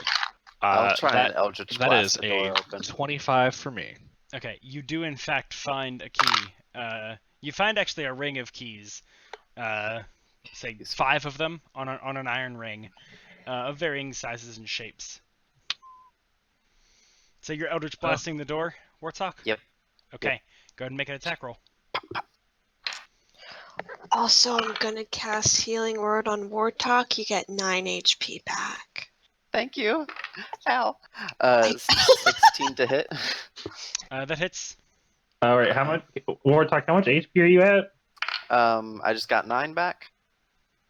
I'll try that, and Eldritch that Blast is the door a open. 25 for me. Okay, you do in fact find a key. You find actually a ring of keys. Say 5 of them on an iron ring, of varying sizes and shapes. So you're Eldritch blasting the door, Warthog? Yep. Okay, go ahead and make an attack roll. Also, I'm gonna cast Healing Word on Wartalk. You get 9 HP back. Thank you. Ow. 16 to hit. That hits. all right, how much Wartalk? How much HP are you at? I just got 9 back.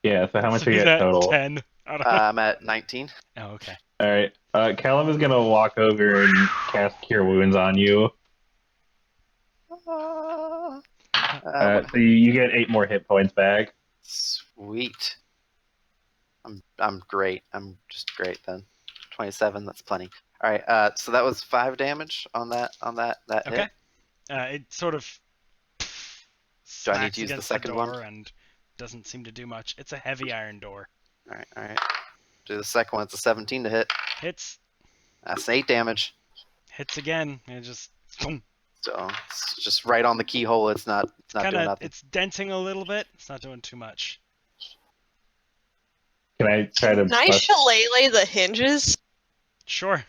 Yeah, so how much So are you he's at at total? 10. I don't know. I'm at 19. Oh, okay. All right, Callum is gonna walk over and cast Cure Wounds on you. So you get 8 more hit points back. Sweet. I'm great. I'm just great then. 27. That's plenty. All right. So that was 5 damage on that Okay. hit. It sort of Do I need smacks to use the against second door one? and doesn't seem to do much. It's a heavy iron door. All right. Do the second one. It's a 17 to hit. Hits. That's 8 damage. Hits again. And it just boom. So it's just right on the keyhole. It's not doing Kinda, nothing. it's denting a little bit. It's not doing too much. Can I try to? Can I shillelagh the hinges? Sure.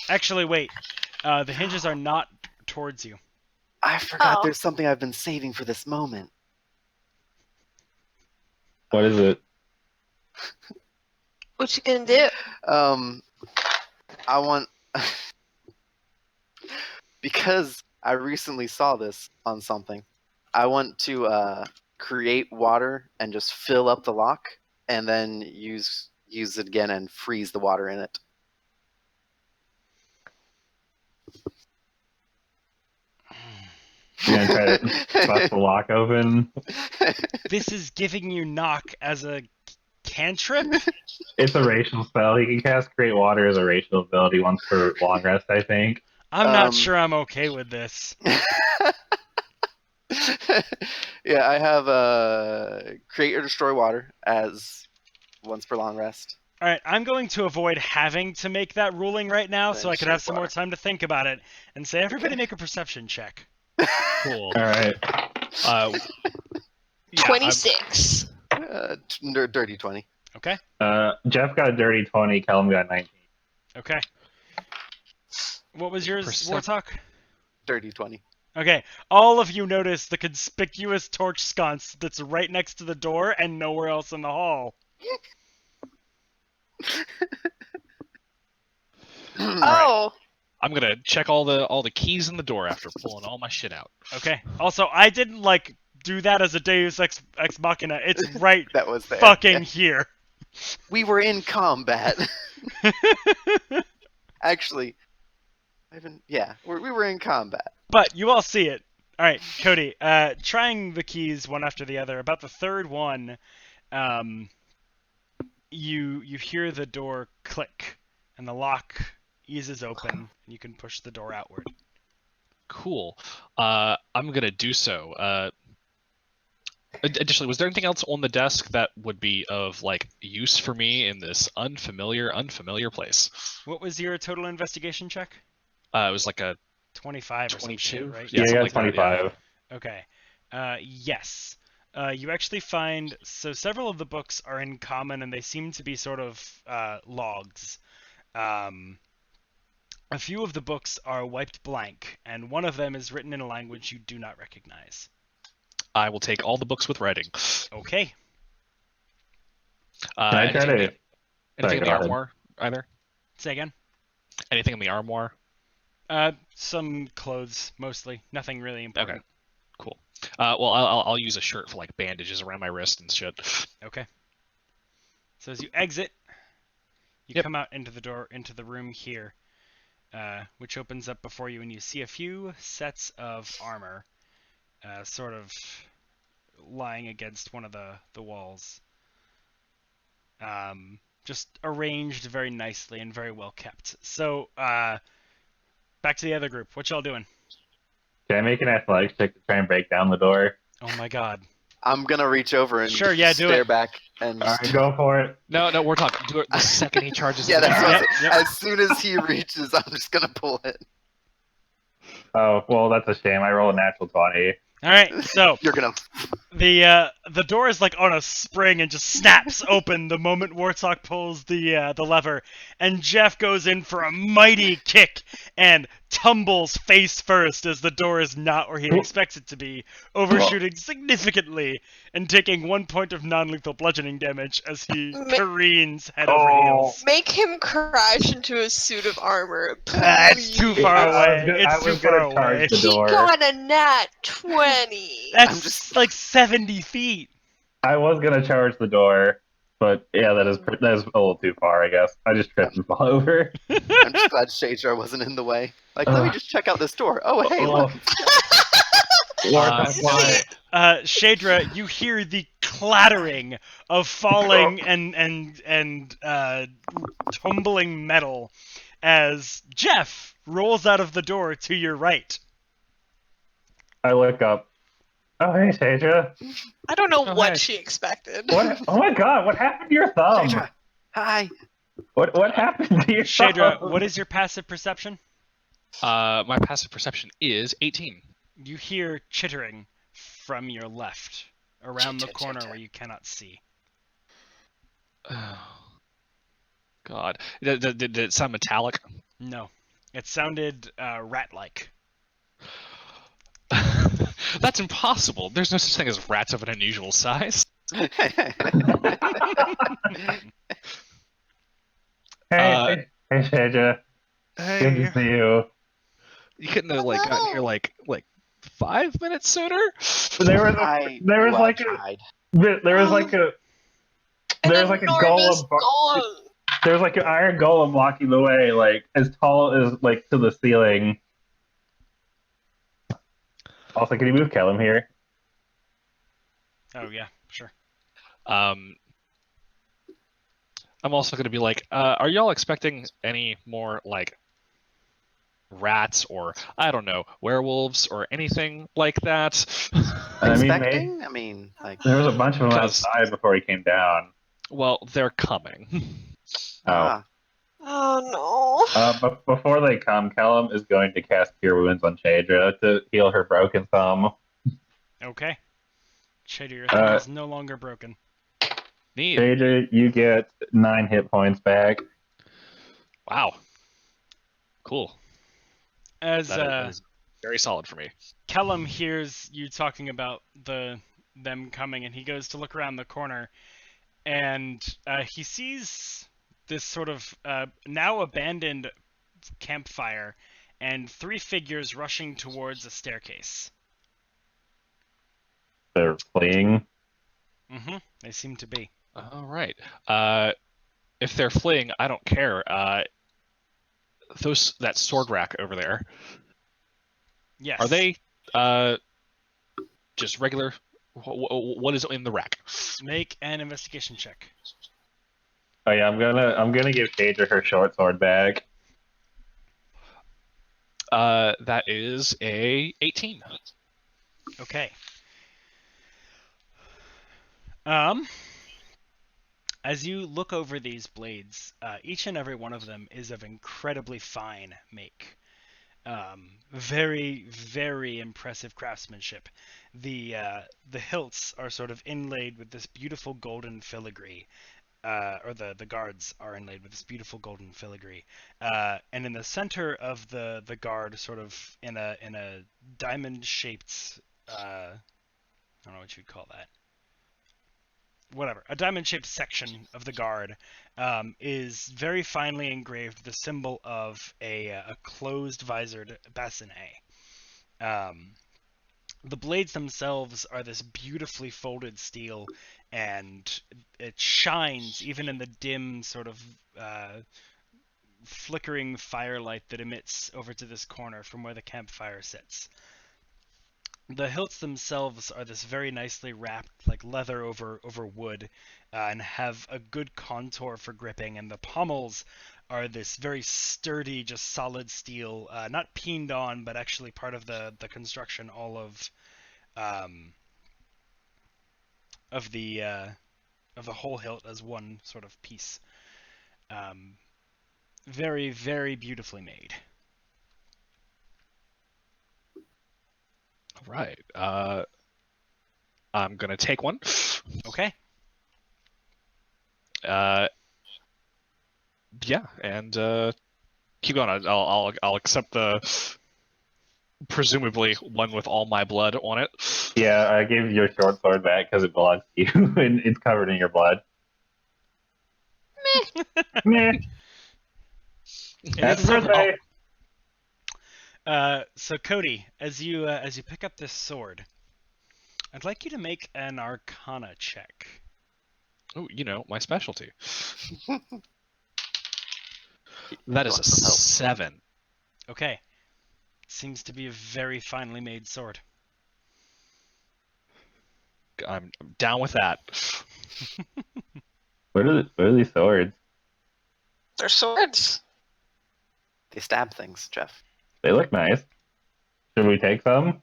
Actually, wait. The hinges are not towards you. I forgot Oh. there's something I've been saving for this moment. What is it? What you gonna do? I want because I recently saw this on something. I want to create water and just fill up the lock, and then use it again and freeze the water in it. You gonna try to bust the lock open? This is giving you knock as a cantrip? It's a racial spell. He can cast Create Water as a racial ability once per long rest, I think. I'm not sure I'm okay with this. Yeah, I have create or destroy water as once per long rest. Alright, I'm going to avoid having to make that ruling right now so I can have some more time to think about it and say everybody make a perception check. Cool. All right. Yeah, 26. Dirty 20. Okay? Jeff got a dirty 20. Callum got 19. Okay. What was yours, Wartalk? Dirty 20. Okay, all of you notice the conspicuous torch sconce that's right next to the door and nowhere else in the hall. Oh. I'm gonna check all the keys in the door after pulling all my shit out. Okay. Also, I didn't do that as a Deus ex machina. It's right That was there. fucking here. We were in combat. Actually, we were in combat. But you all see it. All right, Cody. Trying the keys one after the other. About the third one, you hear the door click, and the lock eases open, and you can push the door outward. Cool. I'm gonna do so. Additionally, was there anything else on the desk that would be of use for me in this unfamiliar place? What was your total investigation check? It was like a 25 or 22, some shit, right? Yeah, I something got like that, 25. Okay. Yes. You actually find several of the books are in common, and they seem to be sort of logs. A few of the books are wiped blank, and one of them is written in a language you do not recognize. I will take all the books with writing. Okay. Can I try to? Anything in the go ahead. armoire either? Say again. Anything in the armoire? Some clothes, mostly. Nothing really important. Okay. Cool. Well, I'll use a shirt for like bandages around my wrist and shit. Okay. So as you exit, you Yep. come out into the door, into the room here, which opens up before you, and you see a few sets of armor, sort of lying against one of the walls. Just arranged very nicely and very well kept. So, back to the other group. What y'all doing? Can I make an athletics check to try and break down the door? Oh my god. I'm gonna reach over and Sure, yeah, do stare it. back and. All right, go for it. No, we're talking. Do it the second he charges. Yeah, into that's the what door. I'm saying. As soon as he reaches, I'm just gonna pull it. Oh, well, that's a shame. I rolled a natural 20. All right, so You're gonna. the door is like on a spring and just snaps open the moment Warthog pulls the lever, and Jeff goes in for a mighty kick and tumbles face first as the door is not where he expects it to be, overshooting significantly and taking 1 point of non-lethal bludgeoning damage as he careens head over heels. Make him crash into a suit of armor. It's too far away. I It's too was far gonna charge away. the He door. got a nat 20. That's just- like 70 feet. I was gonna charge the door, but yeah, that is a little too far, I guess. I just tripped and fall over. I'm just glad Shaedra wasn't in the way. Like, let me just check out this door. Oh, hey, look. Shaedra, you hear the clattering of falling and tumbling metal as Jeff rolls out of the door to your right. I look up. Oh, hey, Shaedra. I don't know Oh, what hey. she expected. What? Oh my God! What happened to your thumb? Shaedra, hi. What happened to your Shaedra, thumb? what is your passive perception? My passive perception is 18. You hear chittering from your left, around the Chitter, corner chitter. where you cannot see. Oh, God. Did it sound metallic? No. It sounded rat-like. That's impossible. There's no such thing as rats of an unusual size. Hey, Uh, hey, Shaedra. Good to see you. You couldn't have like gotten here like 5 minutes sooner. There was I like a tried. there was like a enormous golem. There was like an iron golem blocking the way, like as tall as like to the ceiling. Also, can you move Kellum here? Oh, yeah, sure. I'm also going to be like, are y'all expecting any more like rats or I don't know werewolves or anything like that? Expecting? I mean, like. There was a bunch of them 'Cause- outside before he came down. Well, they're coming. Oh. Oh no. But before they come, Kellum is going to cast Cure Wounds on Shaedra to heal her broken thumb. Okay. Shaedra, your thumb is no longer broken. Neat. Shaedra, you get 9 hit points back. Wow. Cool. As That is very solid for me. Kellum hears you talking about them coming, and he goes to look around the corner, and he sees this sort of now abandoned campfire, and 3 figures rushing towards a staircase. They're fleeing. Mm-hmm. They seem to be. All right. If they're fleeing, I don't care. That sword rack over there. Yes. Are they just regular? What is in the rack? Make an investigation check. Oh yeah, I'm gonna give Shaedra her short sword back. That is a 18. Okay. As you look over these blades, each and every one of them is of incredibly fine make. Very, very impressive craftsmanship. The hilts are sort of inlaid with this beautiful golden filigree, or the guards are inlaid with this beautiful golden filigree. And in the center of the guard, sort of in a diamond-shaped, I don't know what you'd call that. a diamond-shaped section of the guard is very finely engraved the symbol of a closed visored bassinet. The blades themselves are this beautifully folded steel, and it shines even in the dim sort of flickering firelight that emits over to this corner from where the campfire sits. The hilts themselves are this very nicely wrapped, like leather over wood, and have a good contour for gripping, and the pommels are this very sturdy, just solid steel, not peened on, but actually part of the construction, all of the whole hilt as one sort of piece. Very, very beautifully made. All right. I'm gonna take one. Okay. Yeah, and keep going. I'll accept the presumably one with all my blood on it. Yeah, I gave your short sword back because it belongs to you, and it's covered in your blood. Meh. Happy birthday! So Cody, as you pick up this sword, I'd like you to make an Arcana check. Oh, my specialty. That is a some help. 7. Okay. Seems to be a very finely made sword. I'm down with that. What are these swords? They're swords. They stab things, Jeff. They look nice. Should we take some?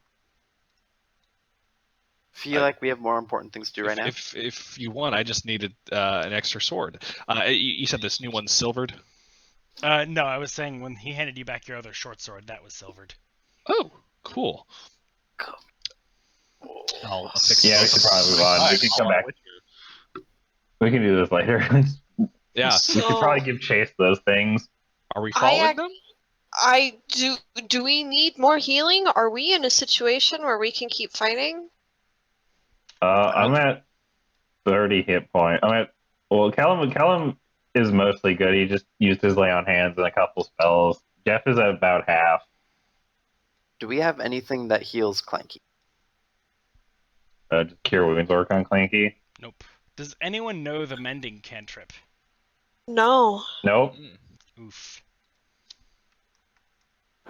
Feel like we have more important things to do right now. If you want, I just needed an extra sword. You said this new one's silvered? No, I was saying when he handed you back your other short sword, that was silvered. Oh, cool. I'll fix Yeah, we should probably move on. We can come back. We can do this later. Yeah. We should probably give chase to those things. Are we following them? I do we need more healing? Are we in a situation where we can keep fighting? I'm at 30 hit point. Callum is mostly good. He just used his lay on hands and a couple spells. Jeff is at about half. Do we have anything that heals Clanky? Just cure wounds work on Clanky. Nope. Does anyone know the mending cantrip? No. Nope. Oof.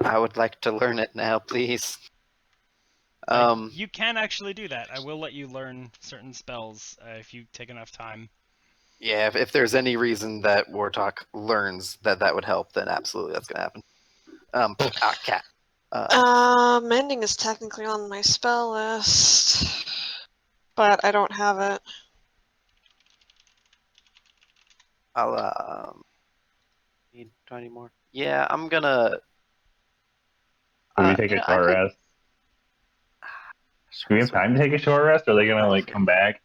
I would like to learn it now, please. You can actually do that. I will let you learn certain spells if you take enough time. Yeah, if there's any reason that Wartalk learns that would help, then absolutely that's gonna happen. Cat. Mending is technically on my spell list, but I don't have it. I'll need 20 more. Yeah, I'm gonna. Do we take a short rest? Do we have time to take a short rest, or are they gonna come back?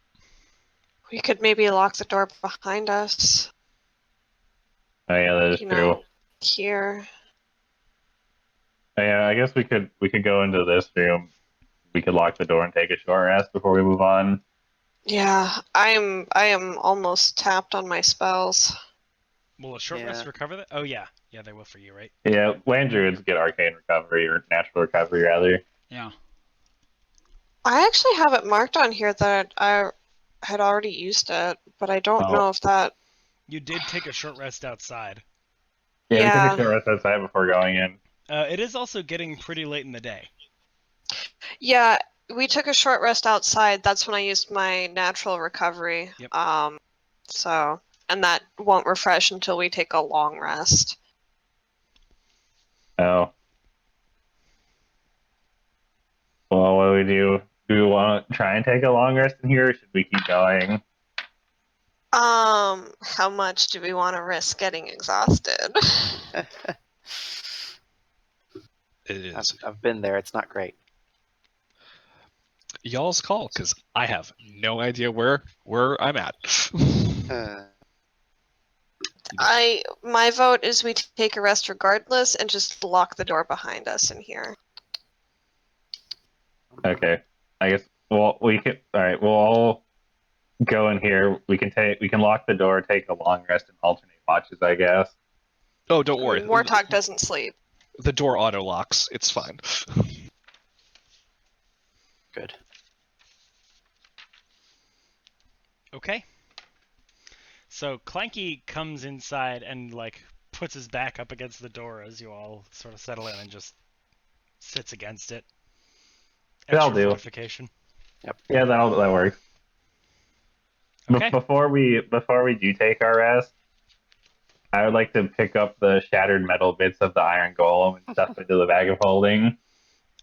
We could maybe lock the door behind us. Oh yeah, that is true. Here. Oh, yeah, I guess we could go into this room. We could lock the door and take a short rest before we move on. Yeah, I am almost tapped on my spells. Will a short rest recover that? Oh yeah, they will for you, right? Yeah, land druids get arcane recovery or natural recovery rather. Yeah. I actually have it marked on here that I had already used it, but I don't know if that. You did take a short rest outside. Yeah, we took a short rest outside before going in. It is also getting pretty late in the day. Yeah, we took a short rest outside. That's when I used my natural recovery. Yep. And that won't refresh until we take a long rest. Oh. Well, what do we do? Do we want to try and take a long rest in here, or should we keep going? How much do we want to risk getting exhausted? It is. I've been there. It's not great. Y'all's call, because I have no idea where I'm at. My vote is we take a rest regardless and just lock the door behind us in here. Okay. I guess. Well, we could. All right. We'll all go in here. We can lock the door, take a long rest, and alternate watches, I guess. Oh, don't worry. Warthog doesn't sleep. The door auto locks. It's fine. Good. Okay. So Clanky comes inside and like puts his back up against the door as you all sort of settle in and just sits against it. That'll Extra do. fortification. Yep. Yeah, that works. Okay. Before we do take our rest, I would like to pick up the shattered metal bits of the iron golem and stuff into the bag of holding.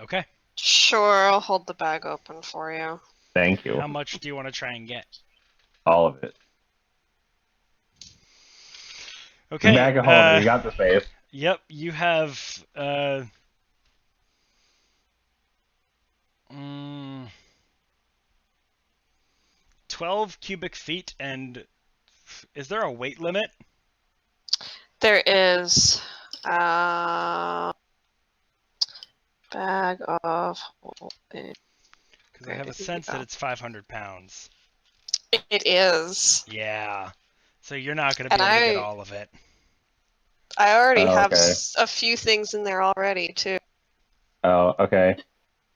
Okay. Sure, I'll hold the bag open for you. Thank you. How much do you want to try and get? All of it. Okay. Bag of holding, you got the space. Yep, you have 12 cubic feet, and is there a weight limit? There is bag of holding. Because I have a sense that it's 500 pounds. It is. Yeah. So you're not going to be able to get all of it. I already have okay. a few things in there already, too. Oh, okay.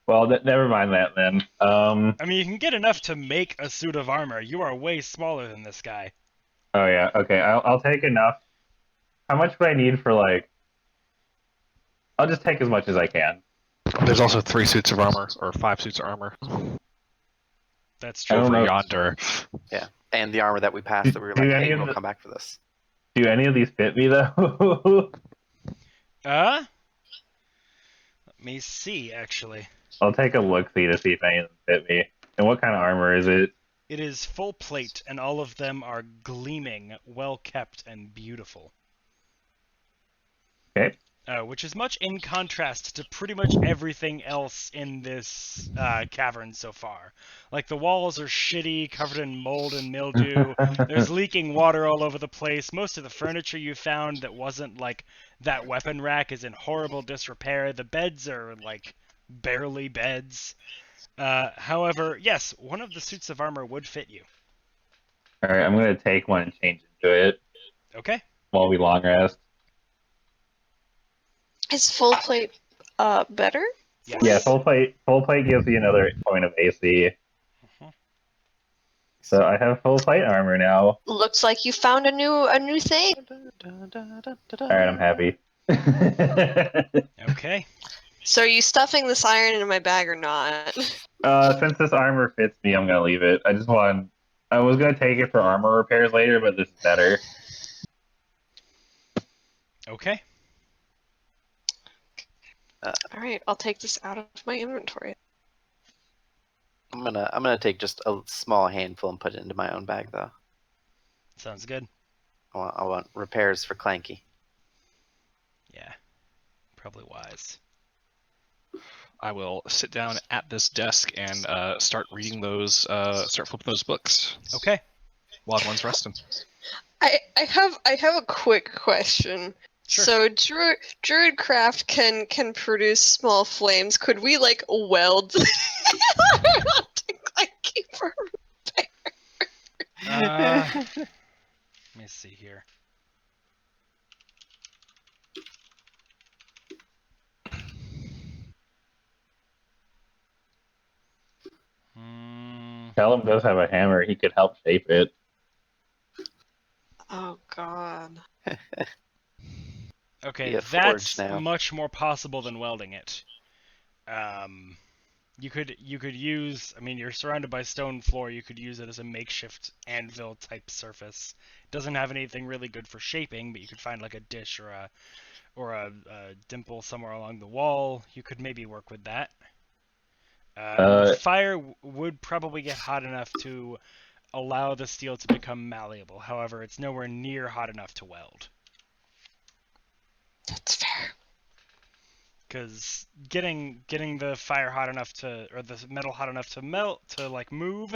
Well, never mind that then. I mean, you can get enough to make a suit of armor. You are way smaller than this guy. Oh yeah, okay. I'll take enough. How much would I need for like? I'll just take as much as I can. There's also 3 suits of armor, or 5 suits of armor. That's I true. don't know. Yonder. Yeah, and the armor that we passed that we were like, hey, we'll come back for this. Do any of these fit me though? Let me see, actually. I'll take a look-see to see if any of them fit me. And what kind of armor is it? It is full plate, and all of them are gleaming, well-kept, and beautiful. Okay. Which is much in contrast to pretty much everything else in this cavern so far. Like, the walls are shitty, covered in mold and mildew. There's leaking water all over the place. Most of the furniture you found that wasn't, like, that weapon rack is in horrible disrepair. The beds are, like, barely beds. However, yes, one of the suits of armor would fit you. Alright, I'm going to take one and change into it. Okay. While we long rest. Is full plate better? Yes. Yeah, full plate gives you another point of AC. So I have full plate armor now. Looks like you found a new thing. Alright, I'm happy. Okay. So are you stuffing this iron into my bag or not? Since this armor fits me, I'm gonna leave it. I was gonna take it for armor repairs later, but this is better. Okay. All right, I'll take this out of my inventory. I'm gonna take just a small handful and put it into my own bag though. Sounds good. I want repairs for Clanky. Yeah. Probably wise. I will sit down at this desk and start reading those, start flipping those books. Okay. While everyone's resting. I have a quick question. Sure. So Druidcraft can produce small flames. Could we like weld to Clanky for Let me see here. Callum does have a hammer. He could help shape it. Oh God. Okay, Be a forge that's now. much more possible than welding it. You could use. I mean, you're surrounded by stone floor. You could use it as a makeshift anvil type surface. It doesn't have anything really good for shaping, but you could find like a dish or a dimple somewhere along the wall. You could maybe work with that. The fire would probably get hot enough to allow the steel to become malleable. However, it's nowhere near hot enough to weld. That's fair. Because getting the fire hot enough to, or the metal hot enough to melt, to like move,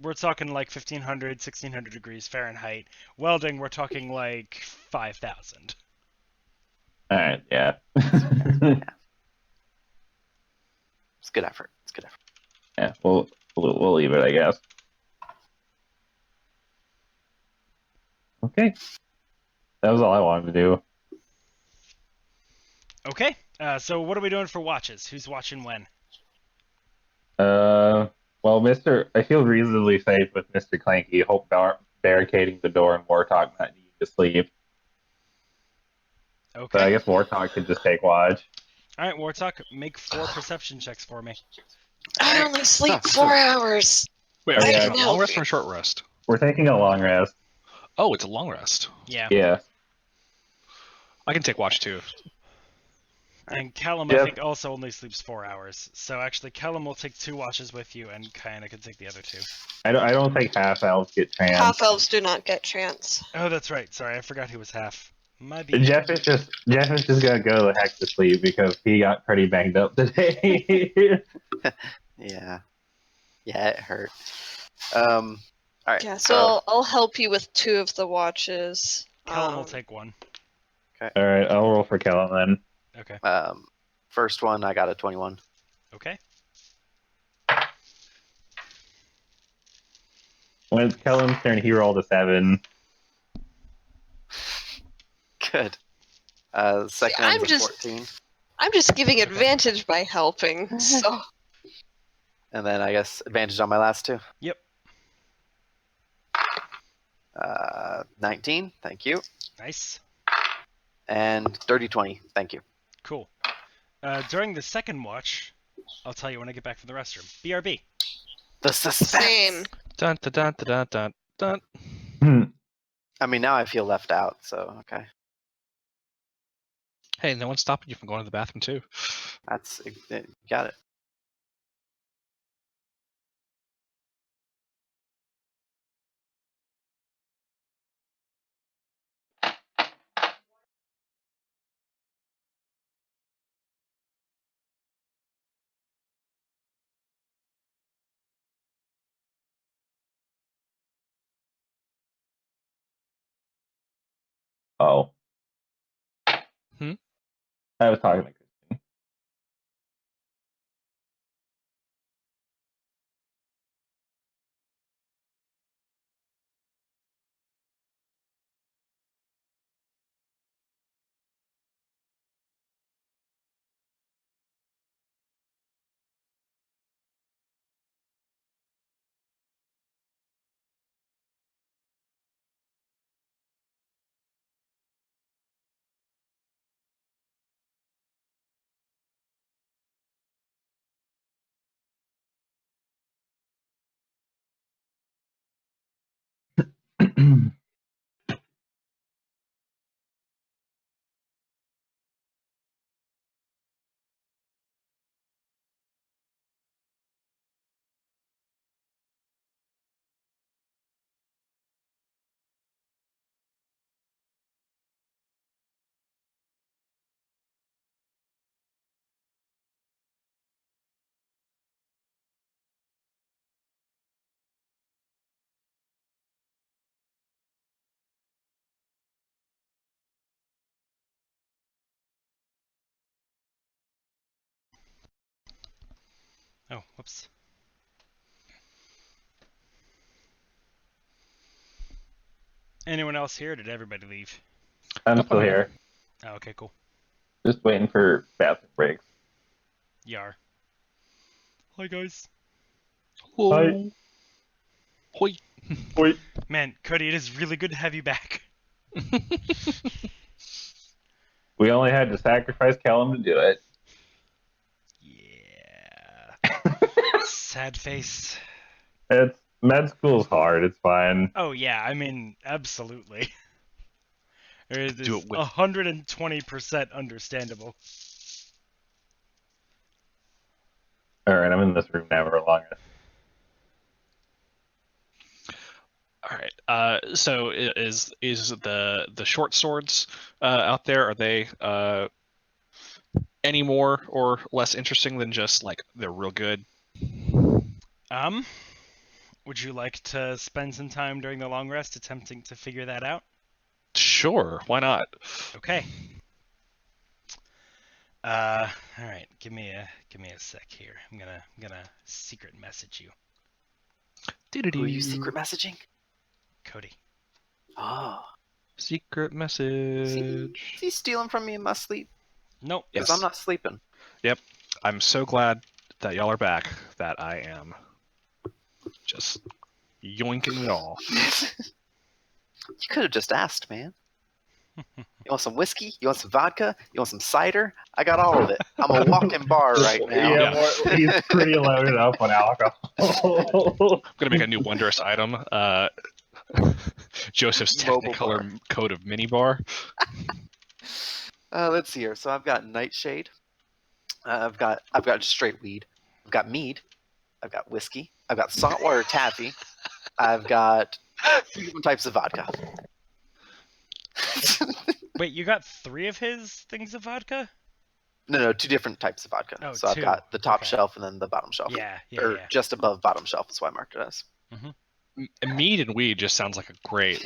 we're talking like 1500, 1600 degrees Fahrenheit. Welding, we're talking like 5000. Alright, yeah. It's good effort. Yeah, we'll leave it, I guess. Okay. That was all I wanted to do. Okay. So what are we doing for watches? Who's watching when? Well, I feel reasonably safe with Mr. Clanky, barricading the door and Warthog not needing to sleep. Okay. So I guess Warthog could just take watch. All right, Warthog, make 4 perception checks for me. I only sleep 4 hours. Wait, Oh, are we yeah. taking a long rest or a short rest? We're taking a long rest. Oh, it's a long rest. Yeah. Yeah. I can take watch too. And Callum, I think, also only sleeps 4 hours. So actually, Callum will take 2 watches with you, and Kaina can take the other 2. I don't think half elves get trans. Half elves do not get trance. Oh, that's right. Sorry, I forgot he was half. My Jeff is just gonna go the heck to sleep because he got pretty banged up today. Yeah, it hurt. All right. Yeah, so I'll help you with 2 of the watches. Callum will take 1. All right, I'll roll for Kellen then. Okay. First one, I got a 21. Okay. When it's Kellen's turn, he rolled a 7. Good. Second one's a 14. I'm just giving advantage by helping, so... And then I guess advantage on my last 2. Yep. 19, thank you. Nice. And dirty 20, thank you. Cool. During the second watch, I'll tell you when I get back from the restroom. BRB. The suspense. Same. Dun dun dun dun dun dun. I mean, now I feel left out, so okay. Hey, no one's stopping you from going to the bathroom too. That's got it. Oh. Hmm? I was talking to Christine. Oh, whoops. Anyone else here? Or did everybody leave? I'm still here. Oh, okay, cool. Just waiting for bathroom breaks. Yar. Hi, guys. Hi. Hoi. Hoi. Man, Cody, it is really good to have you back. We only had to sacrifice Callum to do it. Yeah. Sad face. Med school's hard. It's fine. Oh, yeah, I mean, absolutely. It is Do it with 120% understandable. All right, I'm in this room now for a long rest. All right. So is the short swords out there? Are they any more or less interesting than just like they're real good? Would you like to spend some time during the long rest attempting to figure that out? Sure. Why not? Okay. All right. Give me a sec here. I'm gonna secret message you, Who are you secret messaging? Cody. Oh. Secret Is message. he stealing from me in my sleep? Nope. Because Yes. I'm not sleeping. Yep. I'm so glad that y'all are back that I am just yoinking it all. You could have just asked, man. You want some whiskey? You want some vodka? You want some cider? I got all of it. I'm a walking bar right now. Yeah, he's pretty loaded up on alcohol. I'm gonna make a new wondrous item. Joseph's Mobile Technicolor coat of minibar. Let's see here. So I've got Nightshade. I've got just straight weed. I've got mead. I've got whiskey. I've got saltwater taffy. I've got 3 different types of vodka. Wait, you got 3 of his things of vodka? No, 2 different types of vodka. Oh, so I've 2. got the top Okay. shelf and then the bottom shelf. Yeah. Or just above bottom shelf is why I marked it as. Mead and weed just sounds like a great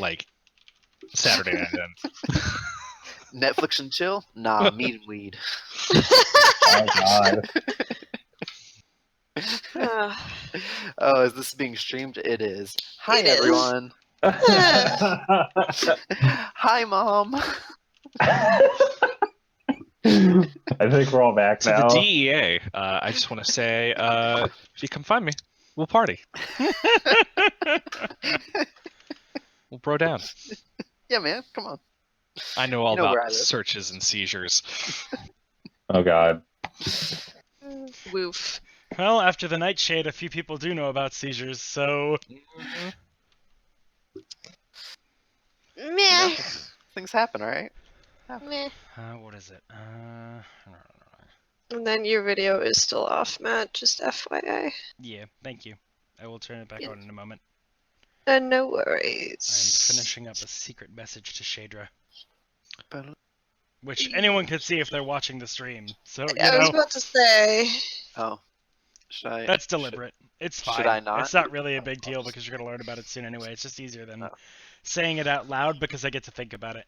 Saturday night in. Netflix and chill? Nah, mead and weed. Oh god. Oh, is this being streamed? It is. Hi, It is. everyone. Hi, Mom. I think we're all back So now. the DEA, I just want to say, if you come find me, we'll party. We'll bro down. Yeah, man, come on. I know all You know where I about live. searches and seizures. Oh god. Woof. Well, after the Nightshade, a few people do know about seizures, so... Meh. Things happen, alright? Meh. what is it? And then your video is still off, Matt. Just FYI. Yeah, thank you. I will turn it back on in a moment. And no I'm worries. finishing up a secret message to Shaedra, which anyone could see if they're watching the stream. So, I was about to say. Oh. Should I? That's deliberate. It's fine. Should I not? It's not really a big deal because you're going to learn about it soon anyway. It's just easier than saying it out loud because I get to think about it.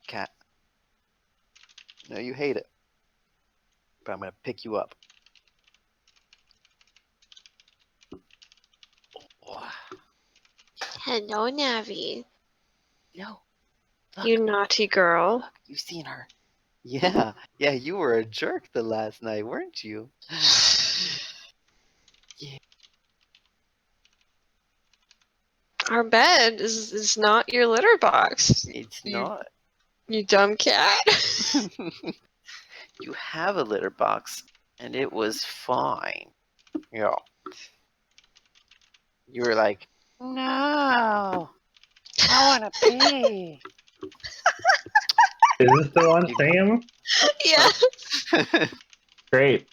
Cat. No, you hate it. But I'm gonna pick you up. Hello, Navi. No. You naughty girl. Look, you've seen her. Yeah, you were a jerk the last night, weren't you? Our bed is not your litter box. It's not. You dumb cat. You have a litter box, and it was fine. Yeah. You were like, no, I want to pee. Is this still on Sam? Yeah. Great.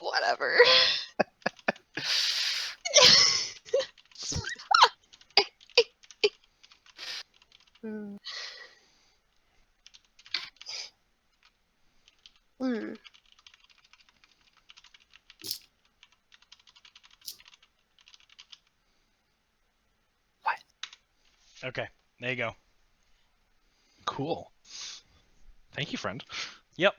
Whatever. Okay, there you go. Cool. Thank you, friend. Yep.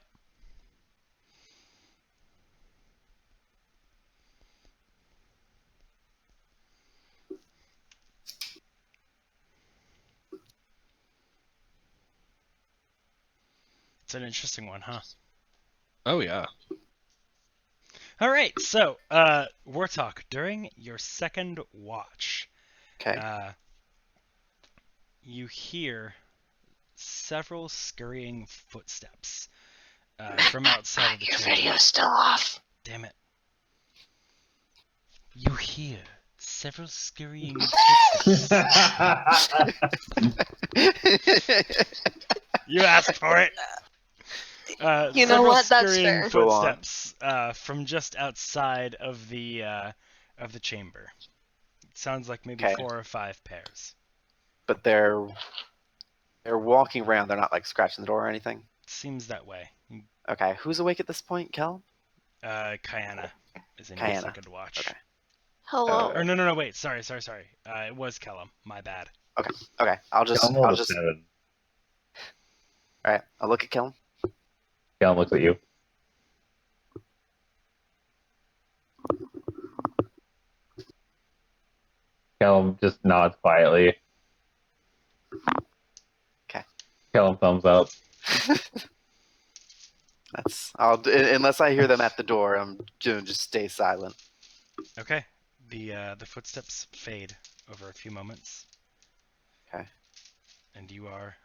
It's an interesting one, huh? Oh, yeah. All right, so, Wartalk, during your second watch, Okay. You hear several scurrying footsteps from outside of the Your chamber. video's still off. Damn it. You hear several scurrying footsteps. You asked for it. You know several what? That's scurrying fair. Go on. footsteps from just outside of the chamber. It sounds like maybe Okay. 4 or 5 pairs. But they're walking around. They're not like scratching the door or anything. Seems that way. Okay. Who's awake at this point, Kel? Kayana is in your Kayana. second watch. Okay. Hello. Or no, wait, sorry. It was Kellum. My bad. Okay. I'll just. I'm level 7. All right. I'll look at Kel. Callum looks at you. Callum just nods quietly. Okay. Callum thumbs up. Unless I hear them at the door, I'm gonna just stay silent. Okay. The footsteps fade over a few moments. Okay. And you are...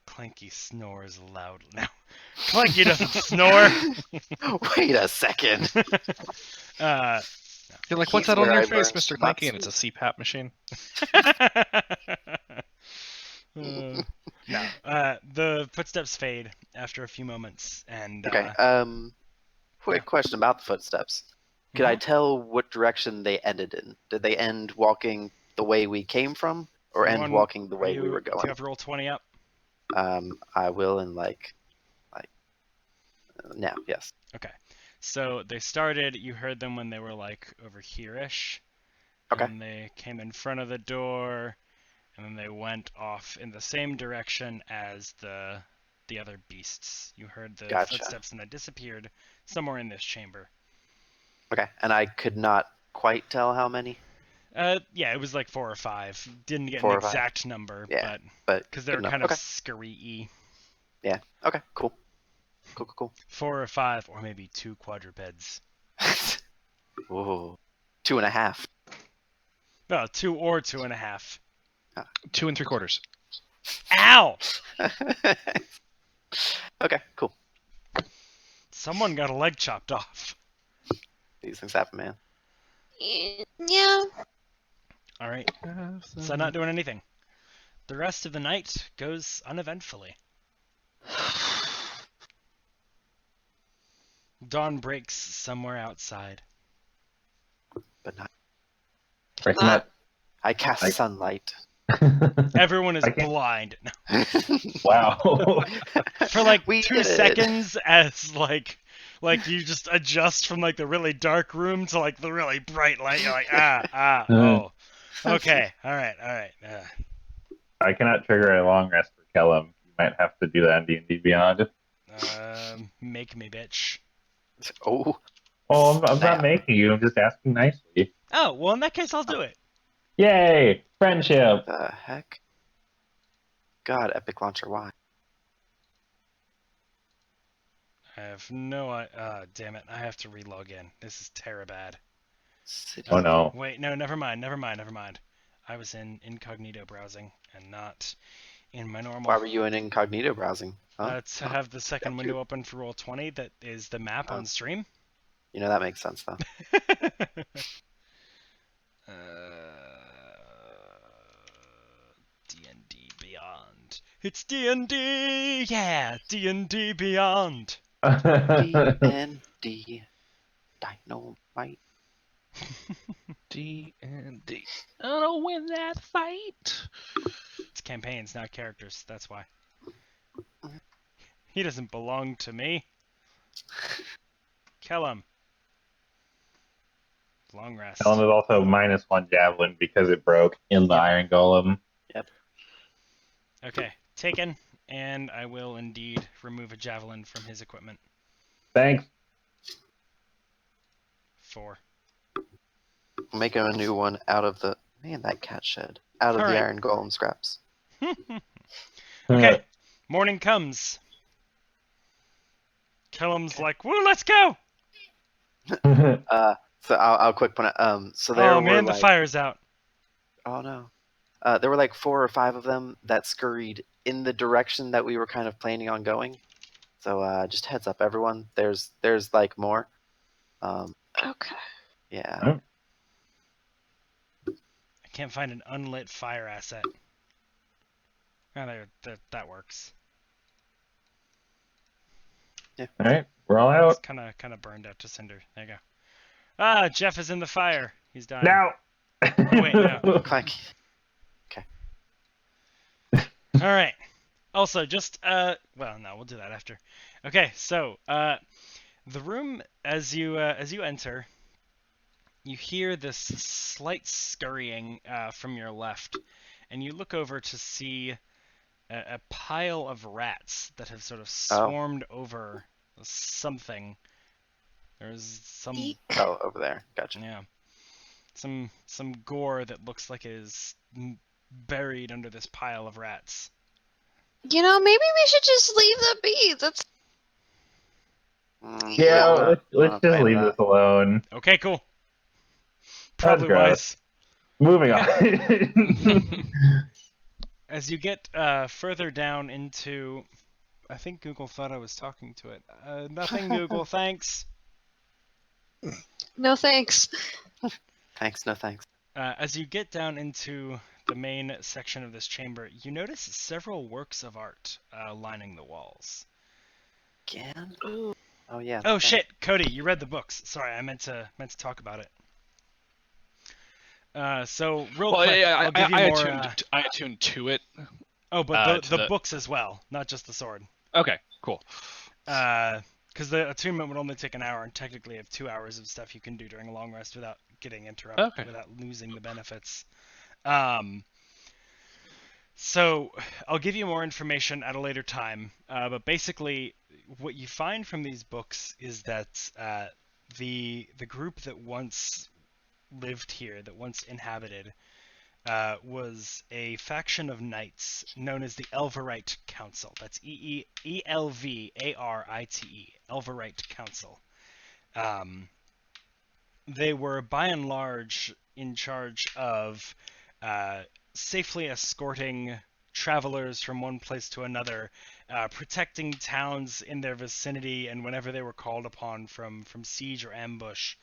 Clanky snores loudly. No. Clanky doesn't snore! Wait a second. You're like, He's what's that on where your I face, learned Mr. to not Clanky? And it's a CPAP machine. No. The footsteps fade after a few moments, and Okay. Quick question about the footsteps. Could I tell what direction they ended in? Did they end walking the way we came from, or end walking the way we were Do going? you have roll 20 up? I will in now. Yes. Okay. So they started. You heard them when they were like over here-ish. Okay. And they came in front of the door, and then they went off in the same direction as the other beasts. You heard the Gotcha. footsteps, and they disappeared somewhere in this chamber. Okay. And I could not quite tell how many. Yeah, it was like 4 or 5. Didn't get 4 an or 5. exact number, Yeah, but because they good were enough. kind of Okay. scurry-y. Yeah. Okay. Cool. Cool. 4 or 5, or maybe 2 quadrupeds. Ooh. 2.5. No, 2 or 2.5. 2 3/4. Ow! Okay. Cool. Someone got a leg chopped off. These things happen, man. Yeah. All right. So not doing anything. The rest of the night goes uneventfully. Dawn breaks somewhere outside. But not. Breaking that. I cast sunlight. Everyone is I can't- blind. Wow. For like We 2 did it. seconds as like you just adjust from like the really dark room to like the really bright light. You're like, oh. Okay. All right. I cannot trigger a long rest for Callum. You might have to do that on D&D Beyond. Make me, bitch. Oh. Oh, I'm Snap. not making you. I'm just asking nicely. Oh, well, in that case, I'll do it. Yay! Friendship! The heck? God, Epic Launcher, why? I have no... damn it. I have to relog in. This is terribad. City. Oh no. Wait, no, never mind. I was in incognito browsing and not in my normal... Why were you in incognito browsing? Huh? To have the second Got window you. open for Roll20 that is the map Oh. on stream. You know, that makes sense, though. D&D Beyond. It's D&D! Yeah! D&D Beyond! BionD. Dynamite. D&D. I don't win that fight. It's campaigns, not characters. That's why. He doesn't belong to me. Kill him. Long rest. Callum is also -1 javelin because it broke in the Iron Golem. Okay, taken, and I will indeed remove a javelin from his equipment. Thanks. 4. I'm making a new one out of the... Man, that cat shed. Out of All the right. Iron Golem scraps. Okay, morning comes. Kellum's like, woo, let's go! So I'll quick point out. So there Oh were man, the like... fire's out. Oh, no. There were like 4 or 5 of them that scurried in the direction that we were kind of planning on going. So just heads up, everyone. There's like more. Okay. Yeah. I can't find an unlit fire asset. Oh, that works. Alright, we're all It's out. kind of burned out to cinder. There you go. Ah, Jeff is in the fire. He's dying. Now! Wait, no. Clanky. All right. Also, just well, no, we'll do that after. Okay, so the room as you enter, you hear this slight scurrying from your left, and you look over to see a pile of rats that have sort of swarmed over something. There's some. Oh, over there. Gotcha. Yeah. Some gore that looks like it is buried under this pile of rats. Maybe we should just leave them be. That's Yeah, let's just leave this alone. Okay, cool. Probably gross. wise. Moving on. As you get further down into... I think Google thought I was talking to it. Nothing, Google, thanks. no thanks. Thanks, no thanks. As you get down into the main section of this chamber, you notice several works of art lining the walls. Again? Oh yeah. Oh shit, Cody, you read the books. Sorry, I meant to talk about it. So real quick, yeah, I'll give you more. I attuned to it. Oh, but the books as well, not just the sword. Okay, cool. Because the attunement would only take an hour, and technically have 2 hours of stuff you can do during a long rest without getting interrupted, without losing the benefits. So I'll give you more information at a later time. But basically, what you find from these books is that the group that once lived here, that once inhabited, was a faction of knights known as the Elvarite Council. That's Elvarite, Elvarite Council. They were by and large in charge of safely escorting travelers from one place to another, protecting towns in their vicinity, and whenever they were called upon from siege or ambush,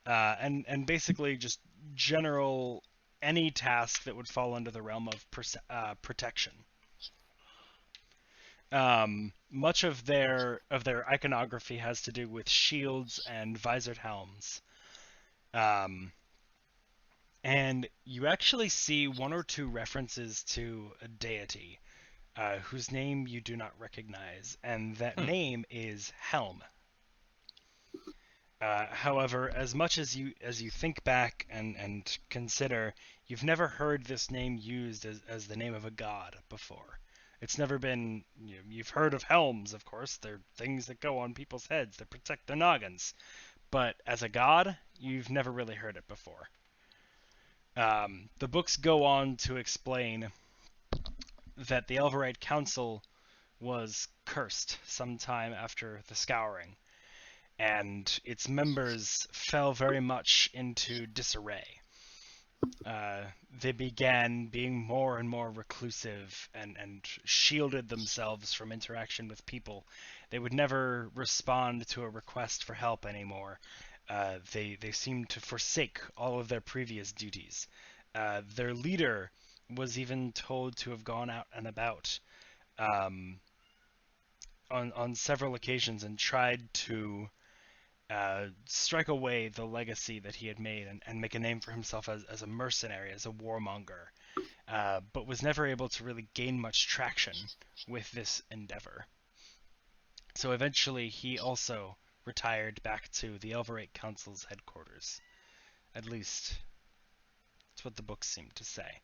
and basically just general any task that would fall under the realm of protection. Much of their iconography has to do with shields and visored helms. And you actually see one or two references to a deity whose name you do not recognize, and that name is Helm. However, as much as you think back and consider, you've never heard this name used as the name of a god before. It's never been... You've heard of helms, of course. They're things that go on people's heads that protect their noggins. But as a god, you've never really heard it before. The books go on to explain that the Elvarite Council was cursed sometime after the Scouring, and its members fell very much into disarray. They began being more and more reclusive and shielded themselves from interaction with people. They would never respond to a request for help anymore. They seemed to forsake all of their previous duties. Their leader was even told to have gone out and about on several occasions and tried to strike away the legacy that he had made and make a name for himself as a mercenary, as a warmonger, but was never able to really gain much traction with this endeavor. So eventually he also retired back to the Elvarite Council's headquarters. At least, that's what the books seem to say.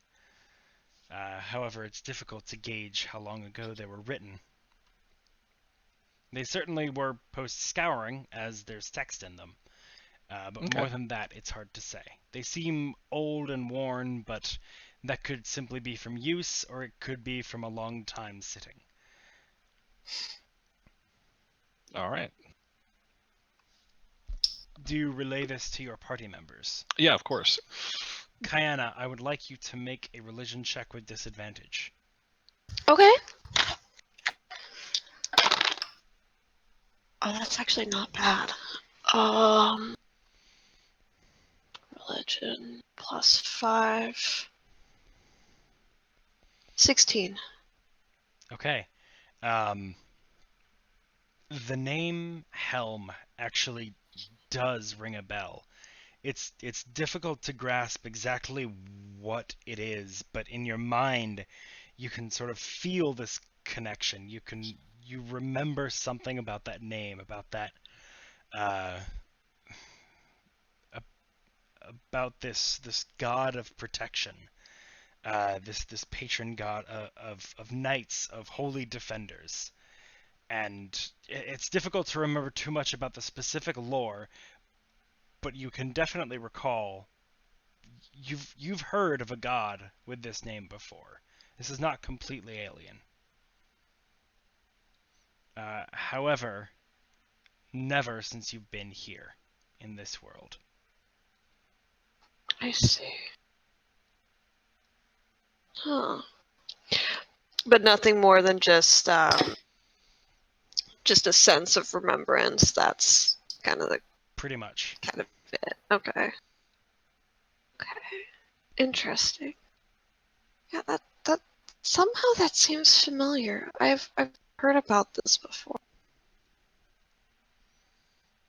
However, it's difficult to gauge how long ago they were written. They certainly were post-Scouring, as there's text in them. But more than that, it's hard to say. They seem old and worn, but that could simply be from use, or it could be from a long time sitting. All right. Do you relay this to your party members? Yeah, of course. Kayana, I would like you to make a religion check with disadvantage. Okay. Oh, that's actually not bad. Religion plus 5. 16. Okay. The name Helm actually does ring a bell. It's difficult to grasp exactly what it is, but in your mind, you can sort of feel this connection. You remember something about that name, about that, about this god of protection. this patron god of knights, of holy defenders. And it's difficult to remember too much about the specific lore, but you can definitely recall you've heard of a god with this name before. This is not completely alien. However, never since you've been here in this world. I see. Huh. But nothing more than just a sense of remembrance. That's kind of Pretty much. it. Okay. Interesting. Yeah, that somehow that seems familiar. I've heard about this before.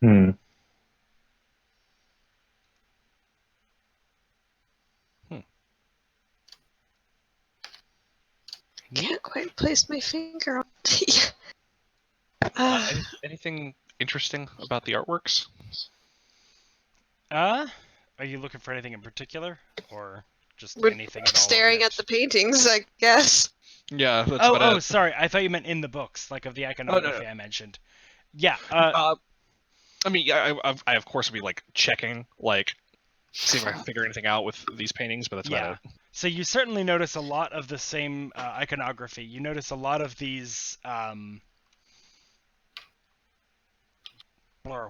Hmm. Can't quite place my finger on it. Anything interesting about the artworks? Are you looking for anything in particular, or just We're anything at all? staring at the paintings, I guess. Yeah, that's about it. Sorry. I thought you meant in the books, like of the iconography I mentioned. Yeah. I mean, yeah, I of course would be like checking, like see if I can figure anything out with these paintings, but that's about it. So you certainly notice a lot of the same iconography. You notice a lot of these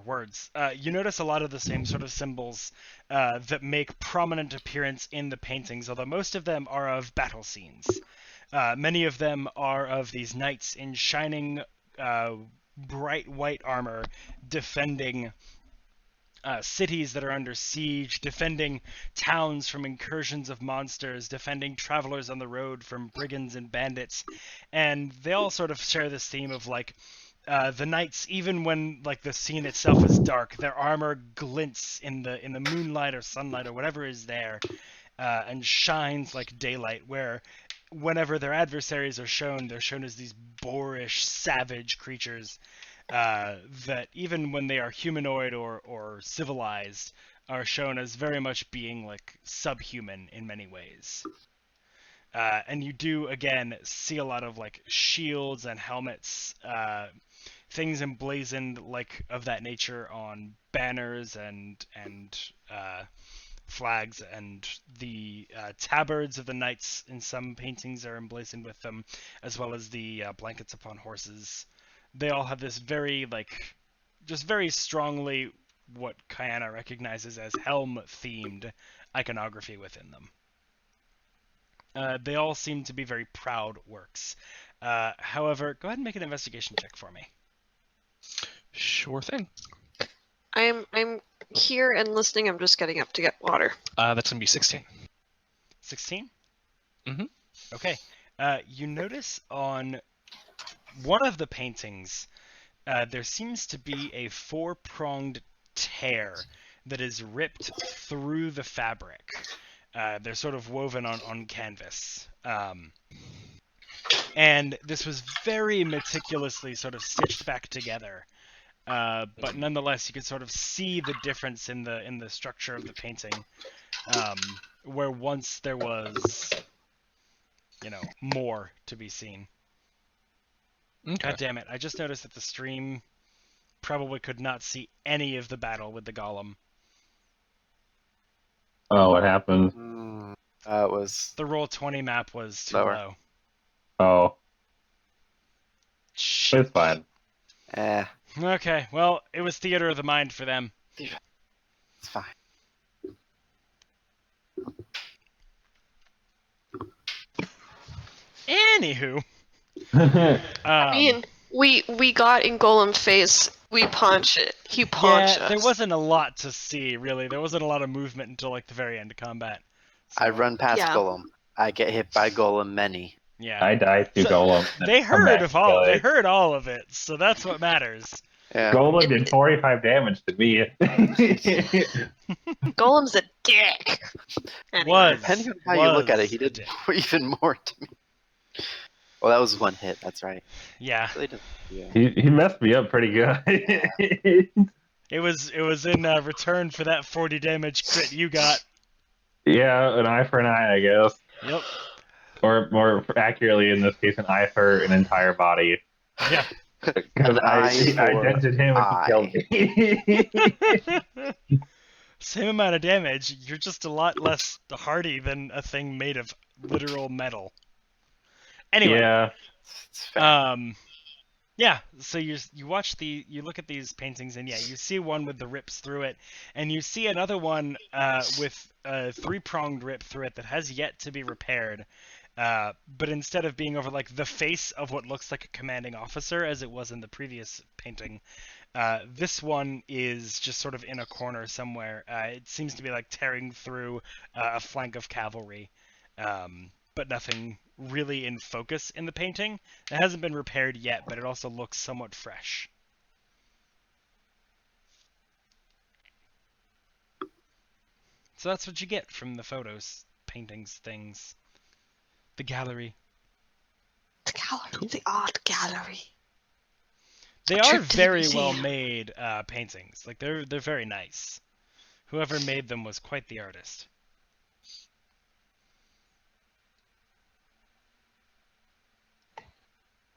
words. You notice a lot of the same sort of symbols that make prominent appearance in the paintings, although most of them are of battle scenes. Many of them are of these knights in shining, bright white armor, defending cities that are under siege, defending towns from incursions of monsters, defending travelers on the road from brigands and bandits. And they all sort of share this theme of like, the knights, even when like the scene itself is dark, their armor glints in the moonlight or sunlight or whatever is there, and shines like daylight. Where whenever their adversaries are shown, they're shown as these boorish, savage creatures that even when they are humanoid or civilized, are shown as very much being like subhuman in many ways. And you do again see a lot of like shields and helmets, things emblazoned like of that nature on banners and flags, and the tabards of the knights in some paintings are emblazoned with them, as well as the blankets upon horses. They all have this very like just very strongly what Kayana recognizes as helm-themed iconography within them. They all seem to be very proud works. However, go ahead and make an investigation check for me. Sure thing. I'm here and listening. I'm just getting up to get water. That's gonna be 16. 16? Mm-hmm. Okay. You notice on one of the paintings, there seems to be a four-pronged tear that is ripped through the fabric. They're sort of woven on canvas. And this was very meticulously sort of stitched back together. But nonetheless, you can sort of see the difference in the structure of the painting, where once there was, more to be seen. Okay. God damn it! I just noticed that the stream probably could not see any of the battle with the golem. Oh, what happened? It was The Roll20 map was too lower. low. Oh, Shit. it's fine. Okay, well, it was theater of the mind for them. It's fine. Anywho. I mean, we got in Golem face. We punch it. He punched us. There wasn't a lot to see, really. There wasn't a lot of movement until like the very end of combat. So, I run past Yeah. Golem. I get hit by Golem many. Yeah. I died to So, Golem. They Come heard back of all. to They it. heard all of it, so that's what matters. Yeah. Golem did 45 damage to me. Golem's a dick. Anyway. Was. Depending on how you look at it, he a did dick. even more to me. Well, that was one hit. That's right. Yeah. Really didn't- yeah. he messed me up pretty good. It was in return for that 40 damage crit you got. Yeah, an eye for an eye, I guess. Yep. Or more accurately, in this case, an eye for an entire body. Yeah. Because I dented him and he killed me. Same amount of damage. You're just a lot less hardy than a thing made of literal metal. Anyway. Yeah. It's fair. Yeah, so you look at these paintings, and yeah, you see one with the rips through it, and you see another one with a three-pronged rip through it that has yet to be repaired. But instead of being over like the face of what looks like a commanding officer, as it was in the previous painting, this one is just sort of in a corner somewhere. It seems to be like tearing through a flank of cavalry. But nothing really in focus in the painting. It hasn't been repaired yet, but it also looks somewhat fresh. So that's what you get from the photos, paintings, things. The gallery. The gallery, the art gallery. They A are trip to the very well museum. made paintings. Like they're very nice. Whoever made them was quite the artist.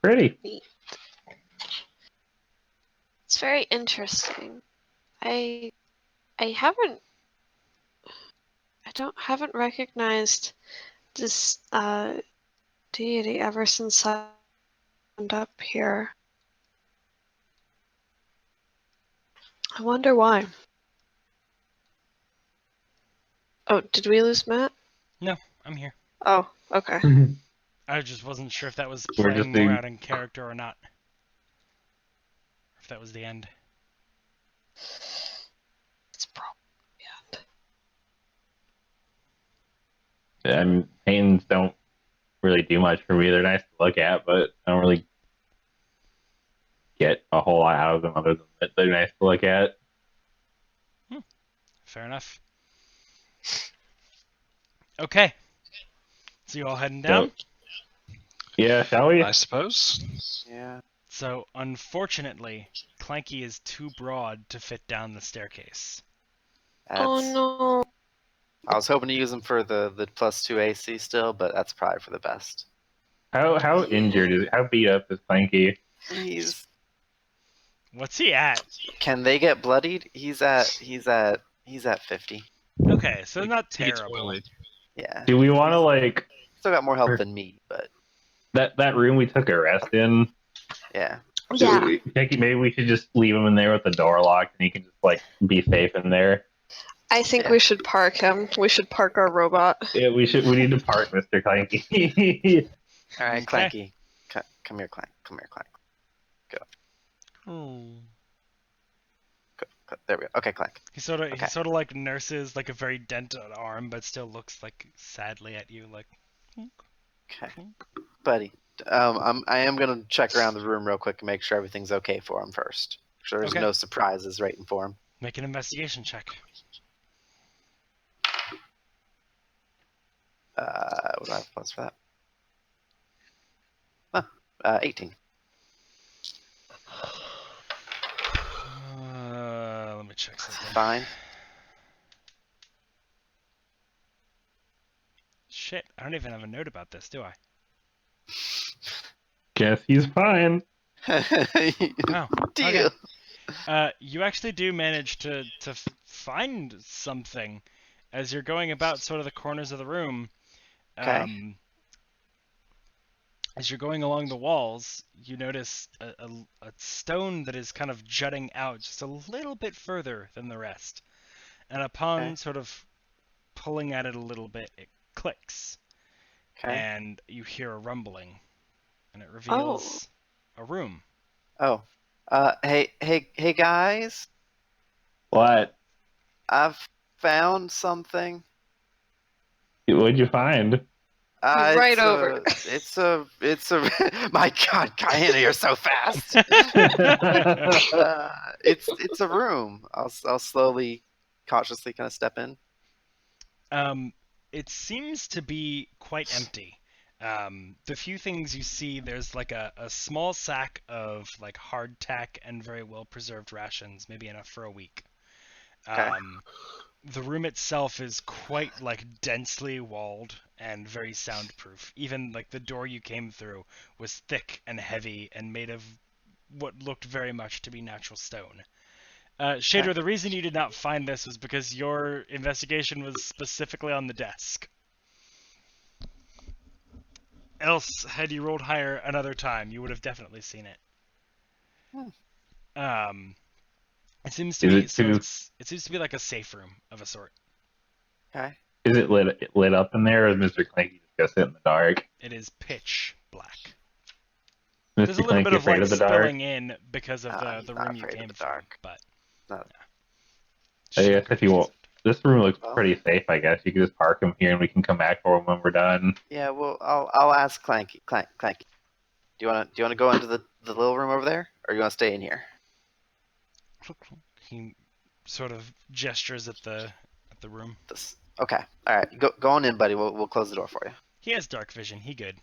Pretty. Neat. It's very interesting. I haven't recognized this deity ever since I turned up here. I wonder why. Oh, did we lose Matt? No, I'm here. Oh, okay. I just wasn't sure if that was We're playing just more being- out in character or not. If that was the end. It's probably And paintings don't really do much for me. They're nice to look at, but I don't really get a whole lot out of them other than that they're nice to look at. Fair enough. Okay. So you all heading down? Yeah, shall we? I suppose. Yeah. So, unfortunately, Clanky is too broad to fit down the staircase. Oh That's, no. I was hoping to use him for the +2 AC still, but that's probably for the best. How injured is it? How beat up is Clanky? He's. What's he at? Can they get bloodied? He's at 50. Okay, so not He gets terrible. oily. Yeah. Do we want to like Still got more health than me, but that room we took a rest in? yeah. Yeah. Maybe we should just leave him in there with the door locked, and he can just like be safe in there. I think Yeah. we should park him. We should park our robot. Yeah, we need to park Mr. Clanky. All right, Okay. Clanky. Come here, Clank. Come here, Clank. Hmm. Go. There we go. Okay, Clank. He sort of Okay. like nurses like a very dented arm, but still looks like sadly at you, like. Okay, buddy. I am gonna check around the room real quick and make sure everything's okay for him first. Make sure there's Okay. no surprises waiting for him. Make an investigation check. What do I have plus for that? 18. Let me check something. Fine. Shit, I don't even have a note about this, do I? Guess he's fine. Oh, Deal. okay. You actually do manage to find something as you're going about sort of the corners of the room. Okay. As you're going along the walls, you notice a stone that is kind of jutting out just a little bit further than the rest. And upon Okay. sort of pulling at it a little bit, it clicks. Okay. And you hear a rumbling. And it reveals a room. Oh. Hey guys. What? I've found something. What'd you find? Right It's over. It's a. My God, Diana, you're so fast. It's a room. I'll slowly, cautiously kind of step in. It seems to be quite empty. The few things you see, there's like a small sack of like hardtack and very well preserved rations, maybe enough for a week. Okay. The room itself is quite densely walled and very soundproof. Even the door you came through was thick and heavy and made of what looked very much to be natural stone. Shaedra, the reason you did not find this was because your investigation was specifically on the desk. Else, had you rolled higher another time, you would have definitely seen it. It seems to be it seems to be like a safe room of a sort. Okay. Is it lit up in there, or is Mr. Clanky just gonna sit in the dark? It is pitch black. Mr. There's a little bit of afraid of the spilling dark? in because of the room you came from, but No. I guess if you want, this room looks pretty safe. I guess you can just park him here, and we can come back for him when we're done. Yeah, well, I'll ask Clanky. Clanky, do you want to go into the little room over there, or you want to stay in here? he sort of gestures at the room. Okay, all right, go on in, buddy. We'll close the door for you. He has dark vision. He good.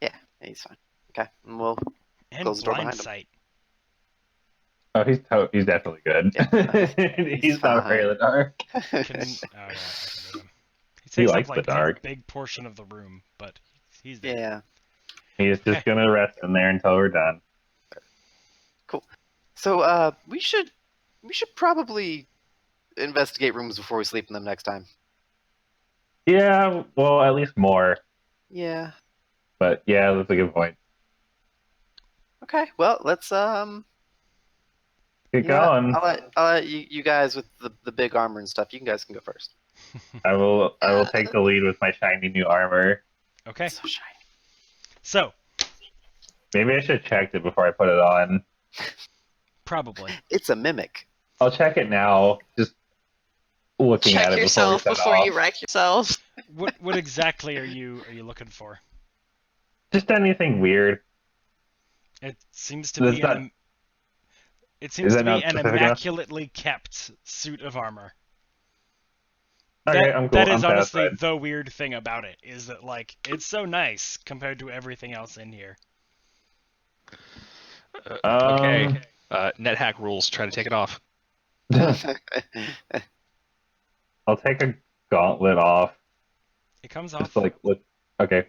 Yeah, he's fine. Okay, and we'll And close the door blind behind him. sight. Oh, he's definitely good. Yeah, he's not afraid of the dark. I can move him. He He takes likes up the dark. a big portion of the room, but he's there. Yeah. He's just gonna rest in there until we're done. Cool. So we should probably investigate rooms before we sleep in them next time. Yeah, well, at least more. Yeah. But yeah, that's a good point. Okay. Well, let's Get going. I'll let you guys with the big armor and stuff. You guys can go first. I will take the lead with my shiny new armor. Okay. So shiny. So Maybe I should have checked it before I put it on. probably. It's a mimic. I'll check it now. Just looking Check at it yourself before you wreck yourself. What exactly are you looking for? Just anything weird. It seems to be an immaculately kept suit of armor. Okay, I'm cool. That is I'm honestly satisfied. the weird thing about it, is that it's so nice compared to everything else in here. Okay. NetHack rules. Try to take it off. I'll take a gauntlet off. It comes Just off. look. Okay.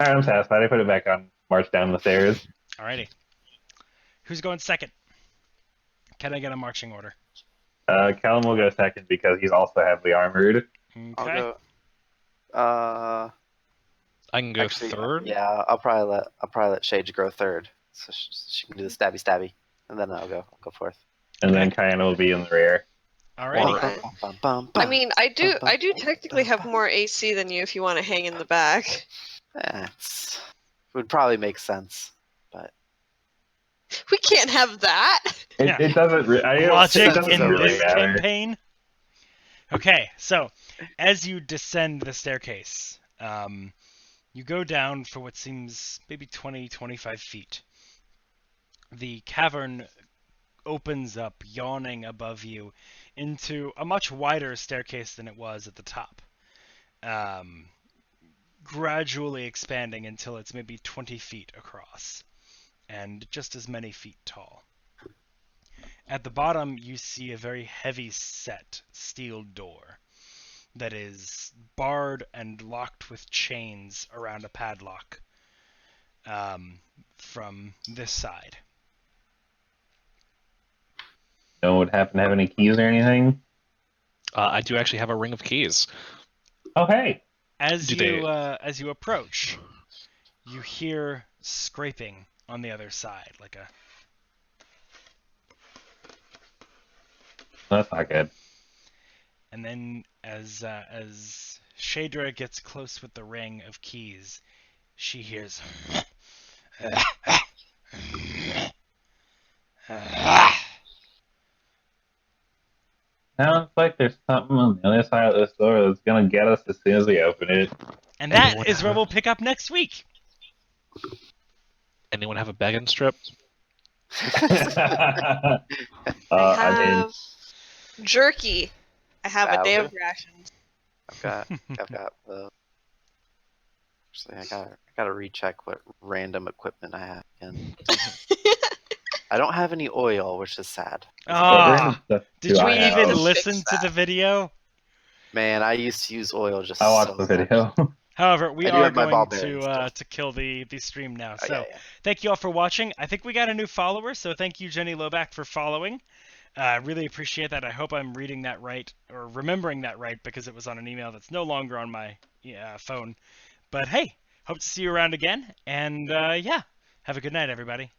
Alright, I'm satisfied. I put it back on. March down the stairs. Alrighty. Who's going second? Can I get a marching order? Callum will go second because he's also heavily armored. Okay. I'll go. I can go Actually, third. Yeah, I'll probably let Shaedra go third, so she can do the stabby, and then I'll go fourth. And then Kayana will be in the rear. Alrighty. I mean, I do technically have more AC than you if you want to hang in the back. It would probably make sense, but We can't have that. It doesn't. Logic it doesn't in really this matter. campaign. Okay, so as you descend the staircase, you go down for what seems maybe 20-25 feet. The cavern opens up, yawning above you, into a much wider staircase than it was at the top. Gradually expanding until it's maybe 20 feet across, and just as many feet tall. At the bottom, you see a very heavy-set steel door that is barred and locked with chains around a padlock from this side. No one would happen to have any keys or anything? I do actually have a ring of keys. Oh, hey! As you approach, you hear scraping on the other side, like a... That's not good. And then as Shaedra gets close with the ring of keys, she hears... Sounds like there's something on the other side of this door that's gonna get us as soon as we open it. And that is where we'll pick up next week. Anyone have a begging strip? I have jerky. I have a day of rations. I've got actually I gotta recheck what random equipment I have again. I don't have any oil, which is sad. What random stuff Did do you I have? even To listen fix to the that. video? Man, I used to use oil just I watched so the video. However, we I do are have my ball going bearings still. to kill the stream now. Oh, So yeah. thank you all for watching. I think we got a new follower, so thank you, Jenny Loback, for following. I really appreciate that. I hope I'm reading that right or remembering that right because it was on an email that's no longer on my phone. But hey, hope to see you around again. And yeah, have a good night, everybody.